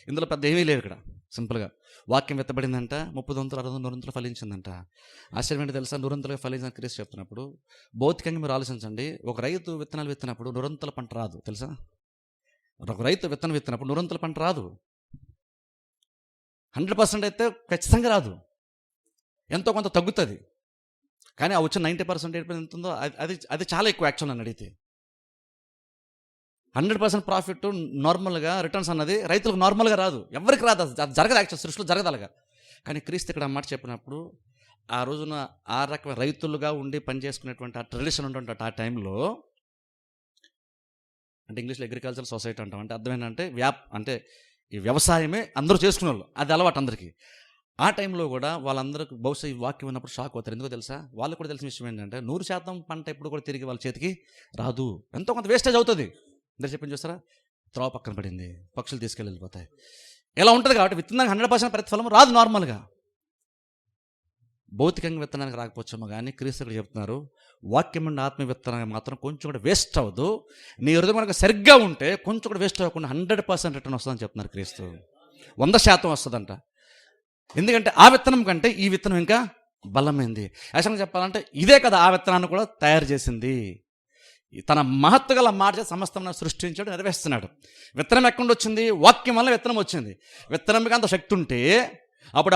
ఇందులో పెద్ద ఏమీ లేవు. ఇక్కడ సింపుల్గా వాక్యం విత్తబడిందంట, 30 దంతులు 60 నూరంతులు ఫలించిందంట. ఆశ్చర్యం తెలుసా, నూరంతులుగా ఫలించిన క్రీస్తు చెప్తున్నప్పుడు భౌతికంగా మీరు ఆలోచించండి. ఒక రైతు విత్తనాలు విత్తినప్పుడు నూరంతుల పంట రాదు తెలుసా. ఒక రైతు విత్తనం విత్తినప్పుడు నూరంతుల పంట రాదు. 100% అయితే ఖచ్చితంగా రాదు, ఎంతో కొంత తగ్గుతుంది. కానీ ఆ వచ్చిన 90% ఎంత ఉందో అది చాలా ఎక్కువ యాక్చువల్ అని అడిగితే. 100% ప్రాఫిట్ నార్మల్గా రిటర్న్స్ అన్నది రైతులకు నార్మల్గా రాదు, ఎవరికి రాదు, అది జరగదు యాక్చువల్ సృష్టిలో జరగదు అలాగా. కానీ క్రీస్తు ఇక్కడ మాట చెప్పినప్పుడు ఆ రోజున ఆ రకమైన రైతులుగా ఉండి పనిచేసుకునేటువంటి ఆ ట్రెడిషన్ ఉన్నటువంటి ఆ టైంలో, అంటే ఇంగ్లీష్లో అగ్రికల్చర్ సొసైటీ అంటాం, అంటే అర్థం ఏంటంటే అంటే ఈ వ్యవసాయమే అందరూ చేసుకునే వాళ్ళు, అది అలవాటు అందరికీ. ఆ టైంలో కూడా వాళ్ళందరికీ బహుశా ఈ వాక్యం ఉన్నప్పుడు షాక్ అవుతారు. ఎందుకో తెలుసా, వాళ్ళకు కూడా తెలిసిన విషయం ఏంటంటే 100% పంట ఎప్పుడు కూడా తిరిగి వాళ్ళ చేతికి రాదు, ఎంతో కొంత వేస్టేజ్ అవుతుంది. అందరు చెప్పింది చూస్తారా, త్రోవ పక్కన పడింది, పక్షులు తీసుకెళ్ళి వెళ్ళిపోతాయి, ఇలా ఉంటుంది. కాబట్టి విత్తనానికి 100% ప్రతిఫలం రాదు నార్మల్గా. భౌతికంగా విత్తనానికి రాకపోవచ్చేమో కానీ క్రీస్తు ఇక్కడ చెప్తున్నారు, వాక్యం నుండి ఆత్మ విత్తనానికి మాత్రం కొంచెం కూడా వేస్ట్ అవ్వదు. నీ హృదయం కనుక సరిగ్గా ఉంటే కొంచెం కూడా వేస్ట్ అవ్వకుండా 100% రిటర్న్ వస్తుందని చెప్తున్నారు క్రీస్తు. 100% వస్తుందంట. ఎందుకంటే ఆ విత్తనం కంటే ఈ విత్తనం ఇంకా బలమైంది. యాక్చువల్గా చెప్పాలంటే ఇదే కదా ఆ విత్తనాన్ని కూడా తయారు చేసింది. తన మహత్తు గల మాట సమస్తం సృష్టించాడు, నెరవేరుస్తున్నాడు. విత్తనం ఎక్కడ వచ్చింది, వాక్యం వల్ల విత్తనం వచ్చింది. విత్తనంకి అంత శక్తి ఉంటే అప్పుడు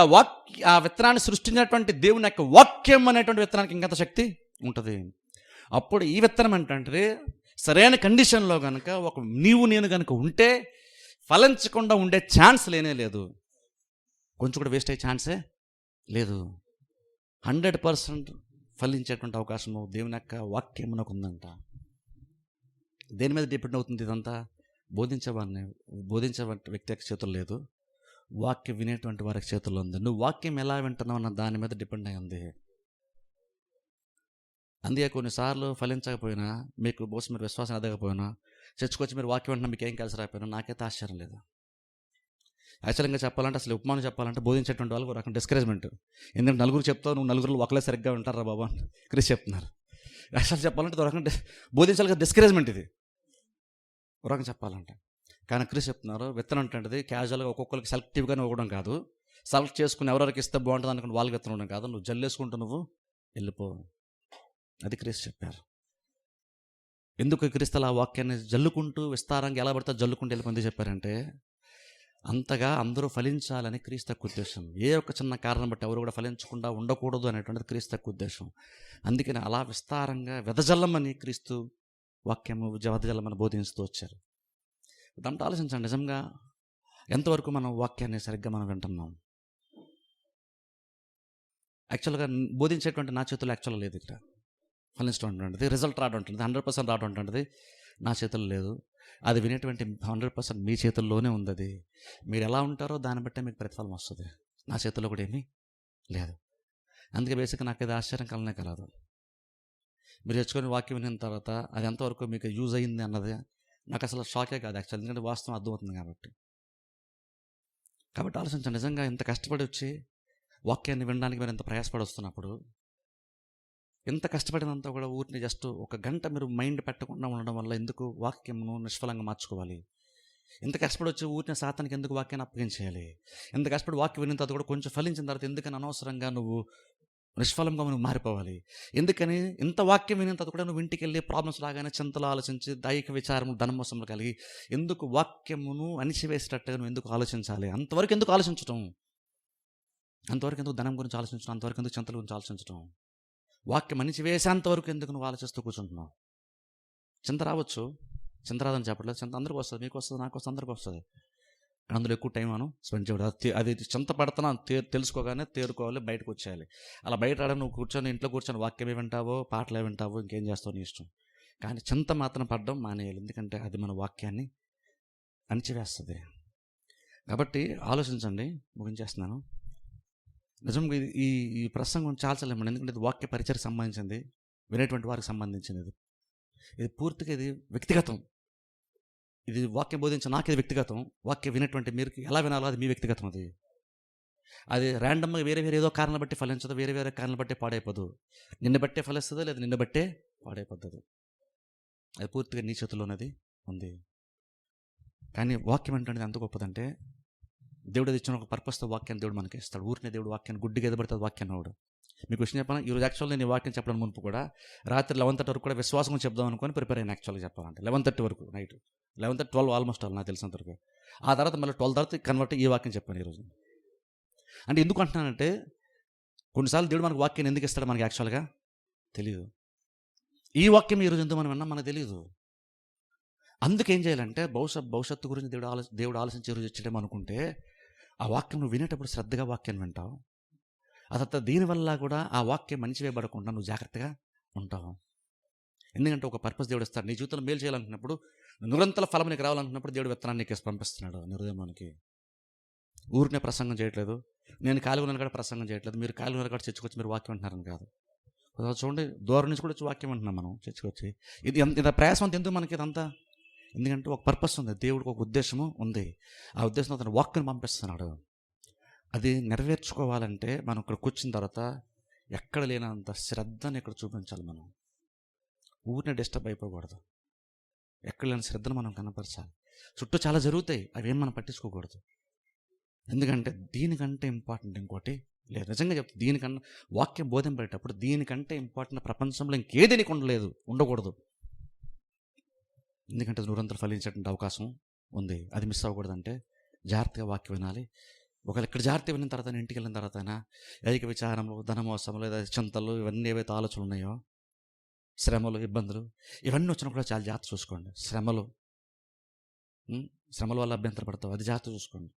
ఆ విత్తనాన్ని సృష్టించినటువంటి దేవుని యొక్క వాక్యం అనేటువంటి విత్తనానికి ఇంకంత శక్తి ఉంటుంది. అప్పుడు ఈ విత్తనం ఏంటంటే సరైన కండిషన్లో కనుక నీవు నేను కనుక ఉంటే ఫలించకుండా ఉండే ఛాన్స్ లేనే లేదు, కొంచెం కూడా వేస్ట్ అయ్యే ఛాన్సే లేదు. 100% ఫలించేటువంటి అవకాశము దేవుని యొక్క వాక్యం మనకు ఉందంట. దేని మీద డిపెండ్ అవుతుంది ఇదంతా, బోధించే వ్యక్తి యొక్క చేతుల్లో లేదు, వాక్యం వినేటువంటి వారి చేతుల్లో ఉంది. నువ్వు వాక్యం ఎలా వింటున్నావు అన్న దాని మీద డిపెండ్ అయి ఉంది. అందుకే కొన్నిసార్లు ఫలించకపోయినా, మీకు బహుశా మీరు విశ్వాసం ఎదగకపోయినా, చర్చకొచ్చి మీరు వాక్యం వింటున్నా మీకు ఏం కలిసి రాకపోయినా నాకైతే ఆశ్చర్యం లేదు. యాక్చువల్గా చెప్పాలంటే అసలు ఉపమానం చెప్పాలంటే బోధించేటువంటి వాళ్ళకి ఒక రకం డిస్కరేజ్మెంట్. ఎందుకంటే నలుగురు చెప్తావు, నువ్వు నలుగురు ఒకలే సరిగ్గా వింటారా బాబా క్రీస్తు చెప్తున్నారు. యాక్చువల్ చెప్పాలంటే ఒక రకం బోధించాలి డిస్కరేజ్మెంట్ ఇది ఒక రకం చెప్పాలంటే. కానీ క్రీస్తు చెప్తున్నారు విత్తనం అంటే క్యాజువల్గా ఒక్కొక్కరికి సెలెక్టివ్గానే ఇవ్వడం కాదు, సెలెక్ట్ చేసుకుని ఎవరెవరికి ఇస్తే బాగుంటుంది అనుకుని వాళ్ళకి ఎత్తడం కాదు, నువ్వు జల్లేసుకుంటూ నువ్వు వెళ్ళిపో. అది క్రీస్తు చెప్పారు. ఎందుకు క్రీస్తు ఆ వాక్యాన్ని జల్లుకుంటూ విస్తారంగా ఎలా పడితే జల్లుకుంటూ వెళ్ళిపోయింది చెప్పారంటే, అంతగా అందరూ ఫలించాలని క్రీస్తు యొక్క ఉద్దేశం. ఏ ఒక్క చిన్న కారణం బట్టి ఎవరు కూడా ఫలించకుండా ఉండకూడదు అనేటువంటిది క్రీస్తు యొక్క ఉద్దేశం. అందుకని అలా విస్తారంగా వెదజల్లమని క్రీస్తు వాక్యము వెదజల్లమని బోధిస్తూ వచ్చారు. దాంట్లో ఆలోచించండి, నిజంగా ఎంతవరకు మనం వాక్యాన్ని సరిగ్గా మనం వింటున్నాం? యాక్చువల్గా బోధించేటువంటి నా చేతుల్లో యాక్చువల్గా లేదు. ఇక్కడ ఫలించడం ఉంటుంది, రిజల్ట్ రావడం ఉంటుంది, 100% రావడం ఉంటుంది, నా చేతుల్లో లేదు. అది వినేటువంటి 100% మీ చేతుల్లోనే ఉంది. అది మీరు ఎలా ఉంటారో దాన్ని బట్టే మీకు ప్రతిఫలం వస్తుంది. నా చేతుల్లో కూడా ఏమీ లేదు. అందుకే బేసిక్గా నాకు ఇది ఆశ్చర్యం కలదు. మీరు తెచ్చుకొని వాక్యం వినిన తర్వాత అది ఎంతవరకు మీకు యూజ్ అయ్యింది అన్నది నాకు అసలు షాకే కాదు యాక్చువల్, ఎందుకంటే వాస్తవం అర్థమవుతుంది కాబట్టి ఆలోచించండి. నిజంగా ఇంత కష్టపడి వచ్చి వాక్యాన్ని వినడానికి మీరు ఎంత ప్రయాసపడి వస్తున్నప్పుడు, ఎంత కష్టపడినంత కూడా ఊరిని జస్ట్ ఒక గంట మీరు మైండ్ పెట్టకుండా ఉండడం వల్ల ఎందుకు వాక్యమును నిష్ఫలంగా మార్చుకోవాలి? ఎంత కష్టపడి వచ్చి ఊరిని సాతానికి ఎందుకు వాక్యాన్ని అప్పగించేయాలి? ఎంత కష్టపడి వాక్యం వినిన తర్వాత కూడా కొంచెం ఫలించిన తర్వాత ఎందుకని అనవసరంగా నువ్వు నిష్ఫలంగా నువ్వు మారిపోవాలి? ఎందుకని ఇంత వాక్యం వినిన తర్వాత కూడా నువ్వు ఇంటికి వెళ్ళి ప్రాబ్లమ్స్ రాగానే చింతలు ఆలోచించి దైహిక విచారము ధనమోసములు కలిగి ఎందుకు వాక్యమును అణిచివేసేటట్టుగా నువ్వు ఎందుకు ఆలోచించాలి? అంతవరకు ఎందుకు ఆలోచించటం? అంతవరకు ఎందుకు ధనం గురించి ఆలోచించడం? అంతవరకు ఎందుకు చింతల గురించి ఆలోచించడం? వాక్యం అణిచివేసేంతవరకు ఎందుకు నువ్వు ఆలోచిస్తూ కూర్చుంటున్నావు? చింత రావచ్చు, చింత రాదని చెప్పట్లేదు. చింత అందరికీ వస్తుంది, మీకు వస్తుంది, నాకు వస్తుంది, అందరికీ వస్తుంది. అందులో ఎక్కువ టైం స్పెండ్ చేయడం. అది చింత పడుతున్నా తెలుసుకోగానే తేరుకోవాలి, బయటకు వచ్చేయాలి. అలా బయట రావడం, నువ్వు కూర్చొని ఇంట్లో కూర్చొని వాక్యమే వింటావో పాటలే వింటావో ఇంకేం చేస్తావు నీ ఇష్టం. కానీ చింత మాత్రం పడడం మానేయాలి, ఎందుకంటే అది మన వాక్యాన్ని అణిచివేస్తుంది. కాబట్టి ఆలోచించండి. ముగించేస్తున్నాను. నిజంగా ఈ ప్రసంగం చాలామంది, ఎందుకంటే ఇది వాక్య పరిచయకు సంబంధించింది, వినేటువంటి వారికి సంబంధించినది. ఇది పూర్తిగా ఇది వ్యక్తిగతం. ఇది వాక్యం బోధించిన నాకేది వ్యక్తిగతం, వాక్యం వినేటువంటి మీరు ఎలా వినాలో అది మీ వ్యక్తిగతం. అది ర్యాండమ్గా వేరే ఏదో కారణాలు బట్టి ఫలించదు, వేరే కారణాలు బట్టి పాడైపోదు. నిన్ను బట్టే ఫలిస్తుంది, లేదా నిన్ను బట్టే పాడైపోతుంది. అది పూర్తిగా నీ చేతుల్లోనది ఉంది. కానీ వాక్యం ఏంటంటే ఎంత గొప్పదంటే, దేవుడు అది ఇచ్చిన ఒక పర్పస్తో వాక్యాన్ని దేవుడు మనకి ఇస్తాడు. ఊరినే దేవుడు వాక్యాన్ని గుడ్డిగా ఎదబడుతుంది వాక్యాన్ని అవడు. మీకు విషయం చెప్పాను, ఈరోజు యాక్చువల్గా నేను వాక్యం చెప్పడం మునుపు కూడా రాత్రి 11:30 వరకు కూడా విశ్వాసం చెప్దాం అనుకొని ప్రిపేర్ అయిన. యాక్చువల్గా చెప్పాలంటే 11:30 వరకు, నైట్ 11:30 12 ఆల్మోస్ట్ నాకు తెలిసినంత వరకు. ఆ తర్వాత మళ్ళీ 12 తర్వాత కన్వర్ట్ ఈ వాక్యం చెప్పాను ఈరోజు. అంటే ఎందుకు అంటున్నానంటే, కొన్నిసార్లు దేవుడు మనకు వాక్యాన్ని ఎందుకు ఇస్తాడో మనకి యాక్చువల్గా తెలియదు. ఈ వాక్యం ఈరోజు ఎందుకు మనం విన్నాం మనకు తెలియదు. అందుకేం చేయాలంటే, భవిష్యత్తు గురించి దేవుడు ఆలోచించి ఈరోజు ఇచ్చడేమో అనుకుంటే, ఆ వాక్యం నువ్వు వినేటప్పుడు శ్రద్ధగా వాక్యాన్ని వింటావు. ఆ తర్వాత దీనివల్ల కూడా ఆ వాక్యం మంచివేయబడకుండా నువ్వు జాగ్రత్తగా ఉంటావు. ఎందుకంటే ఒక పర్పస్ దేవుడు ఇస్తాడు. నీ జీవితంలో మేలు చేయాలనుకున్నప్పుడు, నిరంతర ఫలం నీకు రావాలనుకున్నప్పుడు దేవుడు విత్తనాన్ని నీకు పంపిస్తున్నాడు నీ హృదయంలోనికి. ఊరినే ప్రసంగం చేయట్లేదు, నేను ఖాళీగా ఉన్నాను కూడా ప్రసంగం చేయట్లేదు, మీరు ఖాళీగా ఉన్నారు కూడా చర్చకొచ్చి మీరు వాక్యం వింటున్నారని కాదు. చూడండి, దూరం నుంచి కూడా వచ్చి వాక్యం వింటున్నాం మనం చర్చకొచ్చి. ఇంత ప్రయాసం అంత ఎందుకు మనకి ఇదంతా? ఎందుకంటే ఒక పర్పస్ ఉంది, దేవుడికి ఒక ఉద్దేశము ఉంది. ఆ ఉద్దేశం అతను వాక్యం పంపిస్తున్నాడు. అది నెరవేర్చుకోవాలంటే మనం ఇక్కడ కూర్చున్న తర్వాత ఎక్కడ లేనంత శ్రద్ధని ఇక్కడ చూపించాలి. మనం ఊరినే డిస్టర్బ్ అయిపోకూడదు, ఎక్కడ లేని శ్రద్ధను మనం కనపరచాలి. చుట్టూ చాలా జరుగుతాయి, అవేం మనం పట్టించుకోకూడదు. ఎందుకంటే దీనికంటే ఇంపార్టెంట్ ఇంకోటి లేదు. నిజంగా చెప్తే, దీనికన్నా వాక్యం బోధింపేటప్పుడు దీనికంటే ఇంపార్టెంట్ ప్రపంచంలో ఇంకేది నీకు ఉండకూడదు. ఎందుకంటే నిరంతరం ఫలించేటువంటి అవకాశం ఉంది. అది మిస్ అవ్వకూడదంటే జాగ్రత్తగా వాక్యం వినాలి. ఒకవేళ ఇక్కడ జాగ్రత్త విన్న తర్వాత ఇంటికి వెళ్ళిన తర్వాత ఐక విచారములు, ధనమోసములు, లేదా చింతలు, ఇవన్నీ ఏవైతే ఆలోచనలు ఉన్నాయో, శ్రమలు, ఇబ్బందులు ఇవన్నీ వచ్చినప్పుడు కూడా చాలా జాగ్రత్త చూసుకోండి. శ్రమల వల్ల అభ్యంతర పడతావు, అది జాగ్రత్త చూసుకోండి.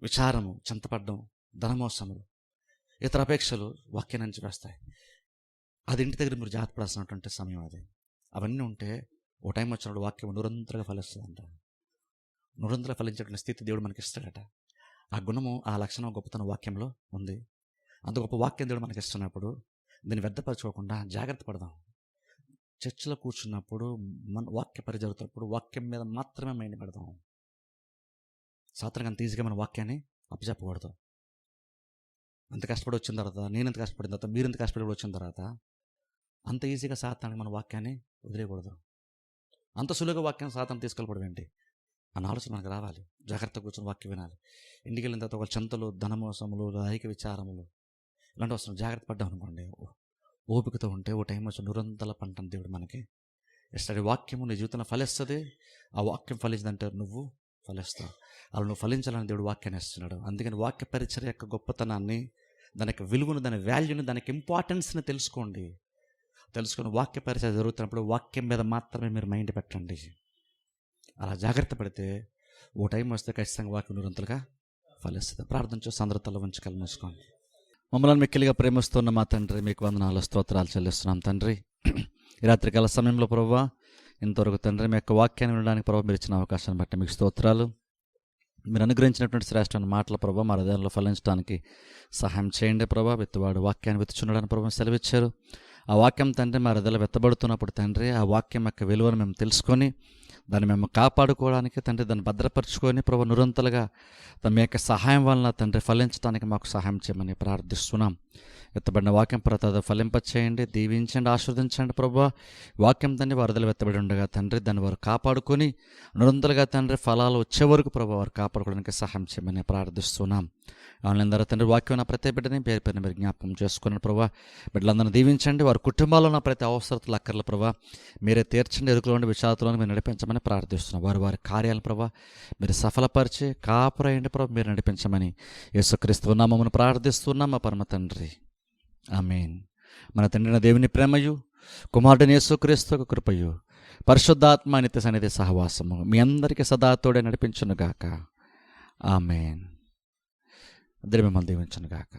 విచారము, చింతపడడం, ధనమోసములు, ఇతర అపేక్షలు వాక్యం నుంచి వేస్తాయి. అది ఇంటి దగ్గర మీరు జాగ్రత్త పడాల్సినటువంటి సమయం అది. అవన్నీ ఉంటే ఓ టైం వచ్చినప్పుడు వాక్యం నిరంతరంగా ఫలిస్తుందంట. నిరంతరంగా ఫలించేటువంటి స్థితి దేవుడు మనకి ఇస్తాడట. ఆ గుణము, ఆ లక్షణం, గొప్పతనం వాక్యంలో ఉంది. అంత గొప్ప వాక్యం దేవుడు మనకి ఇస్తున్నప్పుడు దీన్ని వ్యర్థపరచుకోకుండా జాగ్రత్త పడదాం. చర్చిలో కూర్చున్నప్పుడు, మన వాక్య పరి జరుగుతున్నప్పుడు వాక్యం మీద మాత్రమే మైండ్ పెడదాం. సాధారణంగా అంత ఈజీగా మన వాక్యాన్ని అప్పచెప్పకూడదు. అంత కష్టపడి వచ్చిన తర్వాత, నేను ఎంత కష్టపడిన తర్వాత, మీరు ఎంత కష్టపడి వచ్చిన తర్వాత అంత ఈజీగా సాతానికి మన వాక్యాన్ని వదిలేయకూడదు. అంత సులువుగా వాక్యాన్ని సాతాను తీసుకెళ్ళిపోవడం ఏంటి? అన్న ఆలోచన మనకు రావాలి. జాగ్రత్తగా కూర్చొని వాక్యం వినాలి. ఇంటికి వెళ్ళిన తర్వాత ఒక చింతలు, ధనమోసములు, దైహిక విచారములు ఇలాంటి వస్తున్నాం. జాగ్రత్త పడ్డాం అనుకోండి, ఓపికతో ఉంటే ఓ టైం వచ్చి నిరంతర పంట దేవుడు మనకి ఇస్తాడు. వాక్యము నీ జీవితంలో ఫలిస్తుంది. ఆ వాక్యం ఫలించిందంటే నువ్వు ఫలిస్తావు. అలా నువ్వు ఫలించాలని దేవుడు వాక్యాన్ని ఇస్తున్నాడు. అందుకని వాక్య పరిచర్య యొక్క గొప్పతనాన్ని, దాని యొక్క విలువను, దాని వాల్యూని, దానికి ఇంపార్టెన్స్ని తెలుసుకోండి. తెలుసుకొని వాక్య పరిచర్య జరుగుతున్నప్పుడు వాక్యం మీద మాత్రమే మీరు మైండ్ పెట్టండి. అలా జాగ్రత్త పడితే ఓ టైం వస్తే ఖచ్చితంగా వాక్యం నిరంతరంగా ఫలిస్తుంది. ప్రార్థన చేసి అందరితో ఉంచి కళ్ళు మూసుకోండి. మమ్మల్ని మిక్కిలిగా ప్రేమిస్తున్న మా తండ్రి, మీకు వందనాలు స్తోత్రాలు చెల్లిస్తున్నాం తండ్రి. ఈ రాత్రికాల సమయంలో ప్రభువా, ఇంతవరకు తండ్రి మీ యొక్క వాక్యాన్ని వినడానికి ప్రభావ మీరు ఇచ్చిన అవకాశాన్ని బట్టి మీకు స్తోత్రాలు. మీరు అనుగ్రహించినటువంటి శ్రేష్టమైన మాటల ప్రభావ మా హృదయంలో ఫలించడానికి సహాయం చేయండి ప్రభావ. విత్తువాడు వాక్యాన్ని విత్తుచున్నాడని ప్రభావం సెలవిచ్చారు. ఆ వాక్యం తండ్రి మా హృదయాలు వెత్తబడుతున్నప్పుడు తండ్రి, ఆ వాక్యం యొక్క విలువను మేము తెలుసుకొని దాన్ని మేము కాపాడుకోవడానికి తండ్రి, దాన్ని భద్రపరుచుకొని ప్రభు నిరంతరంగా మీ యొక్క సహాయం వలన తండ్రి ఫలించడానికి మాకు సహాయం చేయమని ప్రార్థిస్తున్నాం. ఎత్తబడిన వాక్యం ప్రతి ఫలింపచేయండి, దీవించండి, ఆశీర్వదించండి ప్రభు. వాక్యం తండ్రి వారిదలు వెత్తబడి ఉండగా తండ్రి దాన్ని వారు కాపాడుకొని నిరంతరంగా తండ్రి ఫలాలు వచ్చే వరకు ప్రభు వారు కాపాడుకోవడానికి సహాయం చేయమని ప్రార్థిస్తున్నాం. వాళ్ళందరూ తండ్రి వాక్యం నా ప్రతి బిడ్డని పేరు పేరున మీరు జ్ఞాపకం చేసుకున్నాను ప్రభా. బిడ్డలందరినీ దీవించండి. వారి కుటుంబాల్లో ఉన్న ప్రతి అవసరతలు అక్కర్ల ప్రభా మీరే తీర్చండి. ఎరుకులోని విషాదలోని మీరు నడిపించమని ప్రార్థిస్తున్నాం. వారి కార్యాలను ప్రభా మీరు సఫలపరిచి కాపురయండి ప్రభా, మీరు నడిపించమని యేసుక్రీస్తు నామమున ప్రార్థిస్తున్నాం మా పరమ తండ్రి. ఆమేన్. మన తండ్రిన దేవుని ప్రేమయు, కుమారుడైన యేసుక్రీస్తు కృపయు, పరిశుద్ధాత్మ నిత్య సన్నిధి సహవాసము మీ అందరికీ సదా తోడే నడిపించునుగాక. ఆమేన్. అందరూ మిమ్మల్ని దీవించునుగాక.